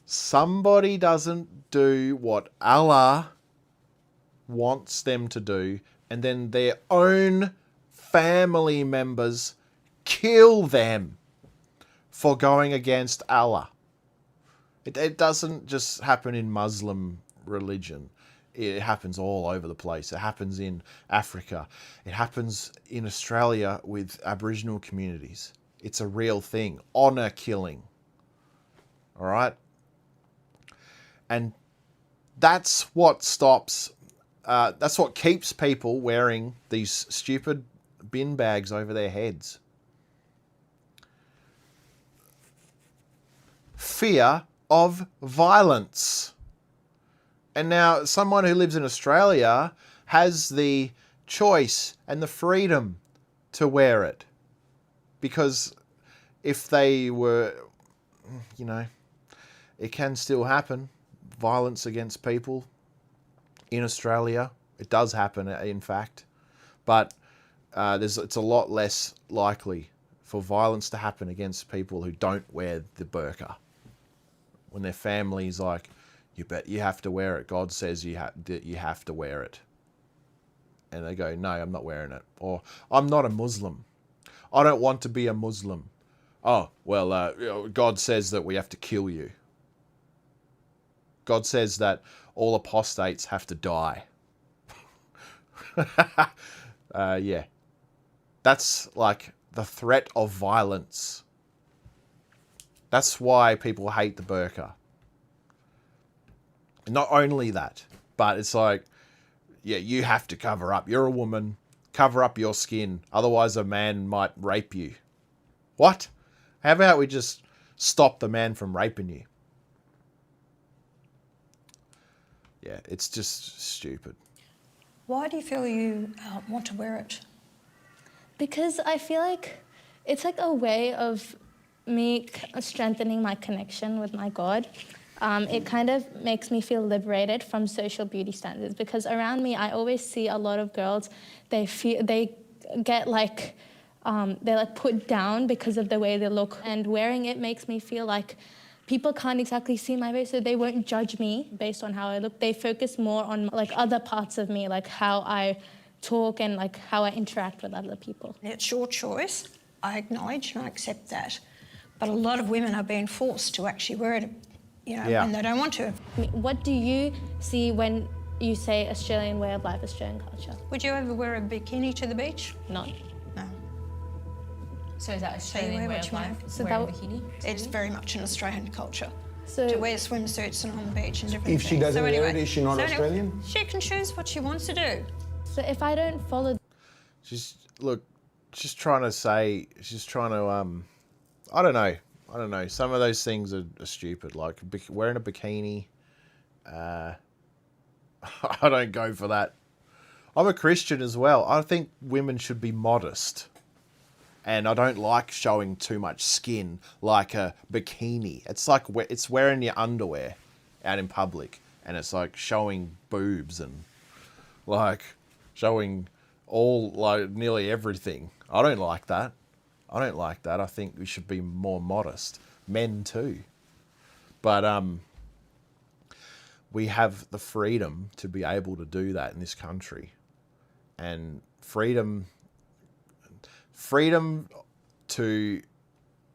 Speaker 1: somebody doesn't do what Allah wants them to do, and then their own family members kill them for going against Allah. It doesn't just happen in Muslim religion. It happens all over the place. It happens in Africa. It happens in Australia with Aboriginal communities. It's a real thing. Honor killing. All right? And that's what stops, that's what keeps people wearing these stupid bin bags over their heads. Fear of violence. And now someone who lives in Australia has the choice and the freedom to wear it. Because if they were, you know, it can still happen. Violence against people in Australia. It does happen, in fact. But it's a lot less likely for violence to happen against people who don't wear the burqa. When their family's like, you have to wear it. God says you have to wear it. And they go, no, I'm not wearing it. Or, I'm not a Muslim. I don't want to be a Muslim. Oh, well, God says that we have to kill you. God says that all apostates have to die. Yeah. That's like the threat of violence. That's why people hate the burqa. Not only that, but it's like, yeah, you have to cover up. You're a woman. Cover up your skin. Otherwise, a man might rape you. What? How about we just stop the man from raping you? Yeah, it's just stupid.
Speaker 3: Why do you feel you want to wear it?
Speaker 22: Because I feel like it's like a way of me strengthening my connection with my God. It kind of makes me feel liberated from social beauty standards, because around me I always see a lot of girls, they get like they're like put down because of the way they look, and wearing it makes me feel like people can't exactly see my face, so they won't judge me based on how I look. They focus more on like other parts of me, like how I talk and like how I interact with other people.
Speaker 3: It's your choice. I acknowledge and I accept that. But a lot of women are being forced to actually wear it, and they don't want to.
Speaker 22: What do you see when you say Australian way of life, Australian culture?
Speaker 3: Would you ever wear a bikini to the beach?
Speaker 22: No.
Speaker 3: No.
Speaker 6: So is that
Speaker 3: So you
Speaker 6: Australian
Speaker 3: wear
Speaker 6: way
Speaker 3: what
Speaker 6: of
Speaker 3: you
Speaker 6: life?
Speaker 3: want.
Speaker 22: So
Speaker 6: Wearing a
Speaker 22: that-
Speaker 6: bikini?
Speaker 3: It's very much an Australian culture.
Speaker 22: So
Speaker 3: to wear swimsuits and on the beach and different
Speaker 21: If
Speaker 3: things.
Speaker 21: she doesn't
Speaker 3: so
Speaker 21: wear
Speaker 3: anyway,
Speaker 21: it, is she not
Speaker 3: anyway,
Speaker 21: Australian?
Speaker 3: she can choose what she wants to do.
Speaker 22: So if I don't follow...
Speaker 1: She's trying to I don't know. Some of those things are stupid. Like wearing a bikini. I don't go for that. I'm a Christian as well. I think women should be modest. And I don't like showing too much skin like a bikini. It's like it's wearing your underwear out in public. And it's like showing boobs and like showing all, like nearly everything. I don't like that. I think we should be more modest. Men too. But we have the freedom to be able to do that in this country. And freedom to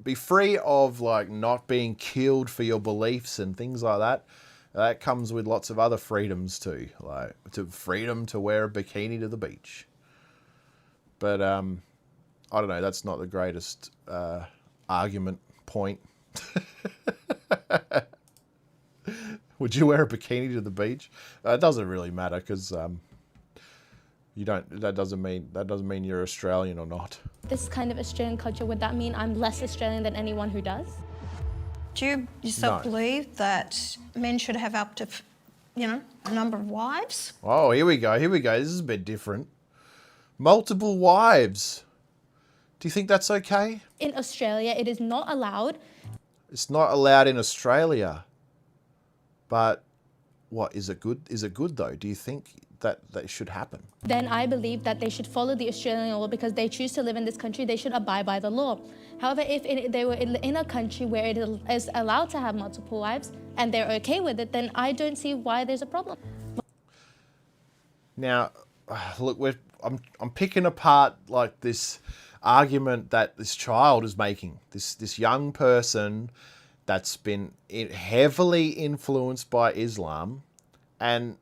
Speaker 1: be free of like not being killed for your beliefs and things like that. That comes with lots of other freedoms too, like freedom to wear a bikini to the beach. But I don't know. That's not the greatest argument point. Would you wear a bikini to the beach? It doesn't really matter because you don't. That doesn't mean you're Australian or not.
Speaker 22: This kind of Australian culture, would that mean I'm less Australian than anyone who does?
Speaker 3: Do you yourself
Speaker 1: No.
Speaker 3: believe that men should have up to, a number of wives?
Speaker 1: Oh, here we go. This is a bit different. Multiple wives. Do you think that's okay?
Speaker 22: In Australia, it is not allowed.
Speaker 1: It's not allowed in Australia. But what is it good? Is it good though? Do you think that should happen?
Speaker 22: Then I believe that they should follow the Australian law because they choose to live in this country. They should abide by the law. However, if they were in a country where it is allowed to have multiple wives and they're okay with it, then I don't see why there's a problem.
Speaker 1: Now, look, I'm picking apart like this argument that this child is making. This young person that's been heavily influenced by Islam, and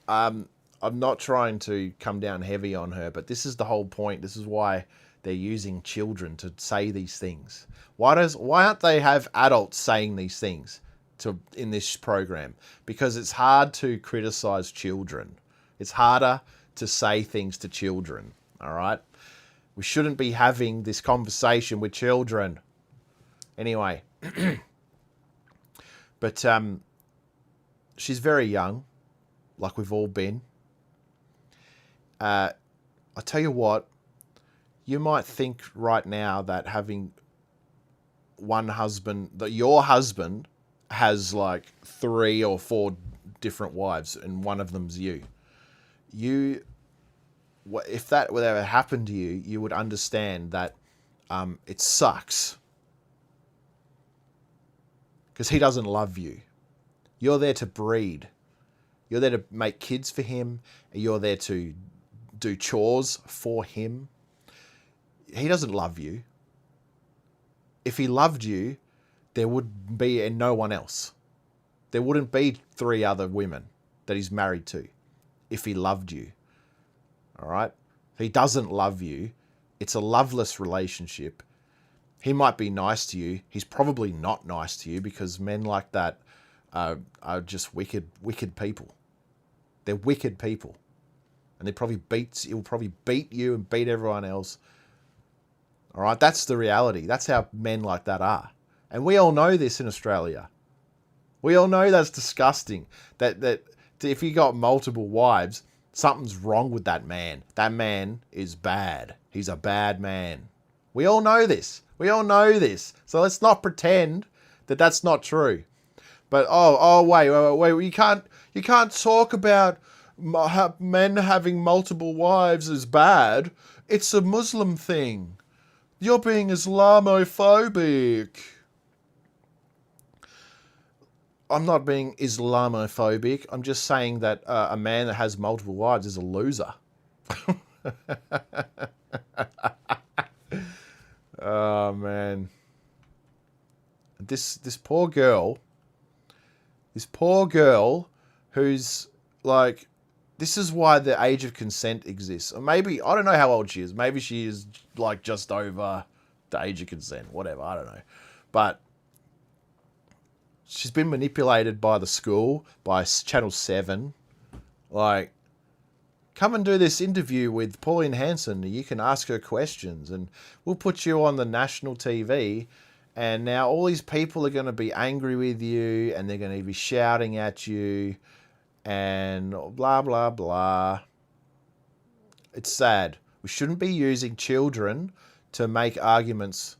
Speaker 1: I'm not trying to come down heavy on her, but this is the whole point. This is why they're using children to say these things. Why aren't they have adults saying these things in this program? Because it's hard to criticize children. It's harder to say things to children, all right? We shouldn't be having this conversation with children. Anyway, but she's very young, like we've all been. I tell you what, you might think right now that having one husband, that your husband has like 3 or 4 different wives and one of them's you. If that would ever happen to you, you would understand that it sucks. Because he doesn't love you. You're there to breed. You're there to make kids for him. You're there to do chores for him. He doesn't love you. If he loved you, there would be no one else. There wouldn't be 3 other women that he's married to if he loved you. All right? He doesn't love you. It's a loveless relationship. He might be nice to you. He's probably not nice to you because men like that are just wicked people. They're wicked people, and he'll probably beat you and beat everyone else. All right, that's the reality. That's how men like that are, and we all know this in Australia. We all know that's disgusting. That if you got multiple wives, something's wrong with that man. That man is bad. He's a bad man. We all know this. We all know this. So let's not pretend that that's not true. But wait. You can't talk about men having multiple wives as bad. It's a Muslim thing. You're being Islamophobic. I'm not being Islamophobic. I'm just saying that a man that has multiple wives is a loser. Oh man, this poor girl who's like, this is why the age of consent exists. Or maybe, I don't know how old she is. Maybe she is like just over the age of consent. Whatever, I don't know. But she's been manipulated by the school, by Channel 7. Like, come and do this interview with Pauline Hanson. You can ask her questions and we'll put you on the national TV. And now all these people are going to be angry with you and they're going to be shouting at you and blah, blah, blah. It's sad. We shouldn't be using children to make arguments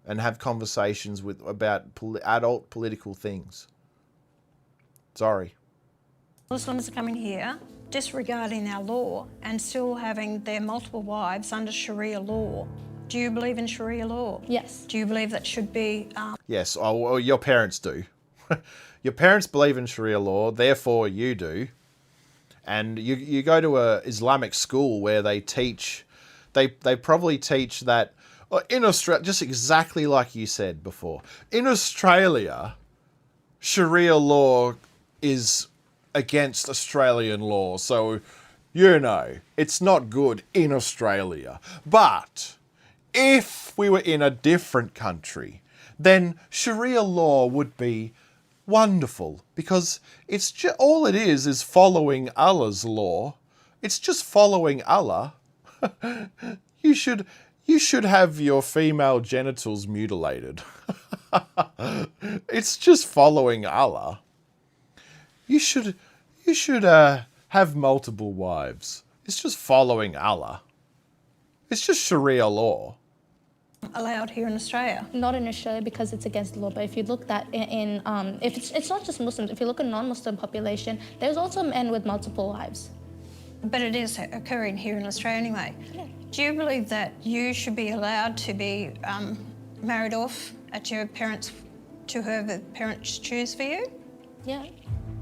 Speaker 1: and have conversations about adult political things. Sorry.
Speaker 3: Muslims are coming here, disregarding our law and still having their multiple wives under Sharia law. Do you believe in Sharia law?
Speaker 22: Yes.
Speaker 3: Do you believe that should be...
Speaker 1: Yes, well, your parents do. Your parents believe in Sharia law, therefore you do. And you go to a Islamic school where they teach... They probably teach that... In Australia, just exactly like you said before, in Australia, Sharia law is against Australian law. So, it's not good in Australia. But if we were in a different country, then Sharia law would be wonderful because it's all it is following Allah's law. It's just following Allah. You should have your female genitals mutilated. It's just following Allah. You should have multiple wives. It's just following Allah. It's just Sharia law.
Speaker 3: allowed here in Australia?
Speaker 22: Not in Australia because it's against the law, but if you look at if it's not just Muslims, if you look at non-Muslim population, there's also men with multiple wives.
Speaker 3: But it is occurring here in Australia anyway.
Speaker 22: Yeah.
Speaker 3: Do you believe that you should be allowed to be married off at your parents, to whoever parents choose for you?
Speaker 22: Yeah.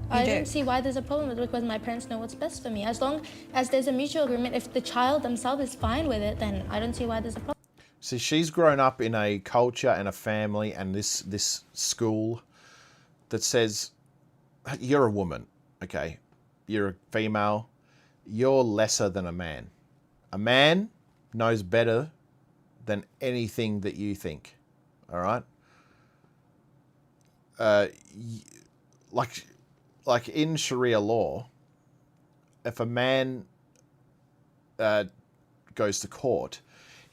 Speaker 22: I don't see why there's a problem with it because my parents know what's best for me. As long as there's a mutual agreement, if the child themselves is fine with it, then I don't see why there's a problem.
Speaker 1: See, she's grown up in a culture and a family and this school that says, you're a woman, okay? You're a female. You're lesser than a man. A man knows better than anything that you think, all right? Like in Sharia law, if a man goes to court,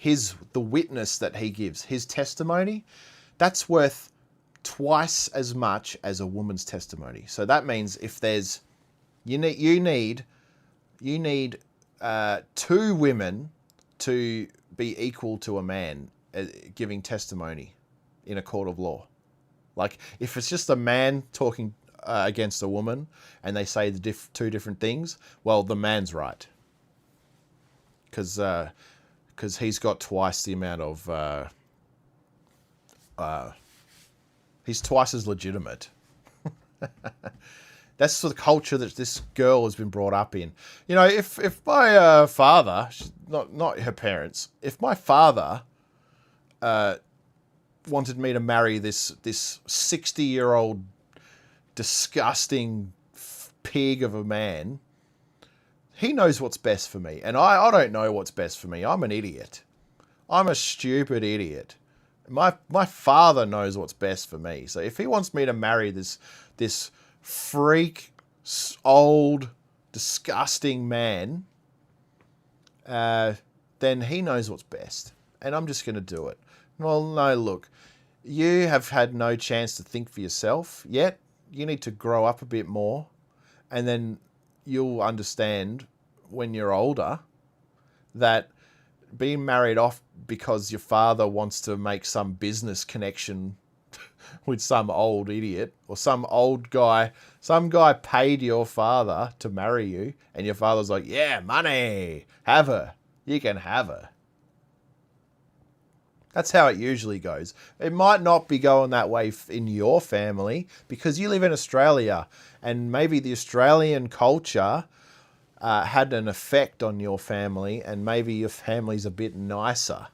Speaker 1: the witness that he gives, his testimony, that's worth twice as much as a woman's testimony. So that means if there's, you need two women to be equal to a man giving testimony in a court of law. Like if it's just a man talking against a woman and they say the two different things, well, the man's right. Because he's got twice the amount of... he's twice as legitimate. That's the culture that this girl has been brought up in. You know, if my father, not her parents, if my father wanted me to marry this 60-year-old disgusting pig of a man, he knows what's best for me. And I don't know what's best for me. I'm an idiot. I'm a stupid idiot. My father knows what's best for me. So if he wants me to marry this freak, old, disgusting man, then he knows what's best. And I'm just going to do it. Well, no, look, you have had no chance to think for yourself yet. You need to grow up a bit more, and then you'll understand when you're older that being married off because your father wants to make some business connection with some old idiot or some old guy, some guy paid your father to marry you, and your father's like, yeah, money, have her, you can have her. That's how it usually goes. It might not be going that way in your family because you live in Australia, and maybe the Australian culture had an effect on your family, and maybe your family's a bit nicer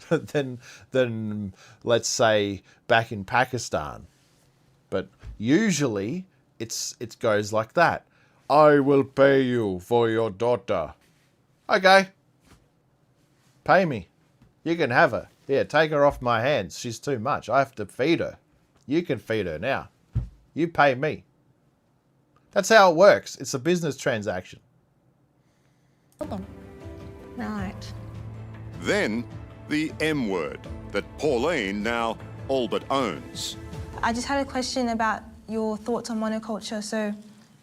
Speaker 1: than let's say back in Pakistan. But usually it goes like that. I will pay you for your daughter. Okay. Pay me. You can have her. Here, take her off my hands. She's too much. I have to feed her. You can feed her now. You pay me. That's how it works. It's a business transaction.
Speaker 3: Right.
Speaker 8: Then the M word that Pauline now all but owns.
Speaker 17: I just had a question about your thoughts on monoculture. So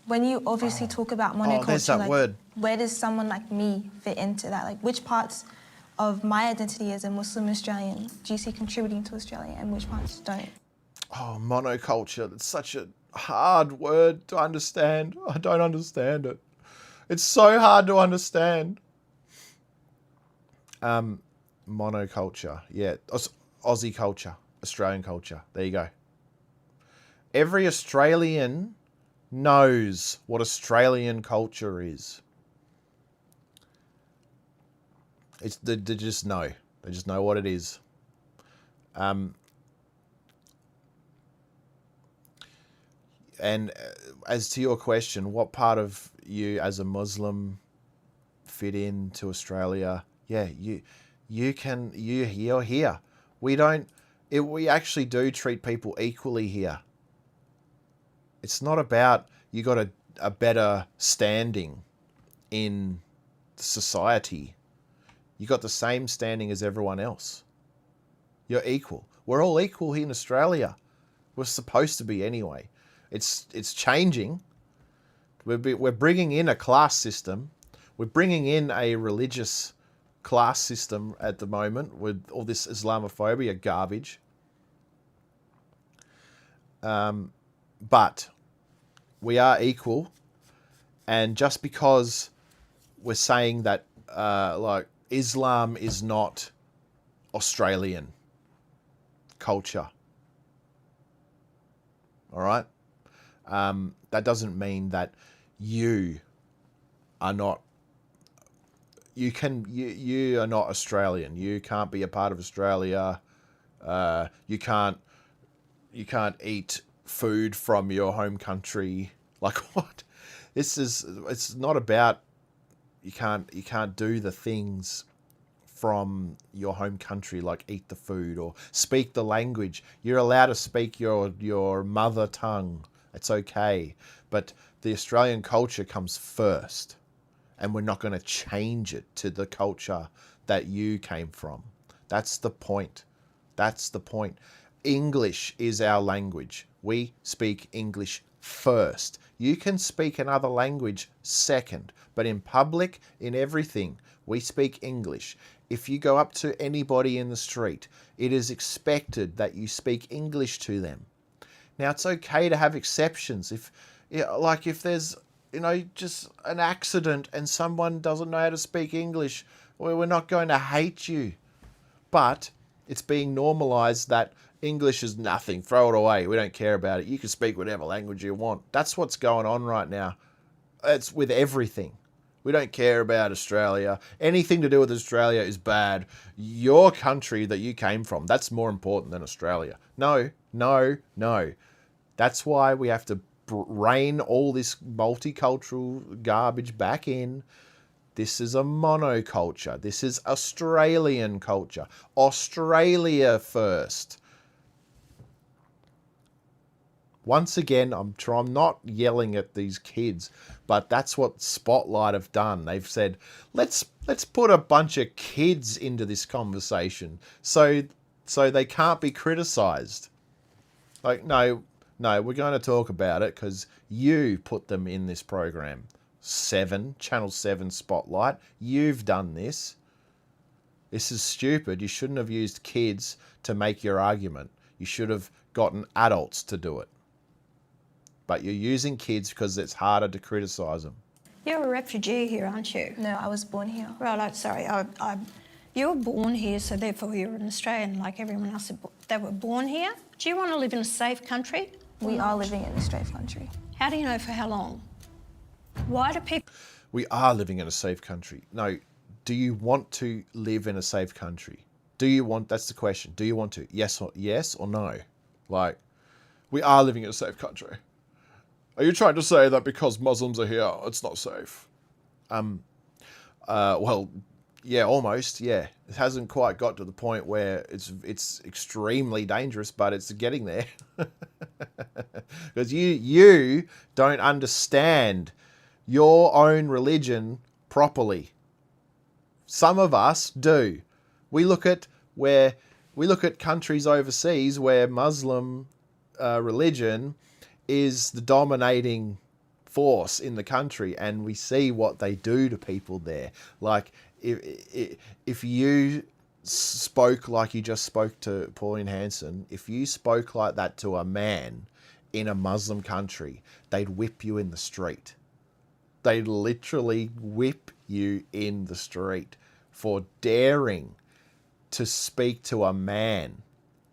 Speaker 17: when you obviously talk about monoculture,
Speaker 1: there's that word.
Speaker 17: Where does someone like me fit into that? Like, which parts of my identity as a Muslim Australian do you see contributing to Australia, and which parts don't?
Speaker 1: Oh, monoculture. That's such a hard word to understand. I don't understand it. It's so hard to understand. Monoculture. Yeah. Aussie culture. Australian culture. There you go. Every Australian knows what Australian culture is. They just know. They just know what it is. And as to your question, what part of you as a Muslim fit into Australia? Yeah, you're here. We actually do treat people equally here. It's not about you got a better standing in society. You got the same standing as everyone else. You're equal. We're all equal here in Australia. We're supposed to be anyway. It's changing. We're bringing in a class system. We're bringing in a religious class system at the moment with all this Islamophobia garbage. But we are equal, and just because we're saying that like Islam is not Australian culture, all right? That doesn't mean that you are not. You are not Australian. You can't be a part of Australia. You can't eat food from your home country. Like what? It's not about you can't do the things from your home country, like eat the food or speak the language. You're allowed to speak your mother tongue. It's okay. But the Australian culture comes first, and we're not going to change it to the culture that you came from. That's the point. That's the point. English is our language. We speak English first. You can speak another language second, but in public, in everything, we speak English. If you go up to anybody in the street, it is expected that you speak English to them. Now, it's okay to have exceptions. If there's, just an accident and someone doesn't know how to speak English, well, we're not going to hate you. But it's being normalized that English is nothing. Throw it away. We don't care about it. You can speak whatever language you want. That's what's going on right now. It's with everything. We don't care about Australia. Anything to do with Australia is bad. Your country that you came from, that's more important than Australia. No. That's why we have to rein all this multicultural garbage back in. This is a monoculture. This is Australian culture. Australia first. Once again, I'm not yelling at these kids, but that's what Spotlight have done. They've said, let's put a bunch of kids into this conversation so they can't be criticised. Like, no, we're going to talk about it because you put them in this program. Channel 7 Spotlight, you've done this. This is stupid. You shouldn't have used kids to make your argument. You should have gotten adults to do it. But you're using kids because it's harder to criticise them.
Speaker 3: You're a refugee here, aren't you?
Speaker 17: No, I was born here.
Speaker 3: Right, sorry. You were born here, so therefore you're an Australian like everyone else that were born here. Do you want to live in a safe country?
Speaker 17: We are living in a safe country.
Speaker 3: How do you know for how long? Why do people...
Speaker 1: We are living in a safe country. No, do you want to live in a safe country? Do you want... That's the question. Do you want to? Yes or no? Like, we are living in a safe country. Are you trying to say that because Muslims are here, it's not safe? Well, yeah, almost, yeah. It hasn't quite got to the point where it's extremely dangerous, but it's getting there. Because you don't understand your own religion properly. Some of us do. We look at countries overseas where Muslim religion is the dominating force in the country, and we see what they do to people there. Like, if you spoke like you just spoke to Pauline Hanson, if you spoke like that to a man in a Muslim country, they'd whip you in the street. They'd literally whip you in the street for daring to speak to a man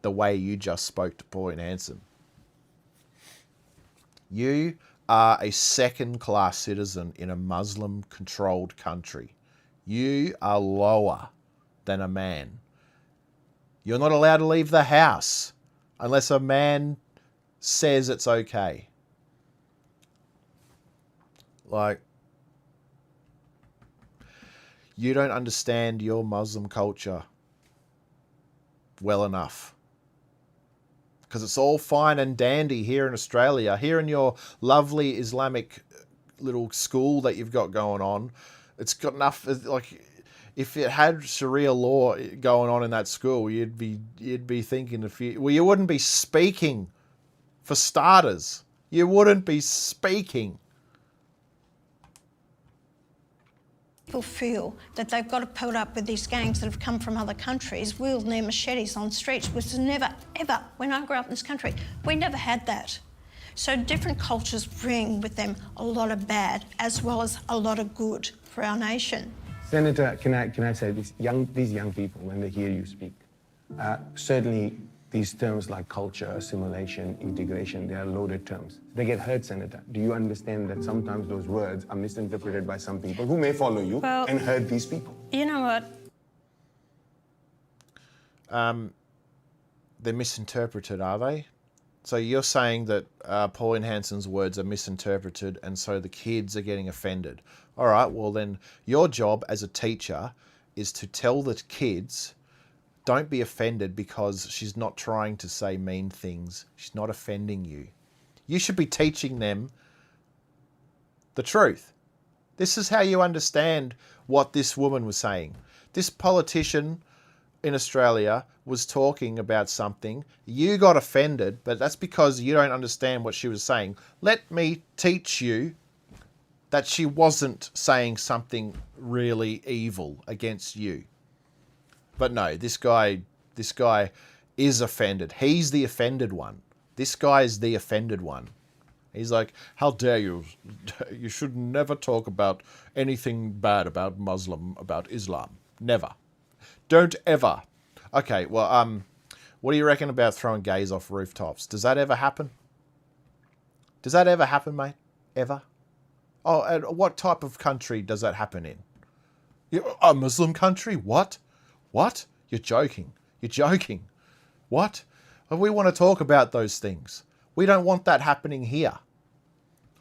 Speaker 1: the way you just spoke to Pauline Hanson. You are a second-class citizen in a Muslim-controlled country. You are lower than a man. You're not allowed to leave the house unless a man says it's okay. Like, you don't understand your Muslim culture well enough. Because it's all fine and dandy here in Australia. Here in your lovely Islamic little school that you've got going on, it's got enough. Like, if it had Sharia law going on in that school, you'd be thinking well, you wouldn't be speaking, for starters. You wouldn't be speaking.
Speaker 3: People feel that they've got to put up with these gangs that have come from other countries, wielding their machetes on streets, which is never, ever, when I grew up in this country, we never had that. So different cultures bring with them a lot of bad as well as a lot of good for our nation.
Speaker 21: Senator, can I say these young people, when they hear you speak, certainly these terms like culture, assimilation, integration, they are loaded terms. They get hurt, Senator. Do you understand that sometimes those words are misinterpreted by some people who may follow you and hurt these people?
Speaker 3: You know what?
Speaker 1: They're misinterpreted, are they? So you're saying that Pauline Hanson's words are misinterpreted and so the kids are getting offended. All right, well then your job as a teacher is to tell the kids, don't be offended because she's not trying to say mean things. She's not offending you. You should be teaching them the truth. This is how you understand what this woman was saying. This politician in Australia was talking about something. You got offended, but that's because you don't understand what she was saying. Let me teach you that she wasn't saying something really evil against you. But no, this guy is offended. He's the offended one. This guy is the offended one. He's like, how dare you? You should never talk about anything bad about Islam. Never. Don't ever. Okay, well, what do you reckon about throwing gays off rooftops? Does that ever happen? Does that ever happen, mate? Ever? Oh, and what type of country does that happen in? A Muslim country? What? What? You're joking. You're joking. What? We want to talk about those things. We don't want that happening here.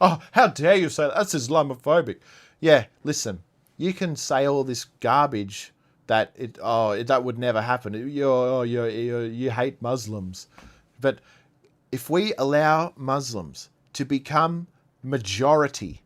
Speaker 1: Oh, how dare you say that? That's Islamophobic. Yeah, listen. You can say all this garbage that that would never happen. You hate Muslims. But if we allow Muslims to become majority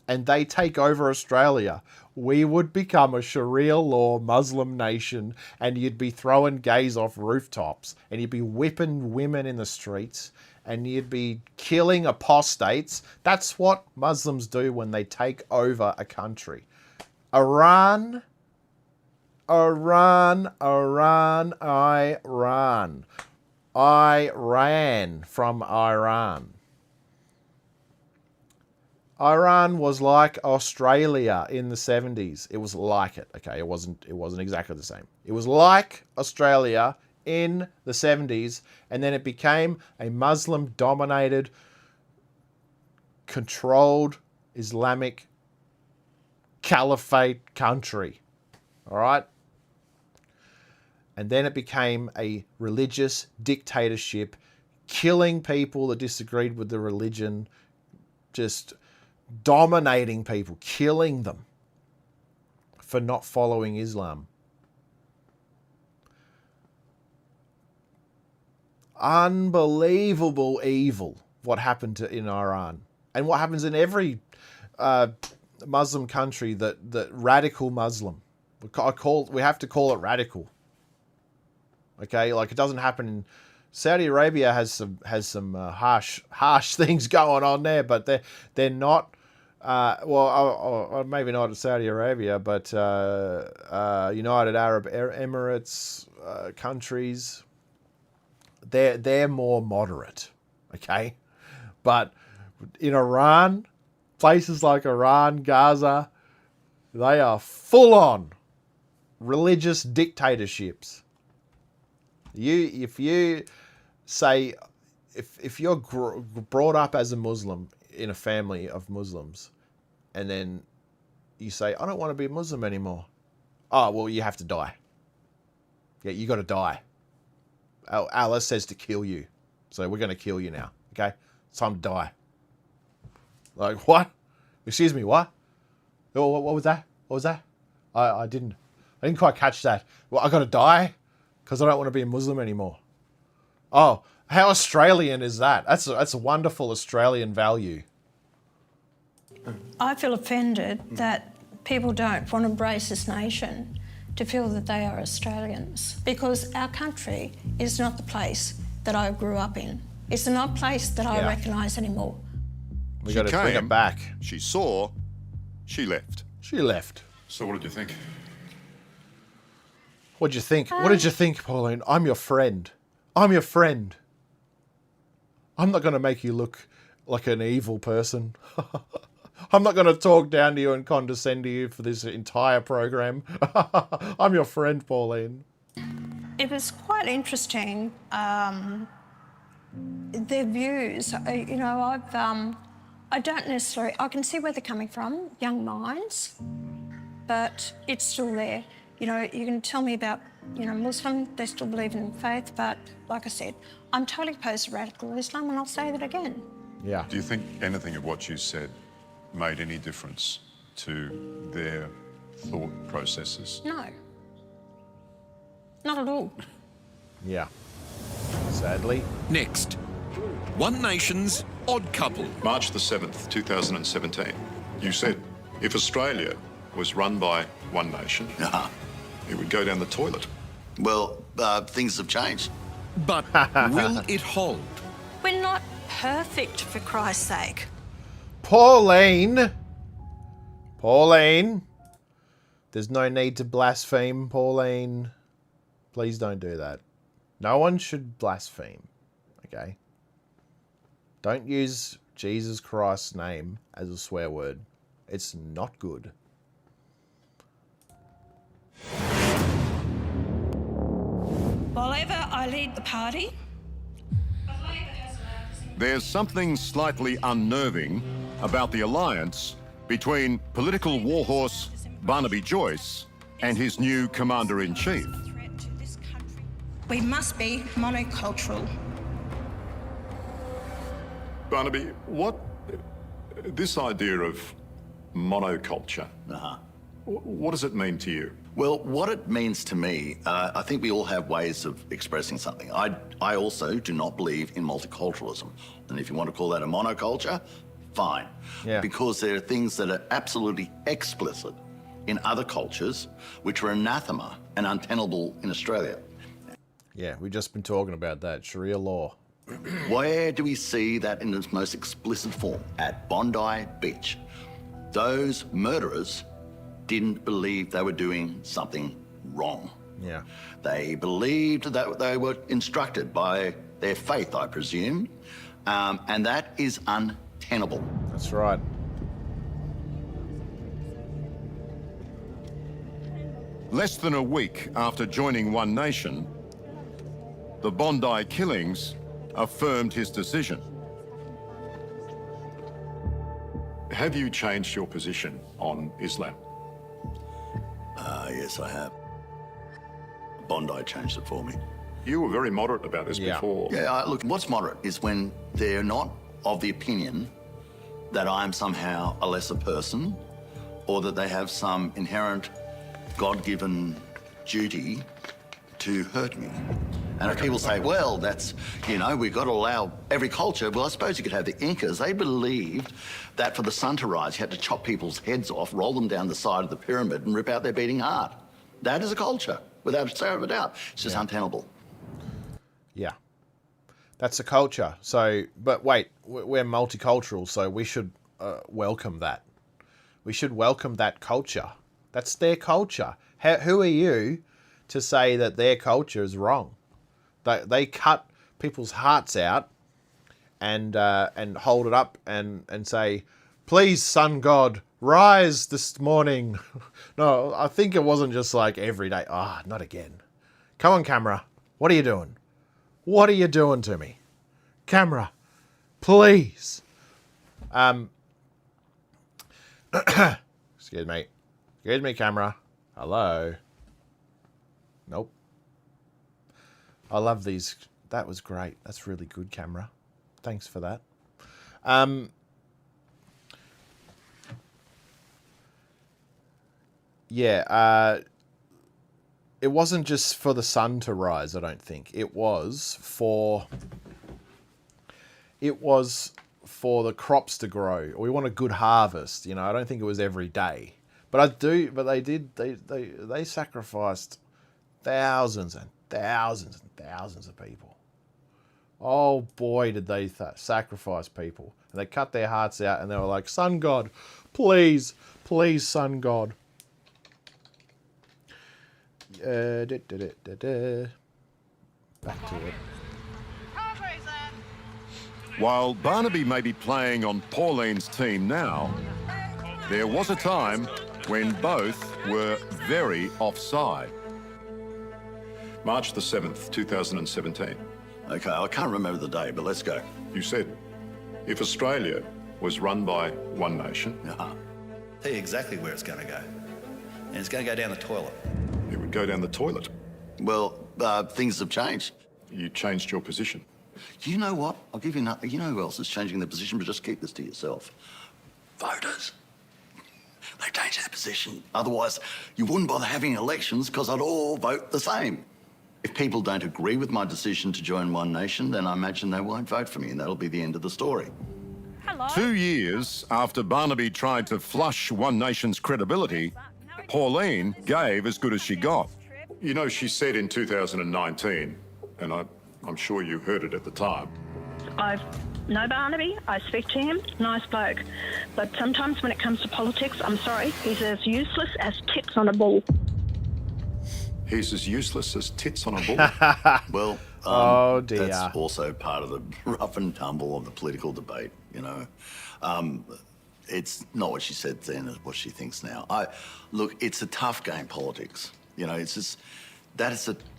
Speaker 1: and they take over Australia, we would become a Sharia law Muslim nation, and you'd be throwing gays off rooftops, and you'd be whipping women in the streets, and you'd be killing apostates. That's what Muslims do when they take over a country. Iran. I ran from Iran. Iran was like Australia in the 70s. It was like it. Okay, it wasn't exactly the same. It was like Australia in the 70s, and then it became a Muslim-dominated, controlled Islamic caliphate country. All right? And then it became a religious dictatorship, killing people that disagreed with the religion, just dominating people, killing them for not following Islam. Unbelievable evil what happened in Iran, and what happens in every Muslim country that radical Muslim. We have to call it radical. Okay, like it doesn't happen in Saudi Arabia. Has some harsh things going on there, but they're not. Maybe not Saudi Arabia, but United Arab Emirates countries. They're more moderate. Okay, but in Iran, places like Iran, Gaza, they are full on religious dictatorships. If you're brought up as a Muslim in a family of Muslims, and then you say, I don't want to be a Muslim anymore. Oh, well, you have to die. Yeah, you got to die. Allah says to kill you. So we're going to kill you now. Okay? It's time to die. Like, what? Excuse me, what? What was that? What was that? I didn't quite catch that. Well, I got to die because I don't want to be a Muslim anymore. Oh, how Australian is that? That's a wonderful Australian value.
Speaker 3: I feel offended that people don't want to embrace this nation to feel that they are Australians, because our country is not the place that I grew up in. It's not a place that I recognise anymore.
Speaker 1: We got to bring it back.
Speaker 8: She saw, she left.
Speaker 1: She left.
Speaker 13: So what did you think?
Speaker 1: What did you think? What did you think, Pauline? I'm your friend. I'm your friend. I'm not going to make you look like an evil person. I'm not going to talk down to you and condescend to you for this entire program. I'm your friend, Pauline.
Speaker 3: It was quite interesting, their views. I don't necessarily, I can see where they're coming from, young minds, but it's still there. You can tell me about, Muslim, they still believe in faith, but like I said, I'm totally opposed to radical Islam, and I'll say that again.
Speaker 1: Yeah.
Speaker 13: Do you think anything of what you said made any difference to their thought processes?
Speaker 3: No. Not at all.
Speaker 1: Yeah. Sadly.
Speaker 2: Next, One Nation's odd couple.
Speaker 13: March the 7th, 2017. You said if Australia was run by One Nation, it would go down the toilet.
Speaker 7: Well, things have changed.
Speaker 2: But will it hold?
Speaker 3: We're not perfect, for Christ's sake.
Speaker 1: Pauline! There's no need to blaspheme, Pauline. Please don't do that. No one should blaspheme, okay? Don't use Jesus Christ's name as a swear word. It's not good.
Speaker 3: While ever I lead the party,
Speaker 8: There's something slightly unnerving about the alliance between political warhorse Barnaby Joyce and his new commander-in-chief.
Speaker 3: we must be monocultural.
Speaker 13: Barnaby, this idea of monoculture, What does it mean to you?
Speaker 7: Well, what it means to me, I think we all have ways of expressing something. I also do not believe in multiculturalism. And if you want to call that a monoculture, fine.
Speaker 1: Yeah.
Speaker 7: Because there are things that are absolutely explicit in other cultures which are anathema and untenable in Australia.
Speaker 1: Yeah, we've just been talking about that. Sharia law.
Speaker 7: Where do we see that in its most explicit form? At Bondi Beach. Those murderers didn't believe they were doing something wrong.
Speaker 1: Yeah.
Speaker 7: They believed that they were instructed by their faith, I presume, and that is untenable.
Speaker 1: That's right.
Speaker 8: Less than a week after joining One Nation, the Bondi killings affirmed his decision.
Speaker 13: Have you changed your position on Islam?
Speaker 7: Yes, I have. Bondi changed it for me.
Speaker 13: You were very moderate about this before.
Speaker 7: Yeah, look, what's moderate is when they're not of the opinion that I'm somehow a lesser person or that they have some inherent God-given duty to hurt me. And if people say, well, that's, we've got to allow every culture, well, I suppose you could have the Incas. They believed that for the sun to rise, you had to chop people's heads off, roll them down the side of the pyramid and rip out their beating heart. That is a culture, without a shadow of a doubt. It's just untenable.
Speaker 1: Yeah. That's a culture. So, but wait, we're multicultural, so we should welcome that. We should welcome that culture. That's their culture. Who are you to say that their culture is wrong? They cut people's hearts out and hold it up and say, please, sun god, rise this morning. No, I think it wasn't just like every day. Ah, not again. Come on, camera. What are you doing? What are you doing to me? Camera, please. Excuse me. Excuse me, camera. Hello. Nope. I love these. That was great. That's really good, camera. Thanks for that. It wasn't just for the sun to rise, I don't think. It was for the crops to grow. We want a good harvest, I don't think it was every day. But they sacrificed thousands and thousands and thousands of people. Oh boy, did they sacrifice people. And they cut their hearts out and they were like, sun god, please, please, sun god. Back to it.
Speaker 8: While Barnaby may be playing on Pauline's team now, there was a time when both were very offside.
Speaker 13: March the 7th, 2017.
Speaker 7: Okay, I can't remember the day, but let's go.
Speaker 13: You said, if Australia was run by One Nation...
Speaker 7: Tell you exactly where it's going to go. And it's going to go down the toilet.
Speaker 13: It would go down the toilet.
Speaker 7: Well, things have changed.
Speaker 13: You changed your position.
Speaker 7: You know what? I'll give you nothing. You know who else is changing their position, but just keep this to yourself. Voters. They've changed their position. Otherwise, you wouldn't bother having elections because I'd all vote the same. If people don't agree with my decision to join One Nation, then I imagine they won't vote for me, and that'll be the end of the story.
Speaker 8: Hello. 2 years after Barnaby tried to flush One Nation's credibility, Pauline gave as good as she got.
Speaker 13: You know, she said in 2019, and I'm sure you heard it at the time.
Speaker 9: I know Barnaby, I speak to him, nice bloke. But sometimes when it comes to politics, I'm sorry, he's as useless as tits on a ball.
Speaker 13: He's as useless as tits on a ball?
Speaker 7: Well,
Speaker 1: oh dear.
Speaker 7: That's also part of the rough and tumble of the political debate, It's not what she said then, it's what she thinks now. Look, it's a tough game, politics. It's just,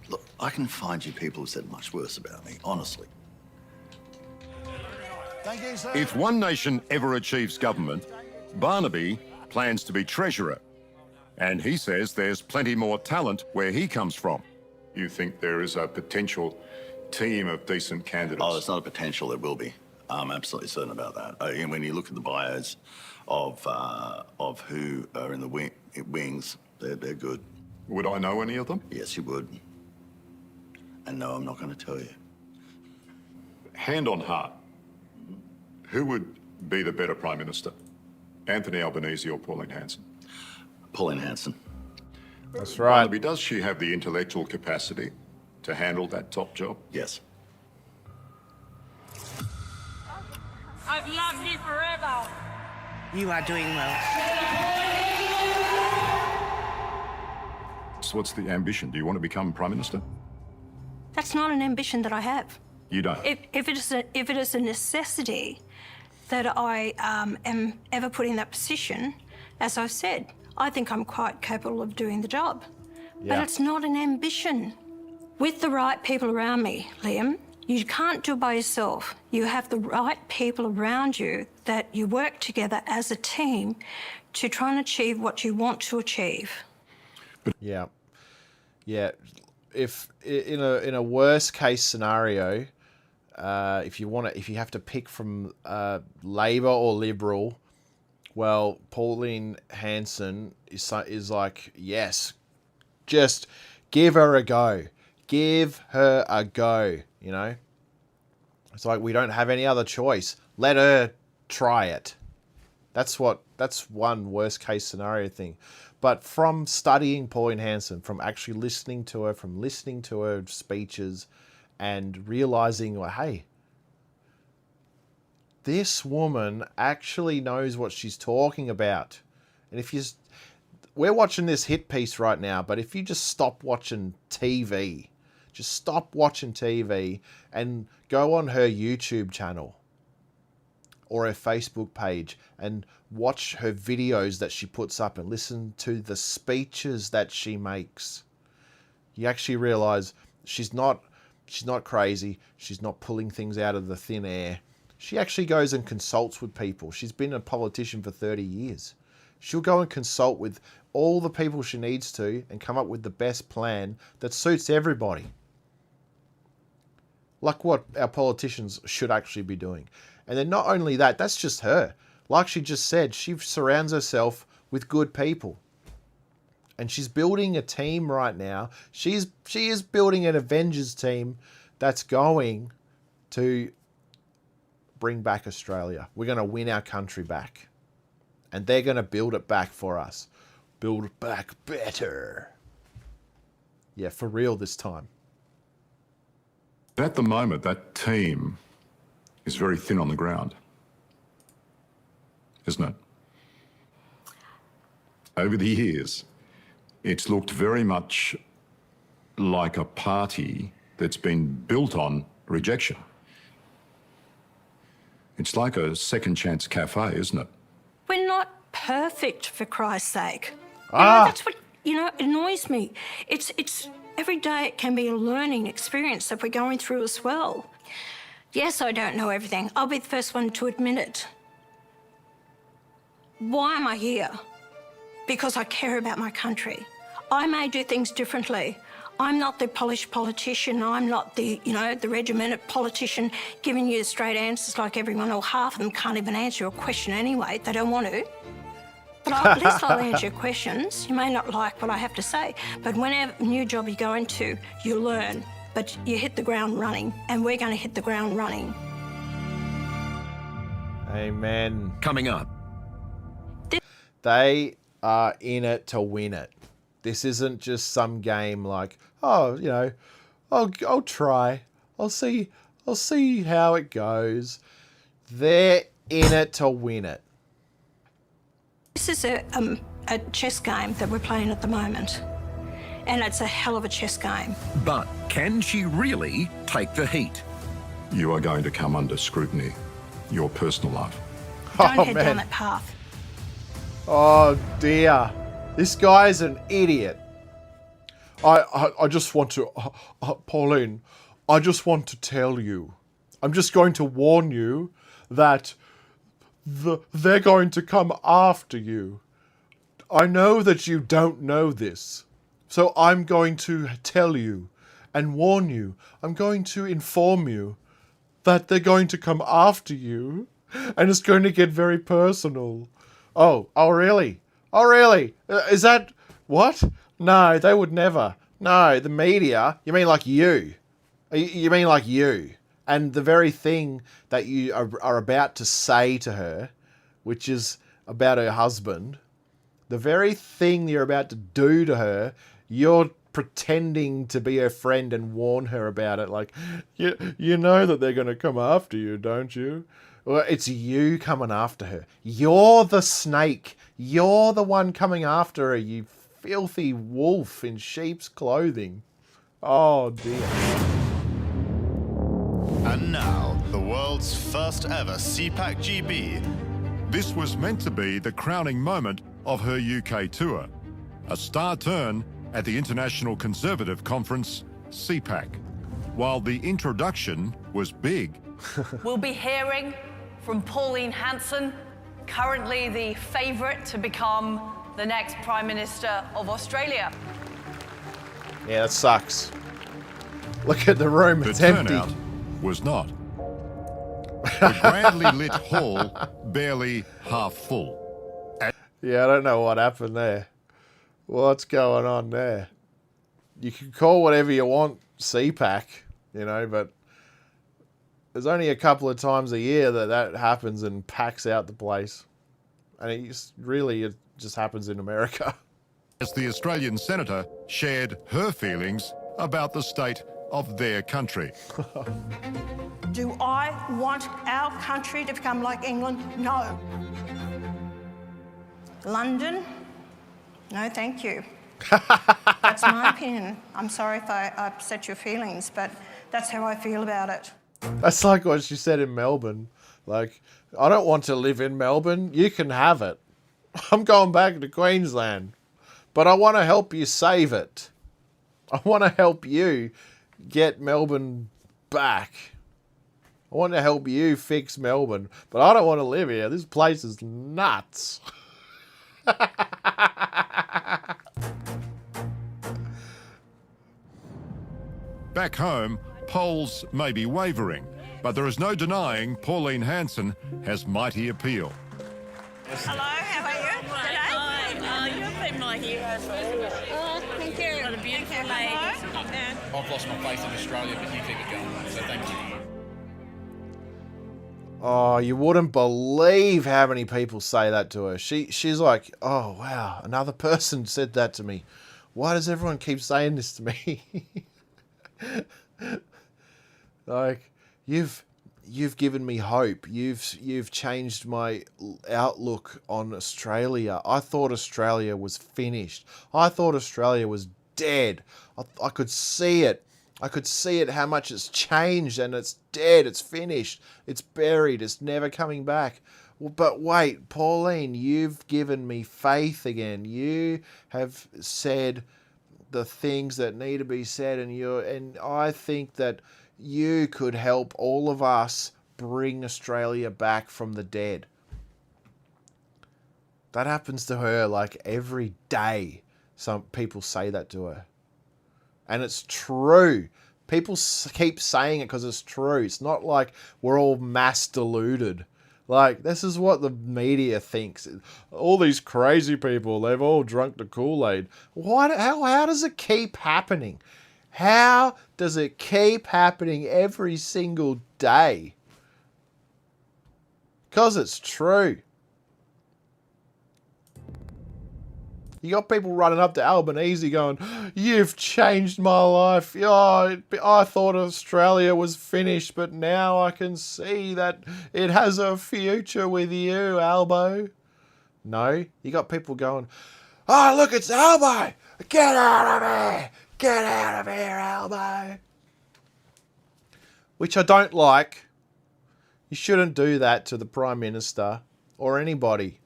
Speaker 7: look, I can find you people who said much worse about me, honestly.
Speaker 5: Thank you, sir.
Speaker 8: If One Nation ever achieves government, Barnaby plans to be treasurer. And he says there's plenty more talent where he comes from.
Speaker 13: You think there is a potential team of decent candidates?
Speaker 7: Oh, it's not a potential, there will be. I'm absolutely certain about that. When you look at the bios of who are in the wings. They're good.
Speaker 13: Would I know any of them?
Speaker 7: Yes, you would. And no, I'm not going to tell you.
Speaker 13: Hand on heart, who would be the better Prime Minister? Anthony Albanese or Pauline Hanson?
Speaker 7: Pauline Hanson.
Speaker 1: That's right.
Speaker 13: Barnaby, does she have the intellectual capacity to handle that top job?
Speaker 7: Yes.
Speaker 18: I've loved you forever. You are doing well.
Speaker 13: So what's the ambition? Do you want to become Prime Minister?
Speaker 3: That's not an ambition that I have.
Speaker 13: You don't?
Speaker 3: If it is a necessity that I am ever put in that position, as I've said, I think I'm quite capable of doing the job.
Speaker 1: Yeah.
Speaker 3: But it's not an ambition. With the right people around me, Liam, you can't do it by yourself. You have the right people around you that you work together as a team to try and achieve what you want to achieve.
Speaker 1: Yeah. If in a worst case scenario, if you have to pick from Labor or Liberal, well, Pauline Hanson is like, yes, just give her a go. Give her a go, you know? It's like we don't have any other choice. Let her try it. That's one worst case scenario thing. But from studying Pauline Hanson, from actually listening to her, from listening to her speeches and realizing, well, hey, this woman actually knows what she's talking about. And we're watching this hit piece right now, but if you just stop watching TV, just stop watching TV and go on her YouTube channel or her Facebook page and watch her videos that she puts up and listen to the speeches that she makes, you actually realize she's not crazy. She's not pulling things out of the thin air. She actually goes and consults with people. She's been a politician for 30 years. She'll go and consult with all the people she needs to and come up with the best plan that suits everybody. Like what our politicians should actually be doing. And then not only that, that's just her. Like she just said, she surrounds herself with good people. And she's building a team right now. She is building an Avengers team that's going to bring back Australia. We're going to win our country back. And they're going to build it back for us. Build it back better. Yeah, for real this time.
Speaker 13: At the moment, that team is very thin on the ground, isn't it? Over the years, it's looked very much like a party that's been built on rejection. It's like a second chance cafe, isn't it?
Speaker 3: We're not perfect, for Christ's sake. That's what, annoys me. It's every day it can be a learning experience that we're going through as well. Yes, I don't know everything. I'll be the first one to admit it. Why am I here? Because I care about my country. I may do things differently. I'm not the polished politician. I'm not the regimented politician giving you straight answers like everyone, or half of them can't even answer your question anyway. They don't want to. But at least I'll answer your questions. You may not like what I have to say, but whenever new job you go into, you learn. But you hit the ground running, and we're going to hit the ground running.
Speaker 1: Amen.
Speaker 2: Coming up.
Speaker 1: They are in it to win it. This isn't just some game like, I'll try. I'll see how it goes. They're in it to win it.
Speaker 3: This is a chess game that we're playing at the moment. And it's a hell of a chess game.
Speaker 2: But can she really take the heat?
Speaker 13: You are going to come under scrutiny, your personal life.
Speaker 3: Don't head down that path.
Speaker 1: Oh dear. This guy's an idiot. I just want to, Pauline, I just want to tell you, I'm just going to warn you that they're going to come after you. I know that you don't know this, so I'm going to tell you and warn you. I'm going to inform you that they're going to come after you, and it's going to get very personal. Oh, really? Oh, really? Is that... What? No, they would never. No, the media... You mean like you? You mean like you? And the very thing that you are about to say to her, which is about her husband, the very thing you're about to do to her, you're pretending to be her friend and warn her about it. Like, you know that they're going to come after you, don't you? Well, it's you coming after her. You're the snake. You're the one coming after her, you filthy wolf in sheep's clothing. Oh, dear.
Speaker 11: And now, the world's first ever CPAC GB.
Speaker 8: This was meant to be the crowning moment of her UK tour. A star turn at the International Conservative Conference, CPAC. While the introduction was big.
Speaker 14: We'll be hearing from Pauline Hanson, currently the favourite to become the next Prime Minister of Australia.
Speaker 1: Yeah, that sucks. Look at the room, it's empty.
Speaker 8: The turnout was not. The grandly lit hall barely half full.
Speaker 1: Yeah, I don't know what happened there. What's going on there? You can call whatever you want CPAC, you know, but there's only a couple of times a year that happens and packs out the place. And it just happens in America.
Speaker 8: As the Australian senator shared her feelings about the state of their country.
Speaker 3: Do I want our country to become like England? No. London? No, thank you. That's my opinion. I'm sorry if I upset your feelings, but that's how I feel about it.
Speaker 1: That's like what she said in Melbourne. Like, I don't want to live in Melbourne. You can have it. I'm going back to Queensland. But I want to help you save it. I want to help you get Melbourne back. I want to help you fix Melbourne. But I don't want to live here. This place is nuts.
Speaker 8: Back home, polls may be wavering, but there is no denying Pauline Hanson has mighty appeal.
Speaker 14: Hello, how are you today? You've been my hero forever. Oh, thank you. What a beautiful lady.
Speaker 10: I've lost my faith in Australia, but you keep it going, so thank you.
Speaker 1: Oh, you wouldn't believe how many people say that to her. She's like, oh, wow, another person said that to me. Why does everyone keep saying this to me? Like, you've given me hope. You've changed my outlook on Australia. I thought Australia was finished. I thought Australia was dead. I could see it. I could see it, how much it's changed, and it's dead, it's finished, it's buried, it's never coming back. Well, but wait, Pauline, you've given me faith again. You have said the things that need to be said, and I think that you could help all of us bring Australia back from the dead. That happens to her like every day. Some people say that to her. And it's true. People keep saying it because it's true. It's not like we're all mass deluded. Like, this is what the media thinks. All these crazy people, they've all drunk the Kool-Aid. How does it keep happening? How does it keep happening every single day? Because it's true. You got people running up to Albanese going, you've changed my life. Oh, I thought Australia was finished, but now I can see that it has a future with you, Albo. No, you got people going, oh, look, it's Albo. Get out of here. Get out of here, Albo. Which I don't like. You shouldn't do that to the Prime Minister or anybody.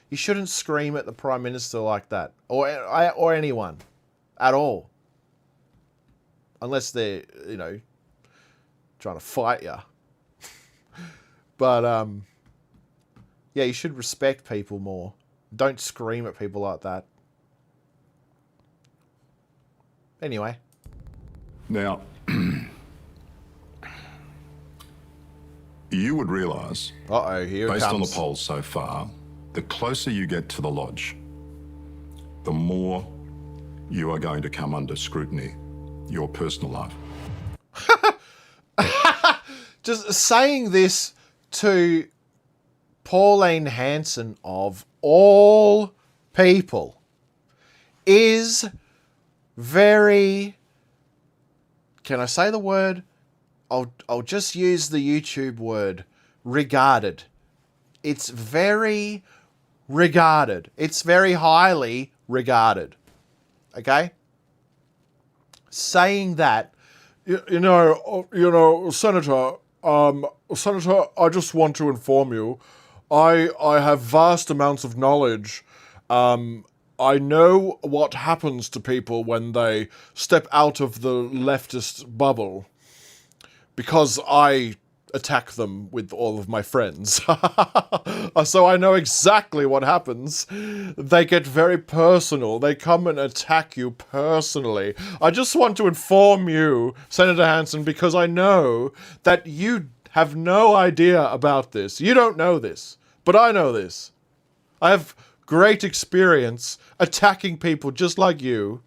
Speaker 1: You shouldn't scream at the Prime Minister like that, or anyone, at all. Unless they're, trying to fight you. But, yeah, you should respect people more. Don't scream at people like that. Anyway.
Speaker 8: Now, you would realise,
Speaker 1: here it
Speaker 8: based on the
Speaker 1: comes.
Speaker 8: polls so far, the closer you get to the lodge,
Speaker 13: the more you are going to come under scrutiny, your personal life.
Speaker 1: Just saying this to Pauline Hanson, of all people, is very... Can I say the word? I'll just use the YouTube word, regarded. It's very regarded. It's very highly regarded. Okay? Saying that, you know, Senator, Senator, I just want to inform you, I have vast amounts of knowledge. I know what happens to people when they step out of the leftist bubble, because I attack them with all of my friends. So I know exactly what happens. They get very personal. They come and attack you personally. I just want to inform you, Senator Hanson, because I know that you have no idea about this. You don't know this, but I know this. I have great experience attacking people just like you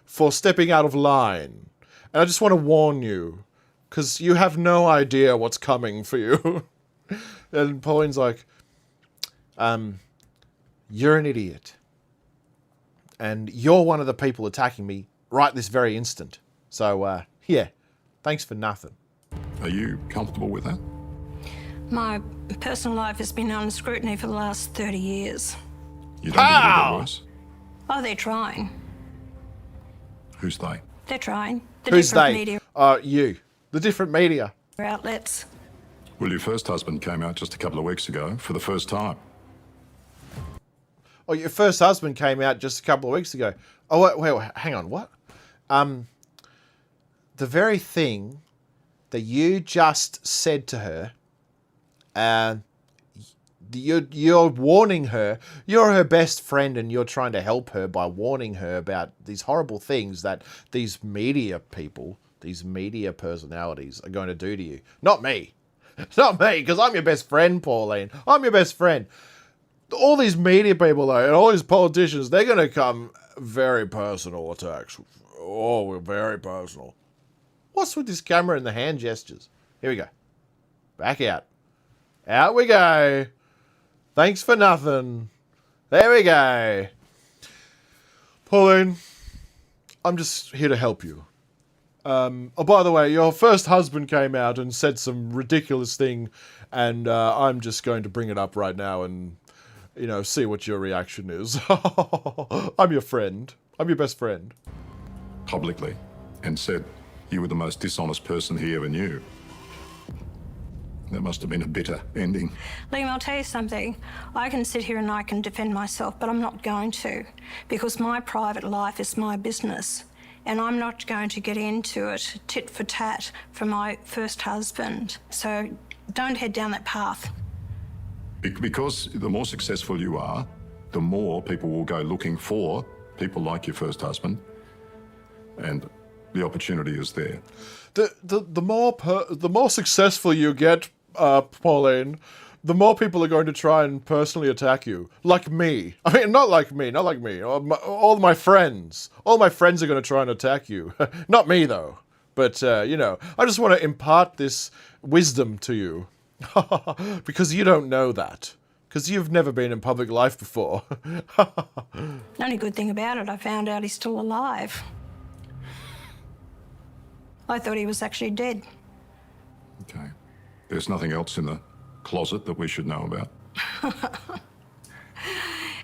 Speaker 1: for stepping out of line. And I just want to warn you, because you have no idea what's coming for you. And Pauline's like, you're an idiot. And you're one of the people attacking me right this very instant. So, yeah, thanks for nothing.
Speaker 13: Are you comfortable with that?
Speaker 3: My personal life has been under scrutiny for the last 30 years.
Speaker 13: You don't think it'll get worse?
Speaker 3: Oh, they're trying.
Speaker 13: Who's they?
Speaker 3: They're trying. The
Speaker 1: Who's
Speaker 3: different
Speaker 1: they?
Speaker 3: media
Speaker 1: You. The different media.
Speaker 3: outlets.
Speaker 13: Well, your first husband came out just a couple of weeks ago for the first time.
Speaker 1: Oh, your first husband came out just a couple of weeks ago. Oh, wait, hang on, what? The very thing that you just said to her, you're warning her, you're her best friend, and you're trying to help her by warning her about these horrible things that these media people, these media personalities are going to do to you. Not me. Not me, because I'm your best friend, Pauline. I'm your best friend. All these media people, though, and all these politicians, they're going to come very personal attacks. Oh, we're very personal. What's with this camera and the hand gestures? Here we go. Back out. Out we go. Thanks for nothing. There we go. Pauline, I'm just here to help you. Oh, by the way, your first husband came out and said some ridiculous thing, and I'm just going to bring it up right now and, you know, see what your reaction is. I'm your friend. I'm your best friend.
Speaker 13: Publicly, and said you were the most dishonest person he ever knew. That must have been a bitter ending.
Speaker 3: Liam, I'll tell you something. I can sit here and I can defend myself, but I'm not going to, because my private life is my business. And I'm not going to get into it tit for tat for my first husband. So don't head down that path.
Speaker 13: Because the more successful you are, the more people will go looking for people like your first husband, and the opportunity is there.
Speaker 1: The more successful you get, Pauline, the more people are going to try and personally attack you. Like me. I mean, not like me. All my friends. All my friends are going to try and attack you. Not me, though. But, you know, I just want to impart this wisdom to you. Because you don't know that. Because you've never been in public life before.
Speaker 3: The only good thing about it, I found out he's still alive. I thought he was actually dead.
Speaker 13: Okay. There's nothing else in the closet that we should know about?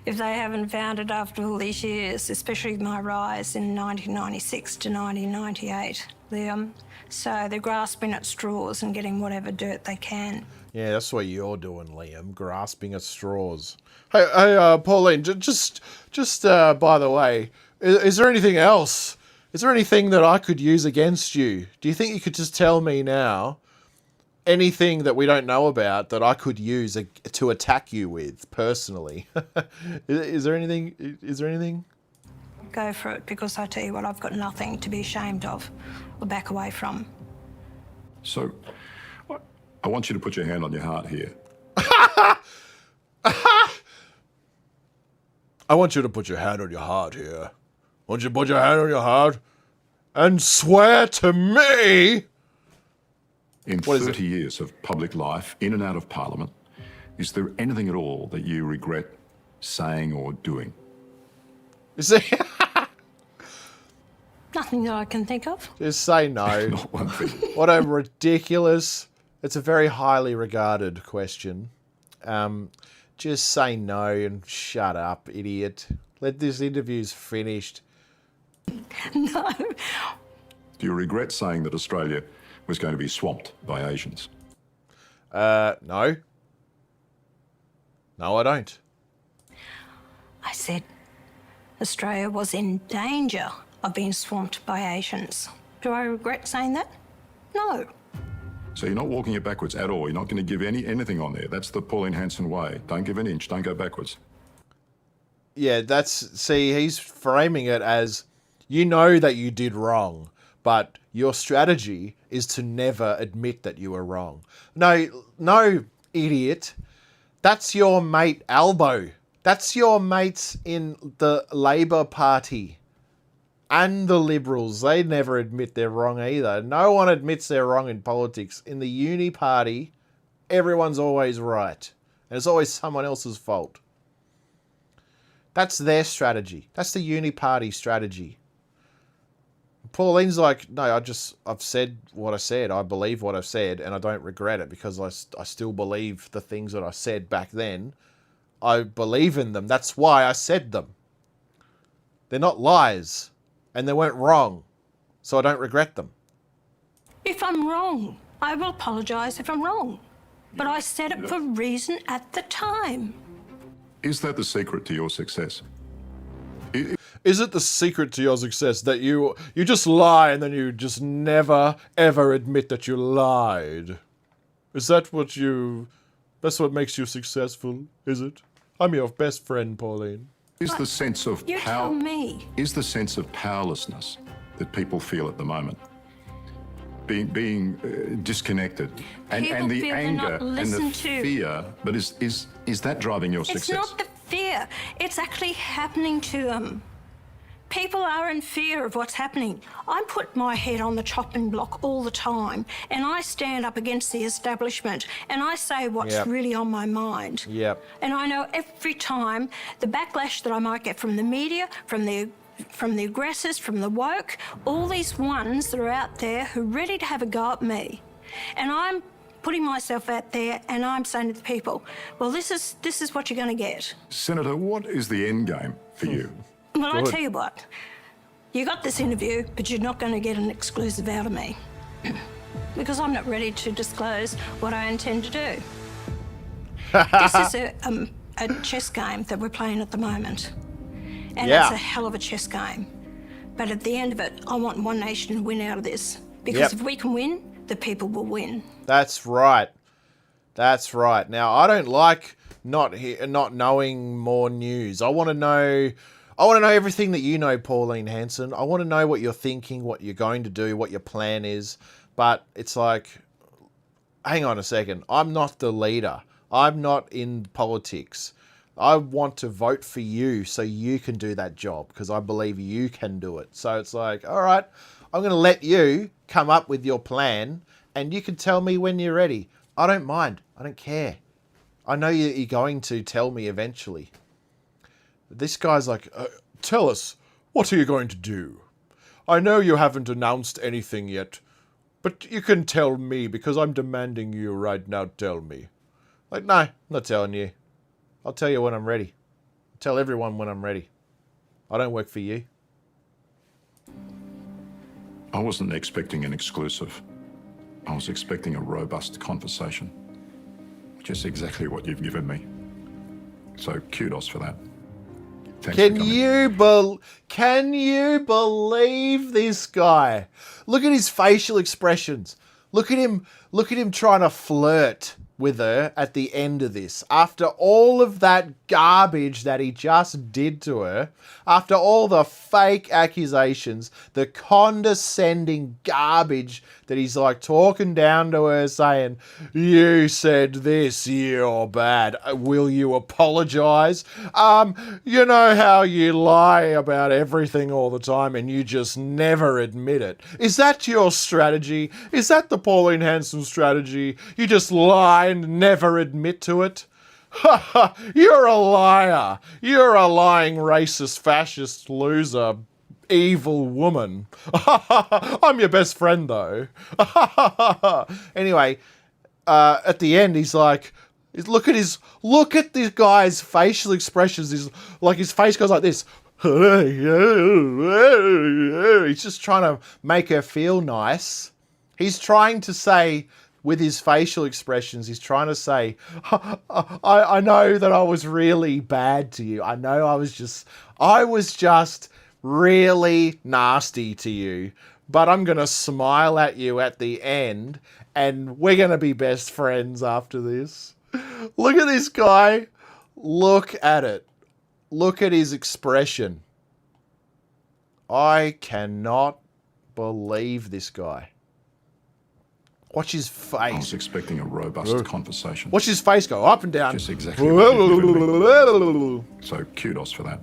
Speaker 3: If they haven't found it after all these years, especially my rise in 1996 to 1998, Liam. So they're grasping at straws and getting whatever dirt they can.
Speaker 1: Yeah, that's what you're doing, Liam. Grasping at straws. Hey, Pauline, just by the way, is there anything else? Is there anything that I could use against you? Do you think you could just tell me now anything that we don't know about that I could use to attack you with personally? Is there anything?
Speaker 3: Go for it, because I tell you what, I've got nothing to be ashamed of or back away from.
Speaker 13: So, I want you to put your hand on your heart here.
Speaker 1: I want you to put your hand on your heart here. I want you to put your hand on your heart and swear to me.
Speaker 13: In 30 years of public life, in and out of Parliament, is there anything at all that you regret saying or doing?
Speaker 1: Is there?
Speaker 3: Nothing that I can think of.
Speaker 1: Just say no.
Speaker 13: Not one thing.
Speaker 1: What a ridiculous... It's a very highly regarded question. Just say no and shut up, idiot. Let this interview's finished.
Speaker 3: No.
Speaker 13: Do you regret saying that Australia was going to be swamped by Asians?
Speaker 1: No. No, I don't.
Speaker 3: I said Australia was in danger of being swamped by Asians. Do I regret saying that? No.
Speaker 13: So you're not walking it backwards at all. You're not going to give anything on there. That's the Pauline Hanson way. Don't give an inch. Don't go backwards.
Speaker 1: Yeah, see, he's framing it as, you know that you did wrong, but your strategy is to never admit that you were wrong. No, idiot. That's your mate Albo. That's your mates in the Labor Party and the Liberals. They never admit they're wrong either. No one admits they're wrong in politics. In the Uni Party, everyone's always right. And it's always someone else's fault. That's their strategy. That's the Uni Party strategy. Pauline's like, no, I've said what I said. I believe what I've said, and I don't regret it because I still believe the things that I said back then. I believe in them. That's why I said them. They're not lies, and they weren't wrong, so I don't regret them.
Speaker 3: If I'm wrong, I will apologise if I'm wrong. But I said it for a reason at the time.
Speaker 13: Is that the secret to your success?
Speaker 1: Is it the secret to your success that you just lie and then you just never, ever admit that you lied? Is that that's what makes you successful, is it? I'm your best friend, Pauline.
Speaker 13: Is the sense of
Speaker 3: You tell me.
Speaker 13: Is the sense of powerlessness that people feel at the moment, being disconnected, and the
Speaker 3: feel they're
Speaker 13: anger
Speaker 3: not
Speaker 13: and the
Speaker 3: listened to.
Speaker 13: fear, but is that driving your success?
Speaker 3: It's not the fear. It's actually happening to them. People are in fear of what's happening. I put my head on the chopping block all the time, and I stand up against the establishment, and I say what's really on my mind.
Speaker 1: Yep.
Speaker 3: And I know every time the backlash that I might get from the media, from the aggressors, from the woke, all these ones that are out there who are ready to have a go at me. And I'm putting myself out there and I'm saying to the people, well, this is what you're going to get.
Speaker 13: Senator, what is the end game for you?
Speaker 3: Well, I tell you what, you got this interview, but you're not going to get an exclusive out of me because I'm not ready to disclose what I intend to do. This is a chess game that we're playing at the moment. And it's a hell of a chess game. But at the end of it, I want One Nation to win out of this. Because if we can win, the people will win.
Speaker 1: That's right. That's right. Now, I don't like not knowing more news. I want to know everything that you know, Pauline Hanson. I want to know what you're thinking, what you're going to do, what your plan is. But it's like, hang on a second. I'm not the leader. I'm not in politics. I want to vote for you so you can do that job because I believe you can do it. So it's like, all right, I'm going to let you come up with your plan and you can tell me when you're ready. I don't mind. I don't care. I know you're going to tell me eventually. This guy's like, tell us, what are you going to do? I know you haven't announced anything yet, but you can tell me because I'm demanding you right now. Tell me. Like, no, I'm not telling you. I'll tell you when I'm ready. I'll tell everyone when I'm ready. I don't work for you.
Speaker 13: I wasn't expecting an exclusive. I was expecting a robust conversation. Just exactly what you've given me. So kudos for that. Thanks for coming.
Speaker 1: Can you believe this guy? Look at his facial expressions. Look at him trying to flirt with her at the end of this. After all of that garbage that he just did to her, after all the fake accusations, the condescending garbage that he's like talking down to her saying, you said this, you're bad. Will you apologize? You know how you lie about everything all the time and you just never admit it. Is that your strategy? Is that the Pauline Hanson strategy? You just lie and never admit to it? You're a liar. You're a lying racist, fascist, loser, evil woman. I'm your best friend, though. Anyway, at the end, he's like, look at this guy's facial expressions. He's like, his face goes like this. He's just trying to make her feel nice. He's trying to say, with his facial expressions, he's trying to say, I know that I was really bad to you. I know I was just really nasty to you. But I'm going to smile at you at the end and we're going to be best friends after this. Look at this guy. Look at it. Look at his expression. I cannot believe this guy. Watch his face.
Speaker 13: I was expecting a robust conversation.
Speaker 1: Watch his face go up and down.
Speaker 13: Just exactly what you did. So kudos for that.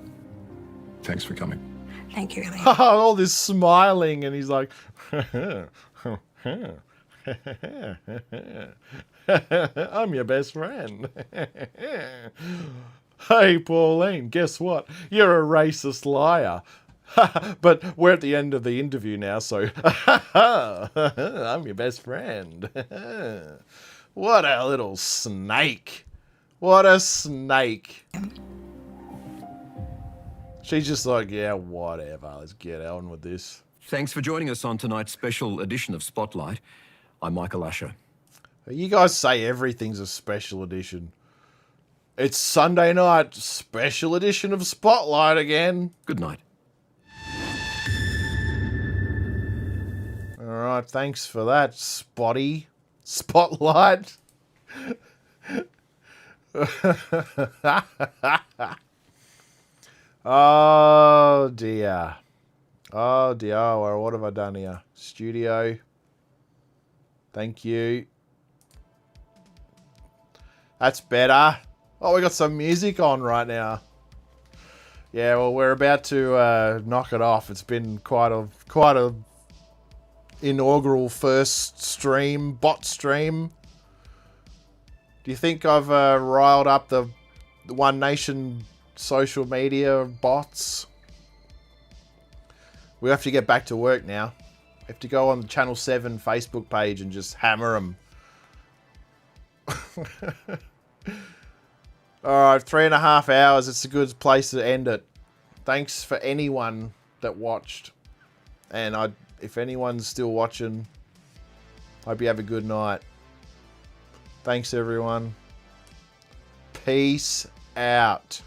Speaker 13: Thanks for coming.
Speaker 3: Thank you, Lee.
Speaker 1: All this smiling, and he's like, I'm your best friend. Hey, Pauline, guess what? You're a racist liar. But we're at the end of the interview now, so I'm your best friend. What a little snake. What a snake. She's just like, yeah, whatever. Let's get on with this.
Speaker 2: Thanks for joining us on tonight's special edition of Spotlight. I'm Michael Usher.
Speaker 1: You guys say everything's a special edition. It's Sunday night, special edition of Spotlight again.
Speaker 2: Good night.
Speaker 1: All right, thanks for that, Spotty. Spotlight. Oh, dear. Oh, dear. Oh, what have I done here? Studio. Thank you. That's better. Oh, we got some music on right now. Yeah, well, we're about to knock it off. It's been quite a inaugural first stream, bot stream. Do you think I've riled up the One Nation social media bots? We have to get back to work now. We have to go on the Channel 7 Facebook page and just hammer them. Alright, 3.5 hours. It's a good place to end it. Thanks for anyone that watched. And if anyone's still watching, hope you have a good night. Thanks, everyone. Peace out.